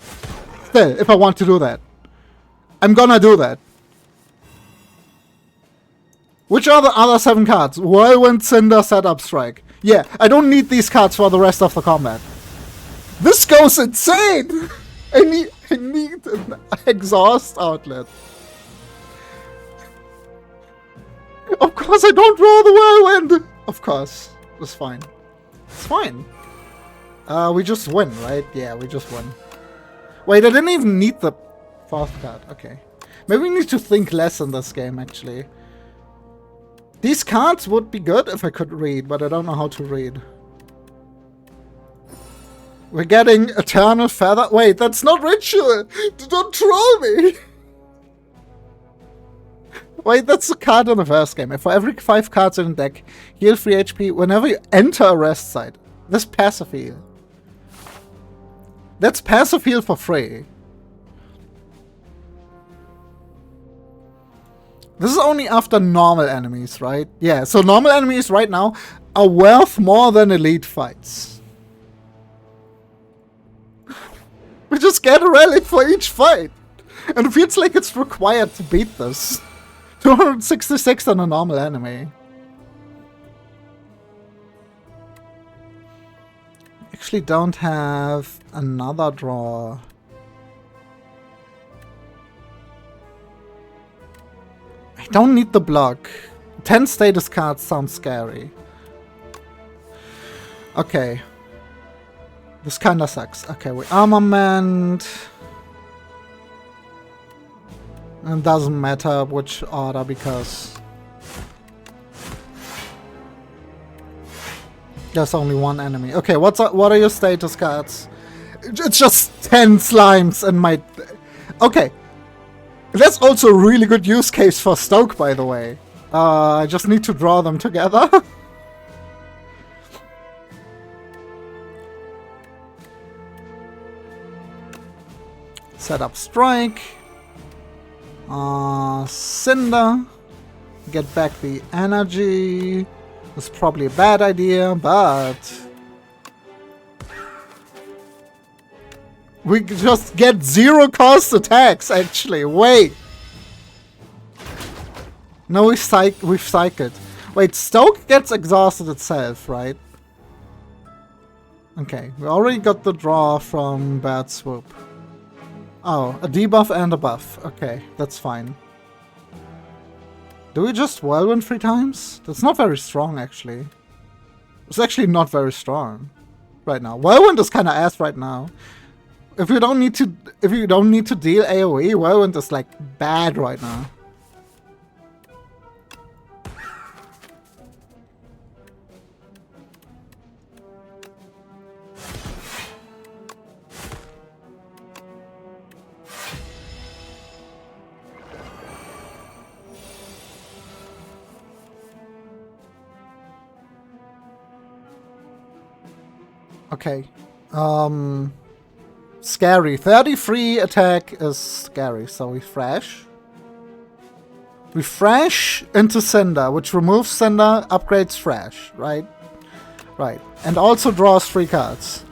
Still, if I want to do that. I'm gonna do that. Which are the other 7 cards? Whirlwind, Cinder, Setup, Strike. Yeah, I don't need these cards for the rest of the combat. This goes insane! I need an exhaust outlet. Of course I don't draw the Whirlwind! Of course. It's fine. It's fine. We just win, right? Yeah, we just win. Wait, I didn't even need the 4th card. Okay. Maybe we need to think less in this game, actually. These cards would be good if I could read, but I don't know how to read. We're getting Eternal Feather. Wait, that's not Ritual! Don't troll me! Wait, that's a card in the first game. For every 5 cards in the deck, heal 3 HP whenever you enter a rest site. That's passive heal. That's passive heal for free. This is only after normal enemies, right? Yeah, so normal enemies right now are worth more than elite fights. We just get a relic for each fight. And it feels like it's required to beat this. 266 on a normal enemy. Actually don't have another draw. I don't need the block. 10 status cards sounds scary. Okay. This kinda sucks. Okay, we armament. And doesn't matter which order because there's only one enemy. Okay, what are your status cards? It's just 10 slimes in my... Okay. That's also a really good use case for Stoke, by the way. I just need to draw them together. Set up Strike. Cinder. Get back the energy. It's probably a bad idea, but... we just get 0 cost attacks, actually. Wait. No, we've cycled. Wait, Stoke gets exhausted itself, right? Okay, we already got the draw from Bad Swoop. Oh, a debuff and a buff. Okay, that's fine. Do we just Whirlwind 3 times? That's not very strong, actually. It's actually not very strong right now. Whirlwind is kind of ass right now. If you don't need to deal AoE, Whirlwind is like bad right now. Okay. Scary. 33 attack is scary, so we fresh. We fresh into Cinder, which removes Cinder, upgrades fresh, right? Right. And also draws 3 cards.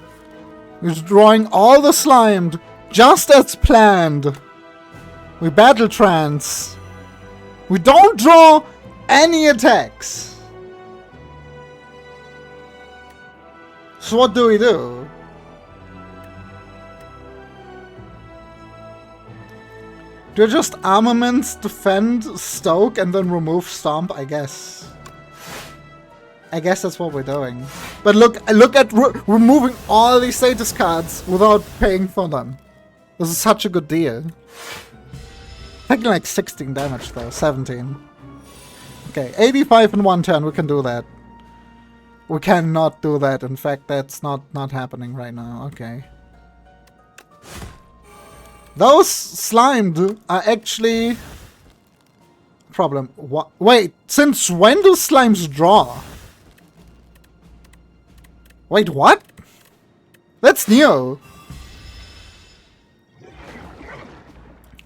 We're drawing all the slimed, just as planned. We battle trance. We don't draw any attacks. So what do we do? Do you just armaments, defend, stoke, and then remove stomp? I guess. I guess that's what we're doing. But look at removing all these status cards without paying for them. This is such a good deal. Taking like 16 damage though, 17. Okay, 85 in 1 turn, we can do that. We cannot do that. In fact, that's not happening right now. Okay. Those slimed are actually problem. What? Wait, since when do slimes draw? Wait, what? That's new.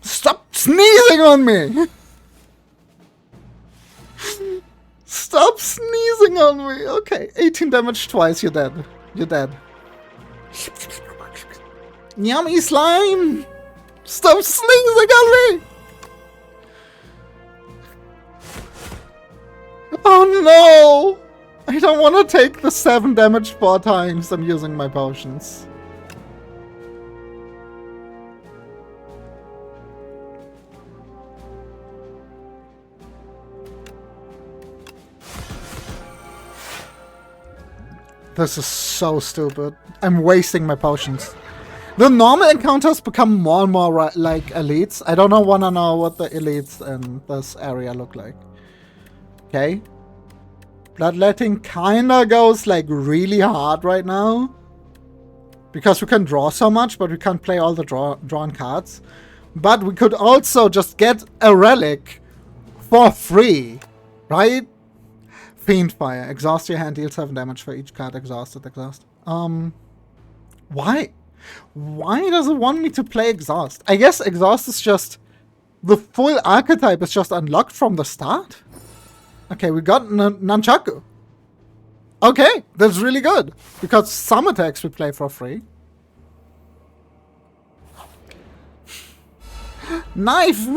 Stop sneezing on me. Stop sneezing on me! Okay, 18 damage twice, you're dead. You're dead. Yummy slime! Stop sneezing on me! Oh no! I don't want to take the 7 damage 4 times I'm using my potions. This is so stupid. I'm wasting my potions. The normal encounters become more and more like elites. I don't wanna know what the elites in this area look like. Okay. Bloodletting kinda goes like really hard right now. Because we can draw so much, but we can't play all the drawn cards. But we could also just get a relic for free. Right? Fiendfire. Exhaust your hand, deal 7 damage for each card exhausted. Why? Why does it want me to play Exhaust? I guess Exhaust is just... The full archetype is just unlocked from the start? Okay, we got Nunchaku. Okay, that's really good. Because some attacks we play for free. Knife!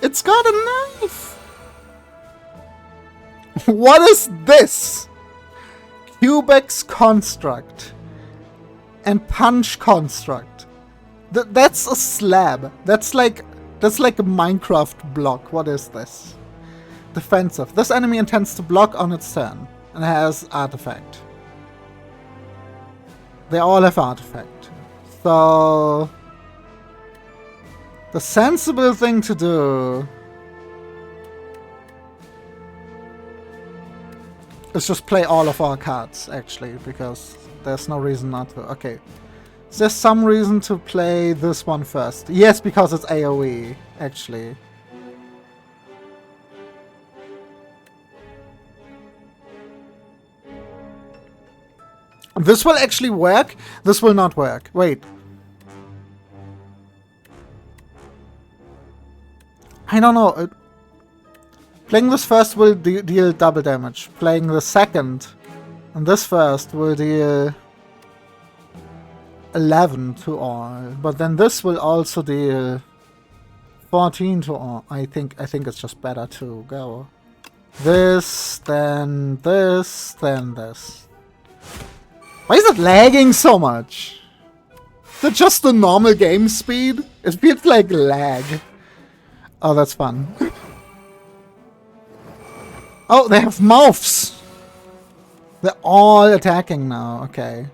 It's got a knife! What is this? Cubex Construct and Punch Construct. That's a slab. That's like a Minecraft block. What is this? Defensive. This enemy intends to block on its turn and has artifact. They all have artifact. So the sensible thing to do is just play all of our cards, actually, because there's no reason not to. Okay. Is there some reason to play this one first? Yes, because it's AoE, actually. This will actually work. This will not work. Wait. I don't know. Playing this first will deal double damage. Playing the second and this first will deal 11 to all. But then this will also deal 14 to all. I think it's just better to go. This, then this, then this. Why is it lagging so much? Is it just the normal game speed? It feels like lag. Oh, that's fun. Oh, they have mouths! They're all attacking now, okay.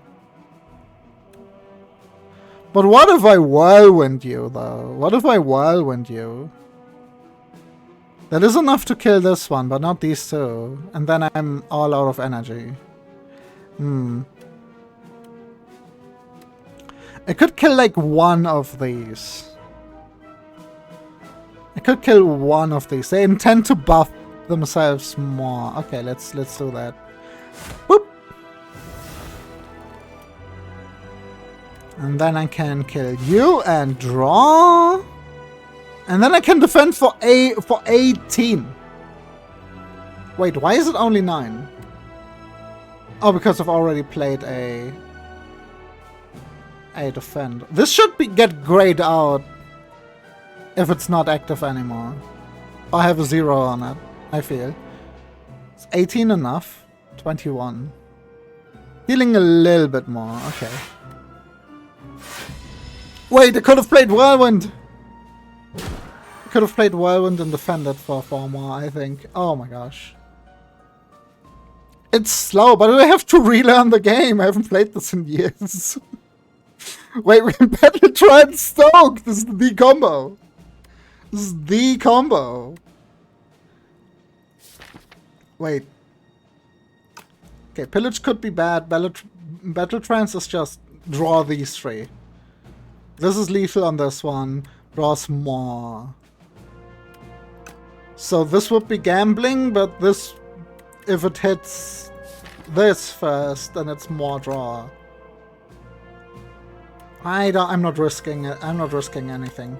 But what if I whirlwind you, though? What if I whirlwind you? That is enough to kill this one, but not these two. And then I'm all out of energy. I could kill like one of these. I could kill one of these. They intend to buff themselves more. Okay, let's do that. Boop. And then I can kill you and draw. And then I can defend for 18. Wait, why is it only 9? Oh, because I've already played a defend. This should get grayed out if it's not active anymore. I have a 0 on it, I feel. Is 18 enough? 21. Healing a little bit more, okay. Wait, I could have played Whirlwind! I could have played Whirlwind and defended for 4 more, I think. Oh my gosh. It's slow, but I have to relearn the game. I haven't played this in years. Wait, we can battle try and stoke! This is the combo! This is the combo! Wait. Okay, pillage could be bad. Battle trance is just draw these 3. This is lethal on this one. Draws more. So this would be gambling, but this, if it hits this first, then it's more draw. I'm not risking it. I'm not risking anything.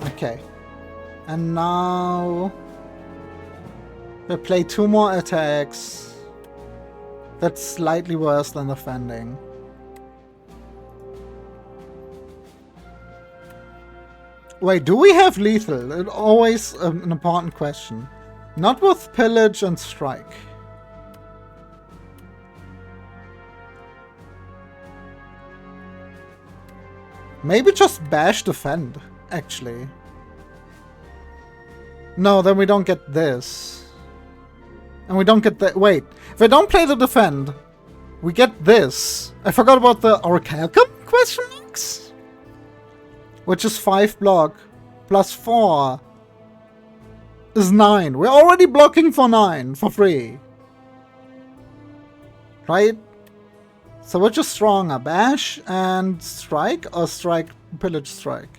Okay. And now we play 2 more attacks. That's slightly worse than defending. Wait, do we have lethal? It's always an important question. Not with pillage and strike. Maybe just bash defend, actually. No, then we don't get this. And we don't get that. Wait, if I don't play the defend, we get this. I forgot about the orichalcum question marks? Which is 5 block plus 4 is 9. We're already blocking for 9 for free. Right? So which is stronger? Bash and strike or strike, pillage, strike?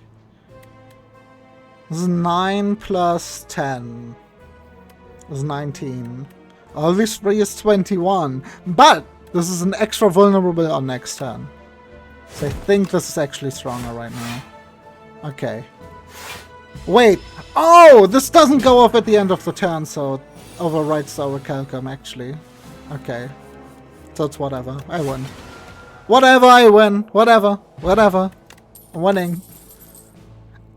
This is 9 plus 10. This is 19. All these 3 is 21. But this is an extra vulnerable on next turn. So I think this is actually stronger right now. Okay. Wait. Oh, this doesn't go off at the end of the turn, so it overwrites the orichalcum actually. Okay. So it's whatever. I win. Whatever, I win. Whatever. Whatever. I'm winning.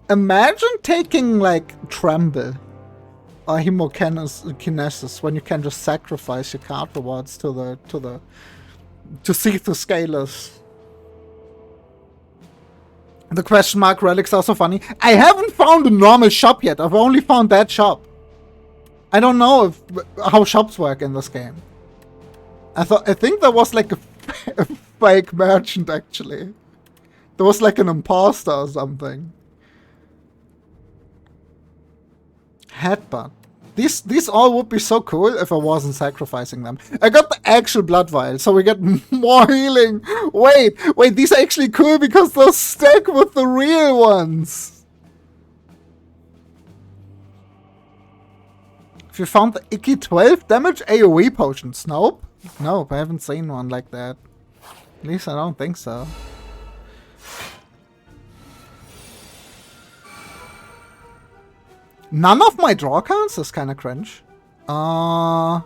Imagine taking, like, Tremble or Hemokinesis when you can just sacrifice your card rewards to see the scalers. The question mark relics are so funny. I haven't found a normal shop yet. I've only found that shop. I don't know how shops work in this game. I think there was like a fake merchant actually. There was like an imposter or something. Headbutt. These all would be so cool if I wasn't sacrificing them. I got the actual blood vial, so we get more healing. Wait, these are actually cool because they're stuck with the real ones. If you found the icky 12 damage AoE potions, nope. Nope, I haven't seen one like that. At least I don't think so. None of my draw cards is kind of cringe. What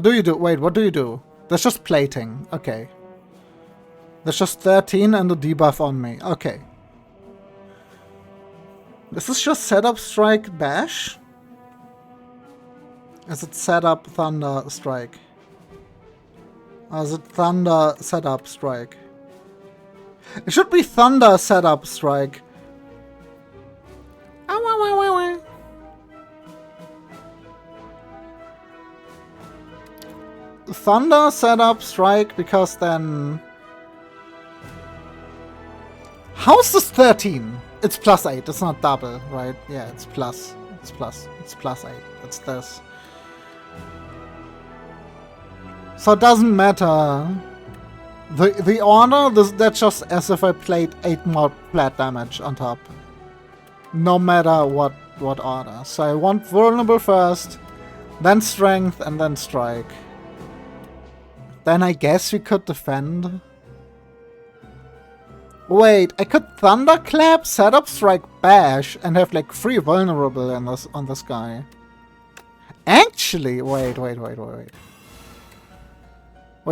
do you do? Wait, what do you do? That's just plating. Okay. There's just 13 and a debuff on me. Okay. Is this just setup strike bash? Is it setup thunder strike? Or is it thunder setup strike? It should be thunder setup strike. Thunder setup strike, because then... How's this 13? It's plus 8, it's not double, right? Yeah, it's plus. It's plus 8. It's this. So it doesn't matter. The order, that's just as if I played 8 more flat damage on top. No matter what order. So I want vulnerable first, then strength, and then strike. Then I guess we could defend. Wait, I could thunderclap, setup, strike, bash, and have like 3 vulnerable in this on this guy. Actually, wait. Wait,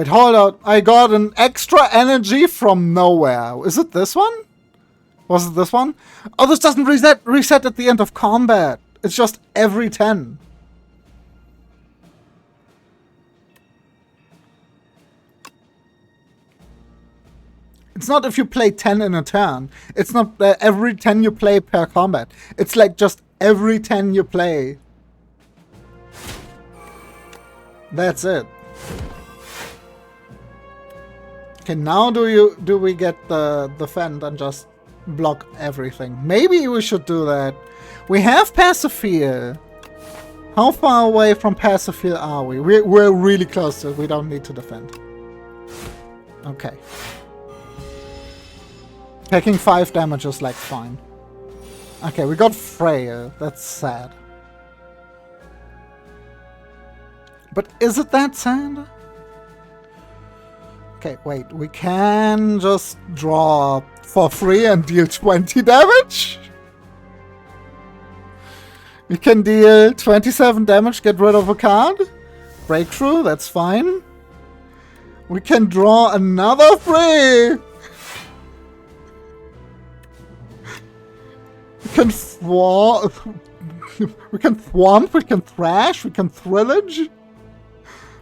hold out. I got an extra energy from nowhere. Is it this one? Was it this one? Oh, this doesn't reset at the end of combat. It's just every 10. It's not if you play 10 in a turn. It's not every 10 you play per combat. It's like just every 10 you play. That's it. Okay, now do we get the defend and just block everything? Maybe we should do that. We have Pacifier. How far away from Pacifier are we? We're really close to it. We don't need to defend. Okay. Taking 5 damage is like fine. Okay, we got Freya. That's sad. But is it that sad? Okay, wait. We can just draw for free and deal 20 damage? We can deal 27 damage, get rid of a card. Breakthrough, that's fine. We can draw another free. We can we can thwomp, we can thrash, we can thrillage. We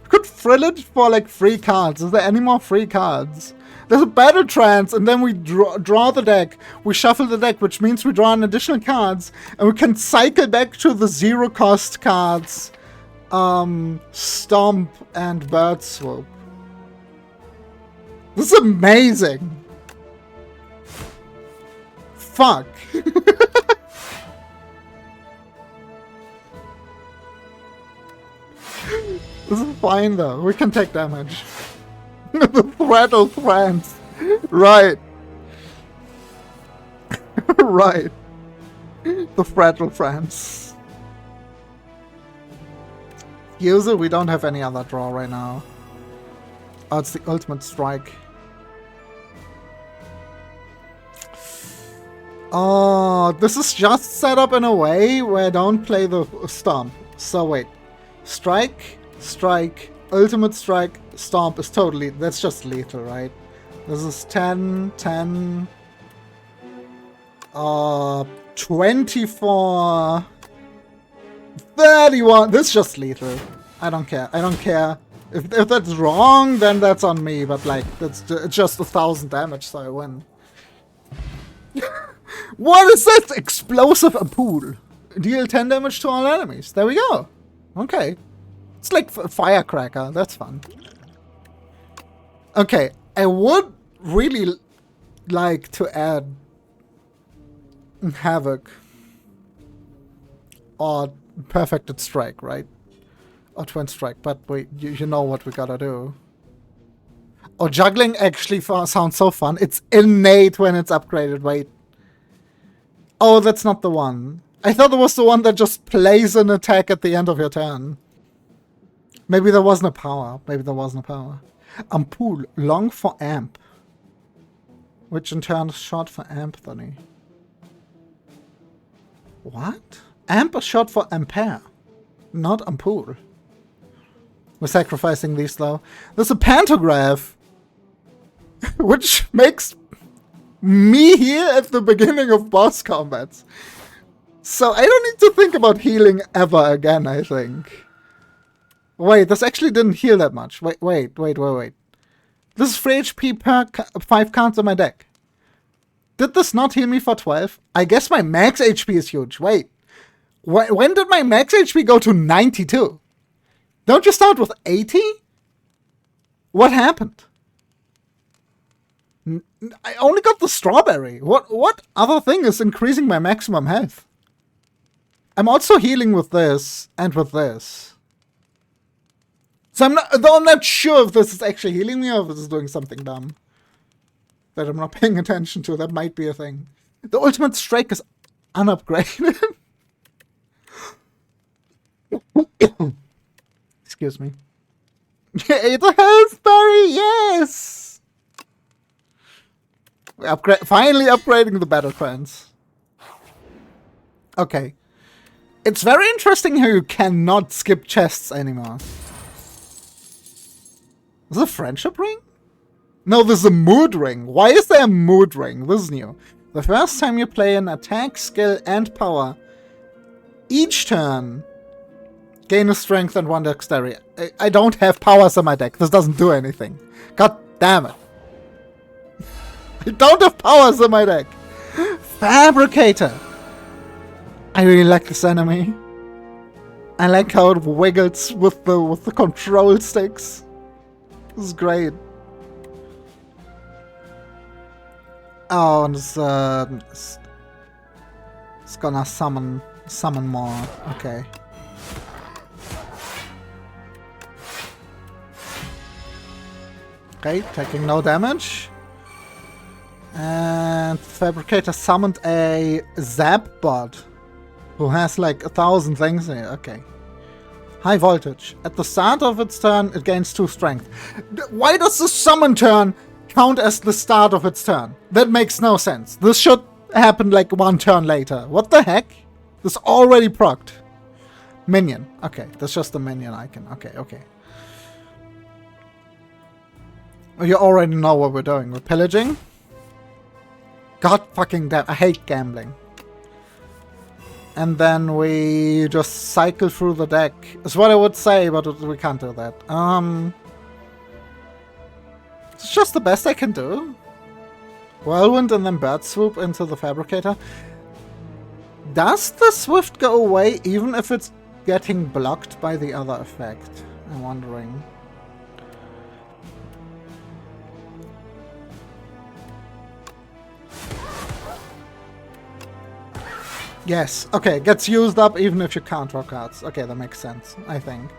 could thrillage for like 3 cards. Is there any more free cards? There's a battle trance, and then we draw the deck. We shuffle the deck, which means we draw an additional cards, and we can cycle back to the 0 cost cards. Stomp and Bird Swoop. This is amazing. Fuck. This is fine though. We can take damage. The Throttle France. Right. Right. The Throttle France. User, we don't have any other draw right now. Oh, it's the ultimate strike. Oh, this is just set up in a way where I don't play the stomp. So wait. Strike, strike, ultimate strike, stomp is totally... That's just lethal, right? This is 10, 10... 24... 31... This is just lethal. I don't care. I don't care. If that's wrong, then that's on me. But like, it's just 1,000 damage, so I win. What is that? Explosive Ampoule. Deal 10 damage to all enemies. There we go. Okay. It's like a firecracker. That's fun. Okay. I would really like to add Havoc. Or Perfected Strike, right? Or Twin Strike. But wait, you know what we gotta do. Oh, Juggling actually sounds so fun. It's innate when it's upgraded. Wait. Oh, that's not the one. I thought it was the one that just plays an attack at the end of your turn. Maybe there wasn't a power. Maybe there wasn't a power. Ampoule, long for amp. Which in turn is short for Anthony. What? Amp is short for ampere. Not ampoule. We're sacrificing these though. There's a pantograph. Which makes me here at the beginning of boss combats. So I don't need to think about healing ever again, I think. Wait, this actually didn't heal that much. Wait. This is 3 HP per 5 cards on my deck. Did this not heal me for 12? I guess my max HP is huge. Wait. When did my max HP go to 92? Don't you start with 80? What happened? I only got the strawberry. What other thing is increasing my maximum health? I'm also healing with this and with this. So I'm not sure if this is actually healing me or if this is doing something dumb that I'm not paying attention to. That might be a thing. The ultimate strike is unupgraded. Excuse me. Yeah, the health berry, yes! We're finally upgrading the battle crayons. Okay. It's very interesting how you cannot skip chests anymore. Is this a friendship ring? No, this is a mood ring. Why is there a mood ring? This is new. The first time you play an attack, skill, and power, each turn, gain a strength and 1 dexterity. I don't have powers in my deck. This doesn't do anything. God damn it. I don't have powers in my deck. Fabricator. I really like this enemy. I like how it wiggles with the control sticks. This is great. Oh, and it's gonna summon more. Okay. Okay, taking no damage. And Fabricator summoned a Zap bot who has like 1,000 things in it. Okay. High voltage. At the start of its turn, it gains 2 strength. Why does the summon turn count as the start of its turn? That makes no sense. This should happen like 1 turn later. What the heck? This already procced. Minion. Okay, that's just the minion icon. Okay. You already know what we're doing. We're pillaging. God fucking damn. I hate gambling. And then we just cycle through the deck. Is what I would say, but we can't do that. It's just the best I can do. Whirlwind and then Bird Swoop into the Fabricator. Does the Swift go away even if it's getting blocked by the other effect? I'm wondering. Yes, okay, gets used up even if you can't draw cards. Okay, that makes sense, I think.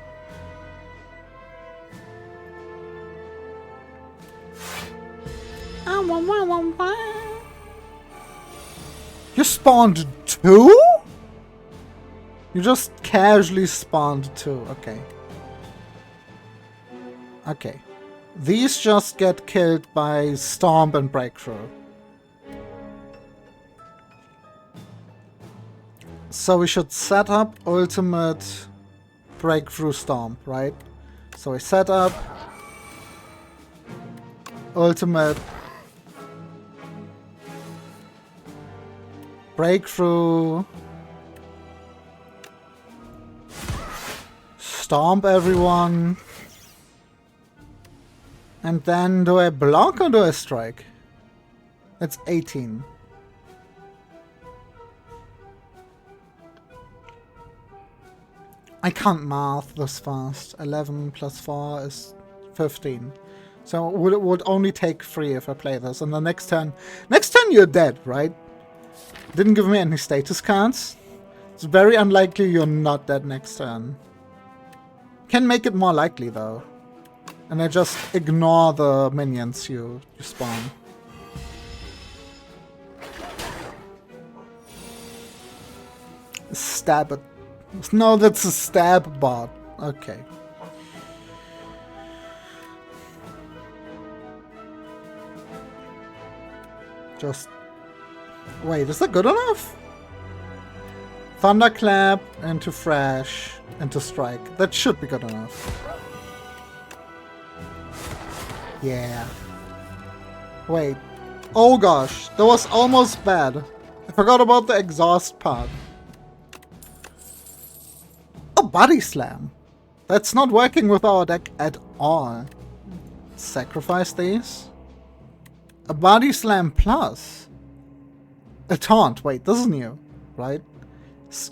You spawned 2? You just casually spawned 2, okay. Okay. These just get killed by Stomp and Breakthrough. So we should set up ultimate Breakthrough Stomp, right? So we set up ultimate Breakthrough Stomp everyone. And then do I block or do I strike? That's 18. I can't math this fast. 11 plus 4 is 15. So it would only take 3 if I play this. And the next turn you're dead, right? Didn't give me any status cards. It's very unlikely you're not dead next turn. Can make it more likely though. And I just ignore the minions you spawn. Stab it. No, that's a stab bot. Okay. Just... Wait, is that good enough? Thunderclap into Thrash into Strike. That should be good enough. Yeah. Wait. Oh gosh, that was almost bad. I forgot about the exhaust part. body slam. That's not working with our deck at all. Sacrifice these. A body slam plus a taunt. Wait, this is new, right?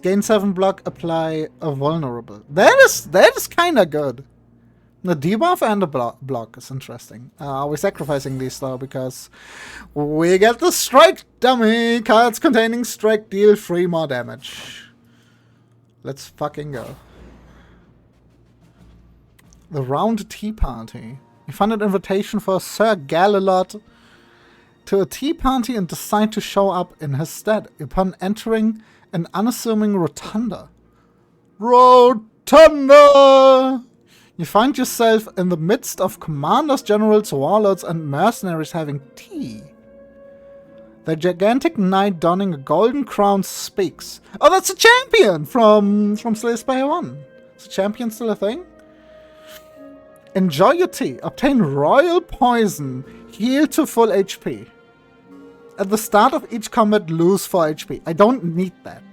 Gain 7 block, apply a vulnerable. That is kind of good. The debuff and the block is interesting. We're sacrificing these though because we get the strike dummy. Cards containing strike deal 3 more damage. Let's fucking go. The Round Tea Party. You find an invitation for Sir Galilot to a tea party and decide to show up in his stead upon entering an unassuming rotunda. Rotunda! You find yourself in the midst of commanders, generals, warlords, and mercenaries having tea. The gigantic knight donning a golden crown speaks. Oh, that's a champion from Slay the Spire I. Is the champion still a thing? Enjoy your tea. Obtain royal poison. Heal to full HP. At the start of each combat, lose 4 HP. I don't need that.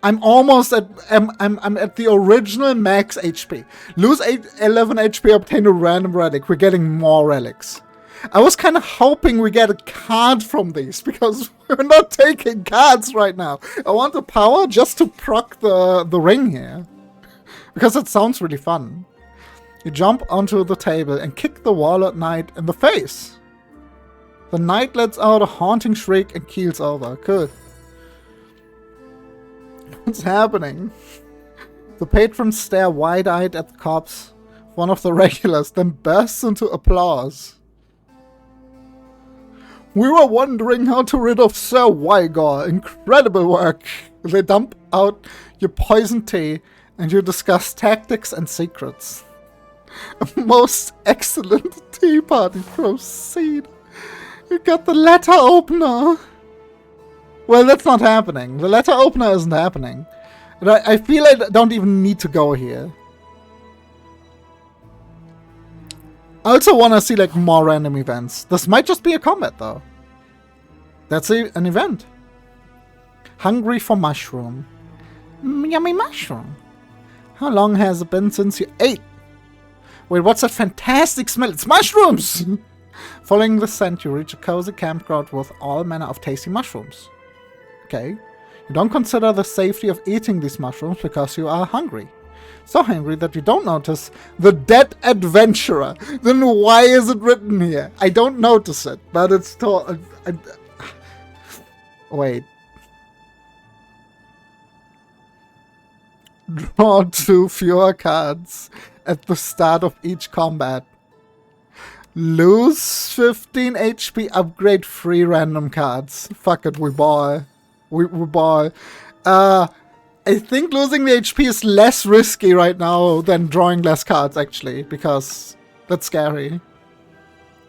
I'm almost at I'm at the original max HP. Lose 11 HP, obtain a random relic. We're getting more relics. I was kind of hoping we get a card from these because we're not taking cards right now. I want the power just to proc the ring here. Because it sounds really fun. You jump onto the table and kick the warlord knight in the face. The knight lets out a haunting shriek and keels over. Good. What's happening? The patrons stare wide-eyed at the corpse. One of the regulars then bursts into applause. We were wondering how to rid of Sir Wygor. Incredible work. They dump out your poison tea and you discuss tactics and secrets. A most excellent tea party. Proceed. You got the letter opener. Well, that's not happening. The letter opener isn't happening. And I feel I don't even need to go here. I also want to see like more random events. This might just be a combat though. That's an event. Hungry for mushroom. Yummy mushroom. How long has it been since you ate? Wait, what's that fantastic smell? It's mushrooms! Following the scent, you reach a cozy campground with all manner of tasty mushrooms. Okay. You don't consider the safety of eating these mushrooms because you are hungry. So hungry that you don't notice the dead adventurer. Then why is it written here? I don't notice it, but it's told. Wait. Draw 2 fewer cards at the start of each combat. Lose 15 HP, upgrade 3 random cards. Fuck it, we ball. We ball. I think losing the HP is less risky right now than drawing less cards, actually, because that's scary.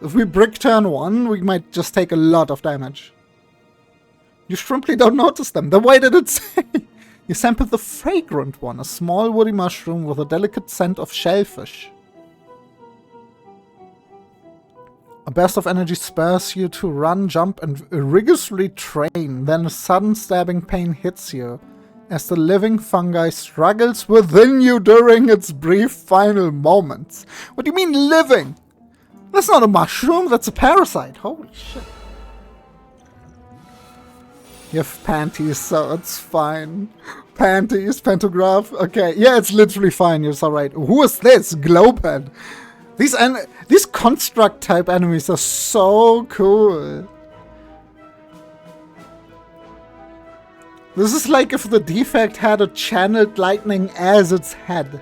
If we brick turn 1, we might just take a lot of damage. You simply don't notice them. Then why did it say? You sample the fragrant one, a small woody mushroom with a delicate scent of shellfish. A burst of energy spurs you to run, jump, and rigorously train. Then a sudden stabbing pain hits you as the living fungi struggles within you during its brief final moments. What do you mean living? That's not a mushroom, that's a parasite. Holy shit. You have panties, so it's fine. Panties, pantograph, okay. Yeah, it's literally fine, you're so right. Who is this? Glowpad. These construct type enemies are so cool. This is like if the defect had a channeled lightning as its head.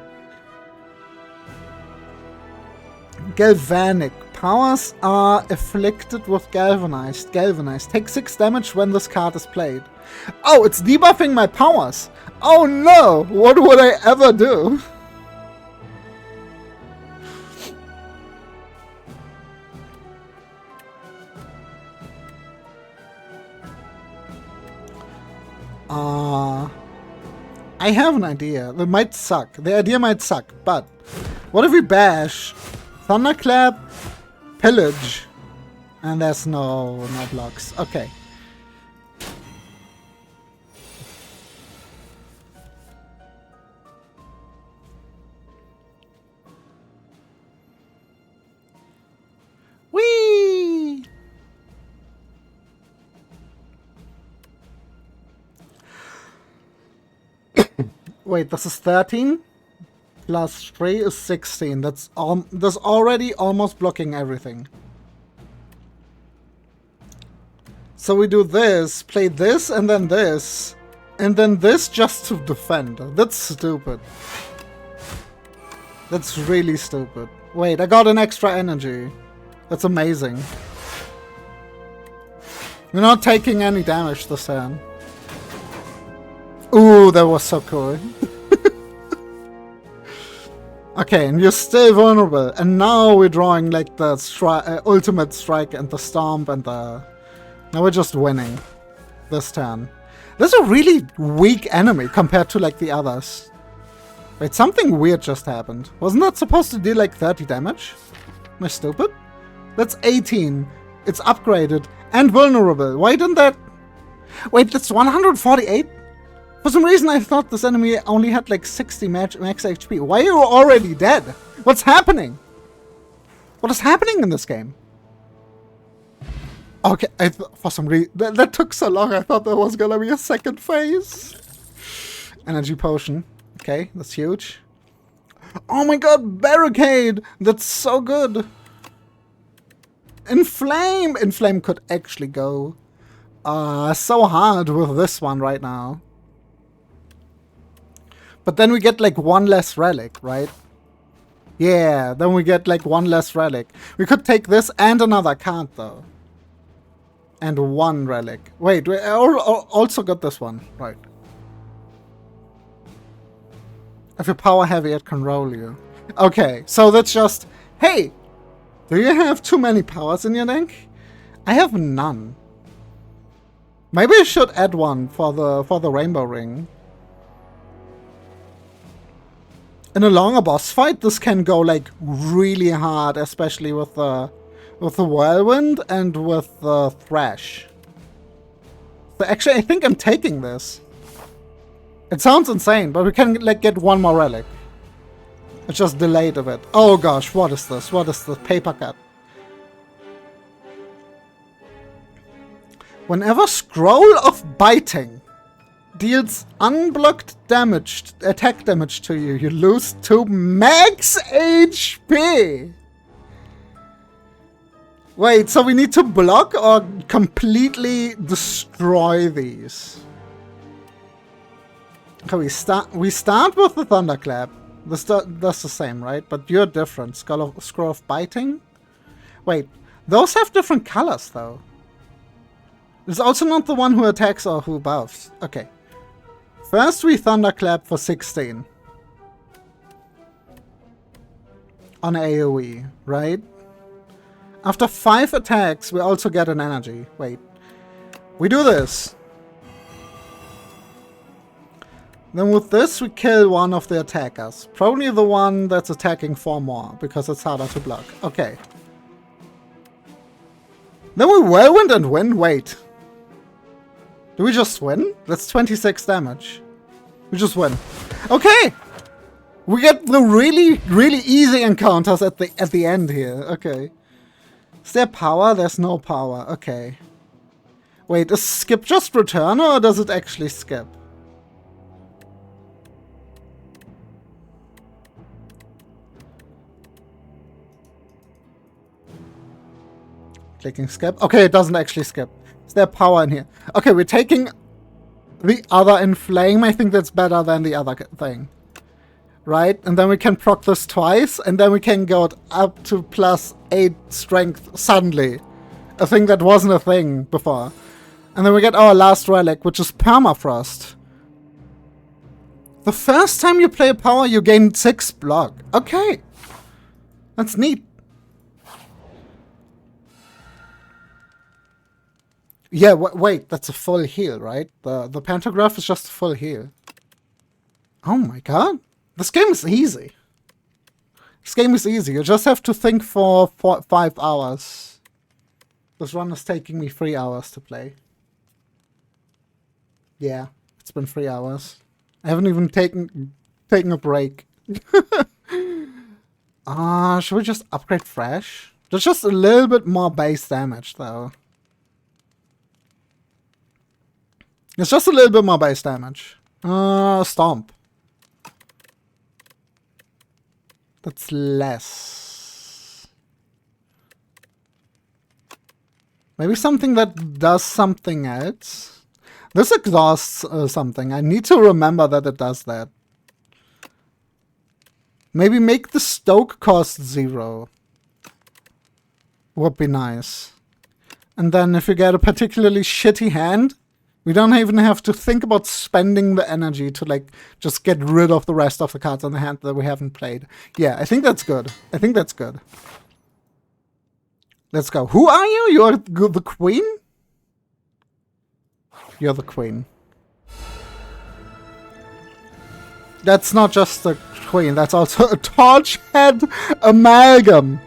Galvanic. Powers are afflicted with galvanized. Galvanized. Take 6 damage when this card is played. Oh, it's debuffing my powers. Oh no! What would I ever do? I have an idea. It might suck. The idea might suck, but what if we bash Thunderclap, Pillage, and there's no blocks. Okay. Wait, this is 13? Plus 3 is 16. That's already almost blocking everything. So we do this, play this, and then this just to defend. That's stupid. That's really stupid. Wait, I got an extra energy. That's amazing. We're not taking any damage this turn. Ooh, that was so cool. Okay, and you're still vulnerable. And now we're drawing like the ultimate strike and the stomp and the... Now we're just winning this turn. This is a really weak enemy compared to like the others. Wait, something weird just happened. Wasn't that supposed to deal like 30 damage? Am I stupid? That's 18. It's upgraded and vulnerable. Why didn't that... Wait, that's 148? For some reason I thought this enemy only had like 60 max HP. Why are you already dead? What's happening? What is happening in this game? Okay, for some reason... That took so long, I thought there was gonna be a second phase. Energy potion. Okay, that's huge. Oh my god, barricade! That's so good! Inflame! Inflame could actually go so hard with this one right now. But then we get like one less relic, right? Yeah, then we get like one less relic. We could take this and another card though. And one relic. Wait, we also got this one, right? If you're power heavy, it can roll you. Okay, so that's just... Hey! Do you have too many powers in your deck? I have none. Maybe I should add one for the rainbow ring. In a longer boss fight, this can go like really hard, especially with the whirlwind and with the thrash. So actually, I think I'm taking this. It sounds insane, but we can like get one more relic. It's just delayed a bit. Oh gosh, what is this? What is the paper cut? Whenever Scroll of Biting deals unblocked damage, attack damage to you, you lose 2 max HP! Wait, so we need to block or completely destroy these? Okay, we start with the Thunderclap. That's the same, right? But you're different. Scroll of Biting? Wait, those have different colors, though. It's also not the one who attacks or who buffs. Okay. First we Thunderclap for 16. On AoE, right? After 5 attacks, we also get an energy. Wait. We do this. Then with this, we kill one of the attackers. Probably the one that's attacking 4 more, because it's harder to block. Okay. Then we whirlwind and win? Wait. Do we just win? That's 26 damage. We just win. Okay! We get the really, really easy encounters at the end here. Okay. Is there power? There's no power. Okay. Wait, is skip just return or does it actually skip? Clicking skip. Okay, it doesn't actually skip. Is there power in here? Okay, we're taking the other Inflame. I think that's better than the other thing. Right? And then we can proc this twice, and then we can go up to +8 strength suddenly. A thing that wasn't a thing before. And then we get our last relic, which is Permafrost. The first time you play a power, you gain 6 block. Okay. That's neat. Yeah, wait, that's a full heal, right? The pantograph is just a full heal. Oh my god. This game is easy. This game is easy. You just have to think for 5 hours. This run is taking me 3 hours to play. Yeah, it's been 3 hours. I haven't even taken a break. Should we just upgrade Fresh? There's just a little bit more base damage, though. It's just a little bit more base damage. Stomp. That's less. Maybe something that does something else. This exhausts something. I need to remember that it does that. Maybe make the stoke cost 0. Would be nice. And then if you get a particularly shitty hand, we don't even have to think about spending the energy to, like, just get rid of the rest of the cards on the hand that we haven't played. Yeah, I think that's good. I think that's good. Let's go. Who are you? You're the queen? You're the queen. That's not just the queen, that's also a torch head amalgam.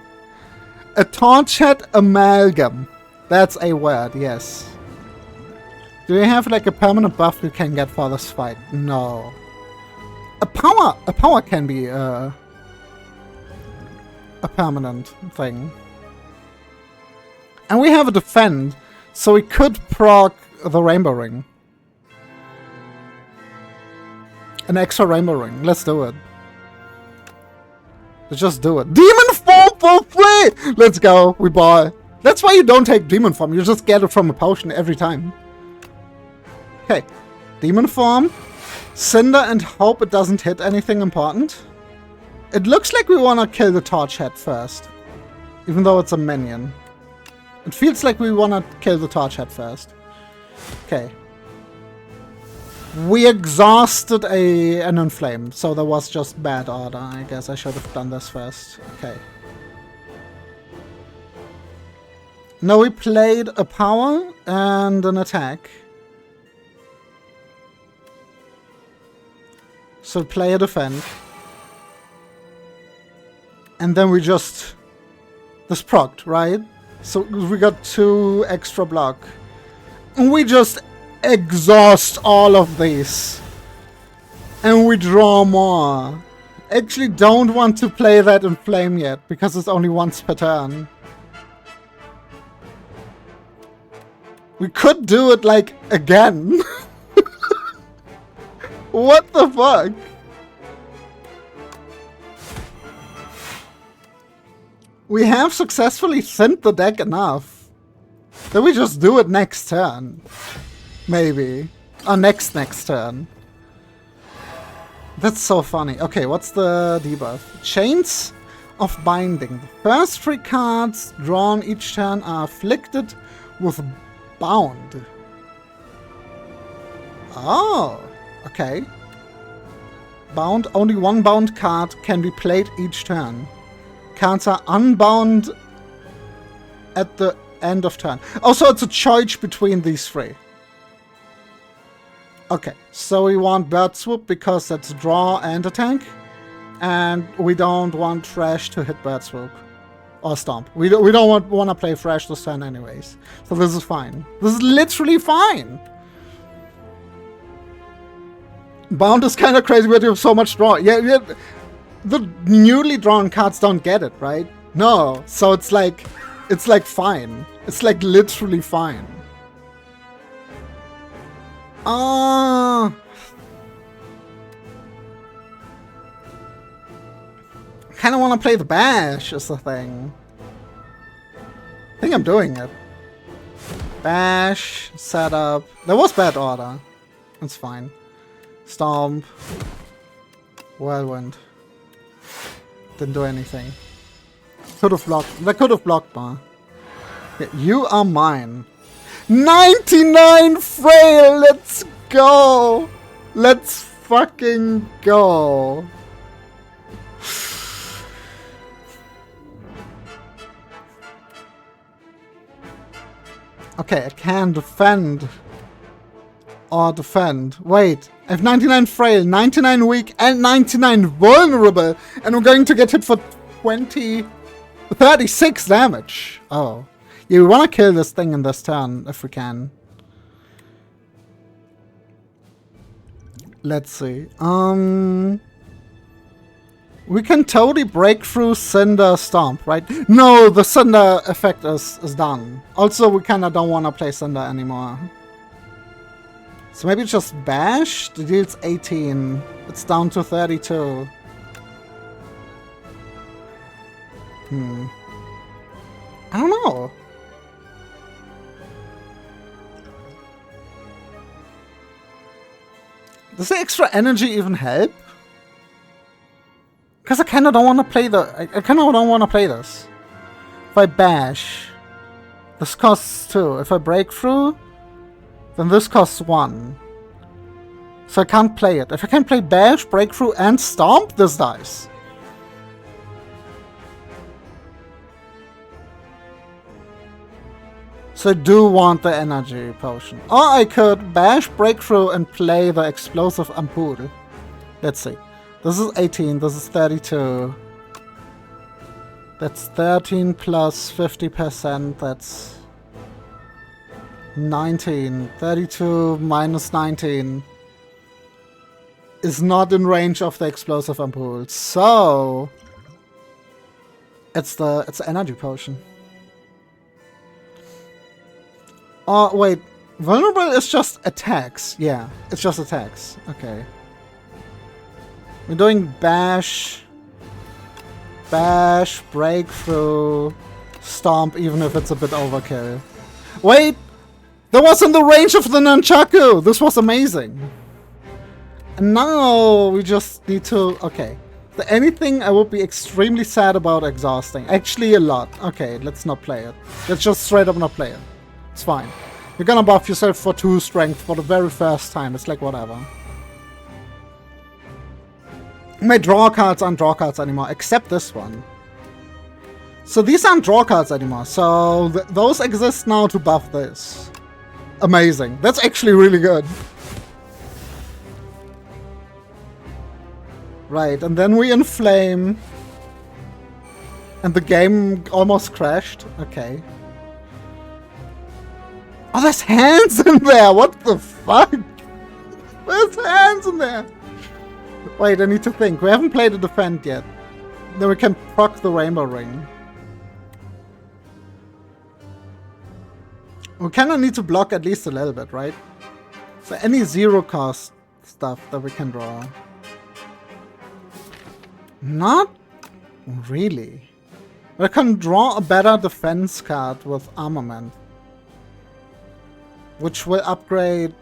A torch head amalgam. That's a word, yes. Do you have like a permanent buff you can get for this fight? No. A power can be a permanent thing. And we have a defend, so we could proc the rainbow ring. An extra rainbow ring. Let's do it. Let's just do it. Demon form for free! Let's go. We buy. That's why you don't take demon form. You just get it from a potion every time. Okay. Demon form. Cinder and hope it doesn't hit anything important. It looks like we want to kill the torch head first. Even though it's a minion. It feels like we want to kill the torch head first. Okay. We exhausted an inflame, so there was just bad order. I guess I should have done this first. Okay. Now we played a power and an attack. So play a defend. And then we just... This procced, right? So we got 2 extra block. And we just exhaust all of these. And we draw more. Actually don't want to play that in flame yet, because it's only once per turn. We could do it, like, again. What the fuck? We have successfully thinned the deck enough. Then we just do it next turn. Maybe. Or next turn. That's so funny. Okay, what's the debuff? Chains of Binding. The first 3 cards drawn each turn are afflicted with Bound. Oh, okay. Bound. Only 1 bound card can be played each turn. Cards are unbound at the end of turn. Oh, so it's a choice between these 3. Okay, so we want Bird Swoop because that's draw and attack. And we don't want Thresh to hit Bird Swoop. Or Stomp. We don't want to play Thresh this turn anyways. So this is fine. This is literally fine. Bound is kind of crazy, but you have so much draw. Yeah, the newly drawn cards don't get it, right? No, so it's like fine. It's like literally fine. I kind of want to play the bash is the thing. I think I'm doing it. Bash, setup. There was bad order. That's fine. Stomp. Whirlwind. Didn't do anything. Could have blocked. That could have blocked me. Yeah, you are mine. 99 frail! Let's go! Let's fucking go! Okay, I can defend. Or defend. Wait, I have 99 frail, 99 weak, and 99 vulnerable, and I'm going to get hit for 36 damage. Oh. Yeah, we want to kill this thing in this turn, if we can. Let's see. We can totally break through Cinder Stomp, right? No, the Cinder effect is done. Also, we kind of don't want to play Cinder anymore. So maybe just Bash? The deal's 18. It's down to 32. I don't know. Does the extra energy even help? Because I kinda don't wanna play I kinda don't wanna play this. If I bash, this costs 2. If I break through, then this costs 1. So I can't play it. If I can play bash, breakthrough, and stomp, this dies. So I do want the energy potion. Or I could bash, breakthrough, and play the explosive ampoule. Let's see. This is 18, this is 32. That's 13 plus 50%, that's 19. 32 minus 19 is not in range of the explosive ampoule. So it's the energy potion. Oh, wait. Vulnerable is just attacks. Yeah, it's just attacks. Okay. We're doing bash, breakthrough, stomp, even if it's a bit overkill. Wait! That was in the range of the nunchaku! This was amazing! And now we just need to... Okay. The anything I would be extremely sad about exhausting. Actually, a lot. Okay, let's not play it. Let's just straight up not play it. It's fine. You're gonna buff yourself for 2 strength for the very first time. It's like whatever. My draw cards aren't draw cards anymore, except this one. So these aren't draw cards anymore. So those exist now to buff this. Amazing. That's actually really good. Right, and then we inflame. And the game almost crashed. Okay. Oh, there's hands in there! What the fuck? There's hands in there! Wait, I need to think. We haven't played a defend yet. Then we can proc the rainbow ring. We kinda need to block at least a little bit, right? So any 0 cost stuff that we can draw. Not really. We can draw a better defense card with armament. Which will upgrade...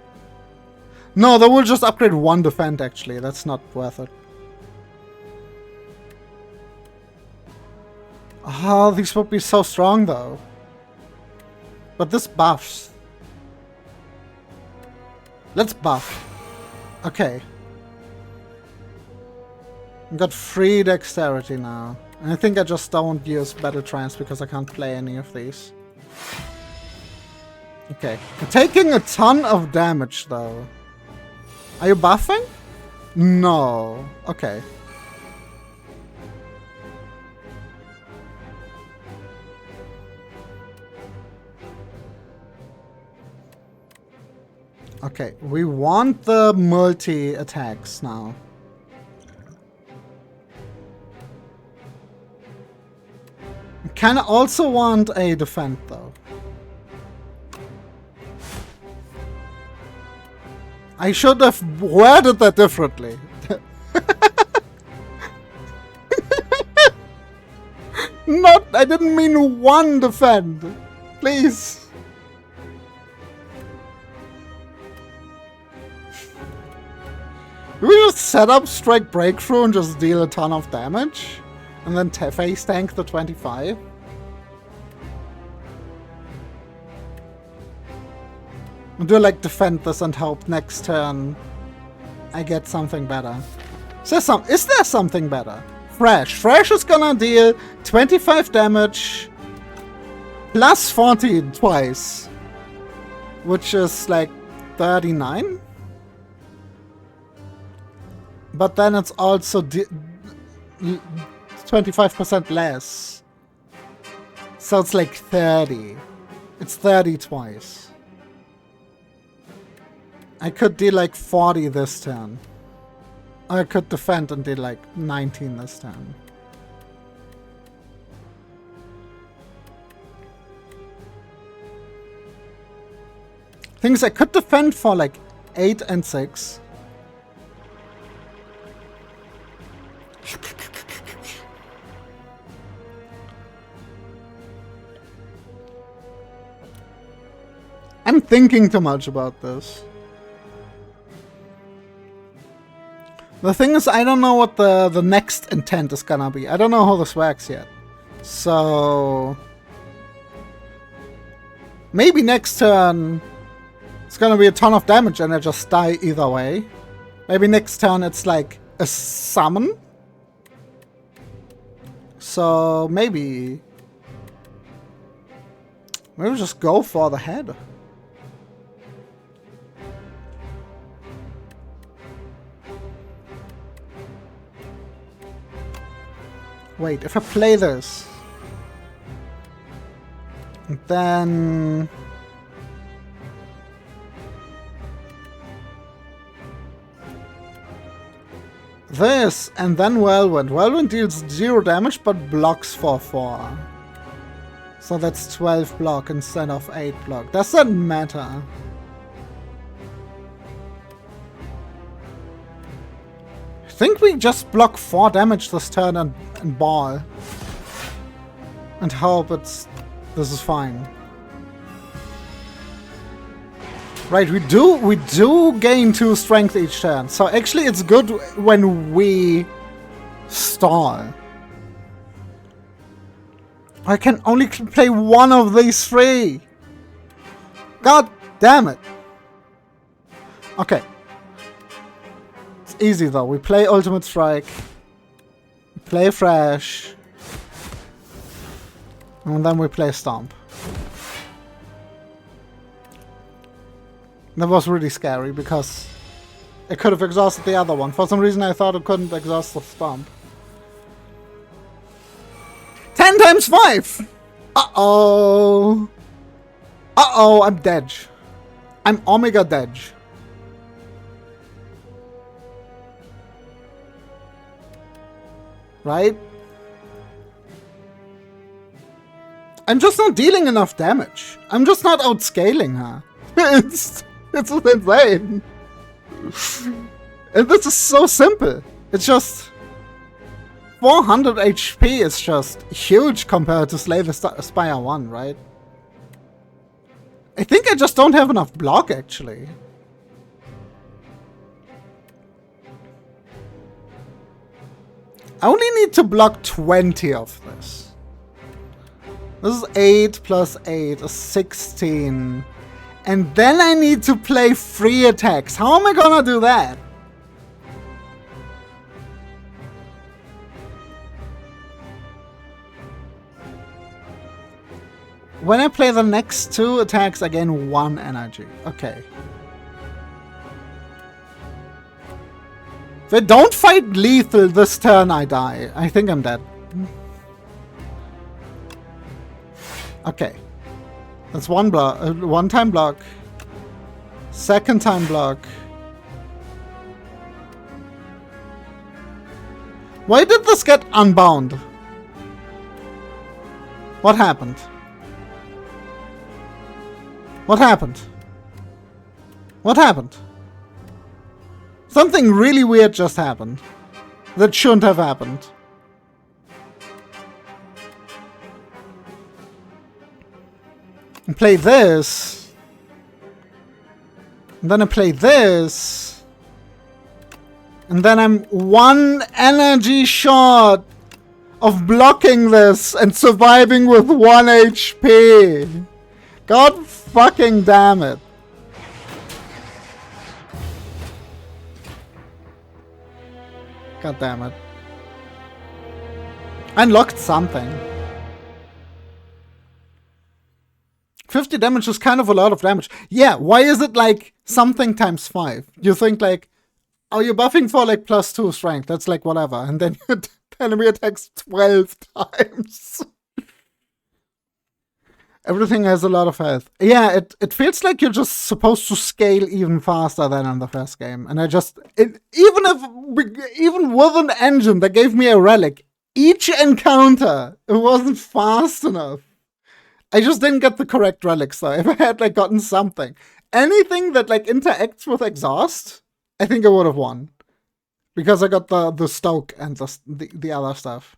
No, that will just upgrade 1 defend, actually. That's not worth it. Oh, these would be so strong, though. But this buffs. Let's buff. Okay. I've got 3 dexterity now. And I think I just don't use battle trance because I can't play any of these. Okay. I'm taking a ton of damage, though. Are you buffing? No. Okay. Okay, we want the multi-attacks now. Can also want a defend, though. I should have worded that differently. I didn't mean 1 defend. Please. Do we just set up strike breakthrough and just deal a ton of damage? And then face tank the 25? I'll do like defend this and hope next turn I get something better. Is there something better? Fresh. Fresh is gonna deal 25 damage plus 14 twice. Which is like 39? But then it's also 25% less. So it's like 30. It's 30 twice. I could deal like 40 this turn. I could defend and deal like 19 this turn. Things I could defend for like 8 and 6. I'm thinking too much about this. The thing is, I don't know what the next intent is gonna be. I don't know how this works yet. So... maybe next turn it's gonna be a ton of damage and I just die either way. Maybe next turn it's like a summon. So maybe just go for the head. Wait, if I play this, then this, and then Whirlwind. Whirlwind deals 0 damage but blocks for 4. So that's 12 block instead of 8 block. Does that matter? I think we just block 4 damage this turn and ball. And hope this is fine. Right, we do gain 2 strength each turn. So actually it's good when we stall. I can only play one of these 3. God damn it. Okay. It's easy though. We play Ultimate Strike. We play Fresh. And then we play Stomp. That was really scary because it could have exhausted the other one. For some reason I thought it couldn't exhaust the Stomp. 10 times 5! Uh-oh! Uh-oh, I'm dead. I'm Omega dead. Right? I'm just not dealing enough damage. I'm just not outscaling her. It's insane. And this is so simple. It's just 400 HP is just huge compared to Slay the Spire 1, right? I think I just don't have enough block, actually. I only need to block 20 of this. This is 8 plus 8 is 16. And then I need to play 3 attacks. How am I gonna do that? When I play the next 2 attacks, I gain 1 energy. Okay. If I don't fight lethal this turn, I die. I think I'm dead. Okay. That's one block, one time block. Second time block. Why did this get unbound? What happened? What happened? What happened? Something really weird just happened. That shouldn't have happened. And play this. And then I play this. And then I'm 1 energy short of blocking this and surviving with 1 HP. God fucking damn it. God damn it. I unlocked something. 50 damage is kind of a lot of damage. Yeah, why is it like something times 5? You think like, oh, you're buffing for like +2 strength. That's like whatever. And then the enemy attacks 12 times. Everything has a lot of health. Yeah, it feels like you're just supposed to scale even faster than in the first game. And I just, even with an engine that gave me a relic, each encounter, it wasn't fast enough. I just didn't get the correct relics though. If I had like gotten something, anything that like interacts with exhaust, I think I would have won. Because I got the stoke and the other stuff.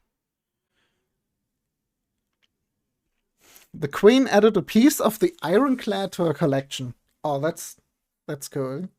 The queen added a piece of the ironclad to her collection. Oh, that's cool.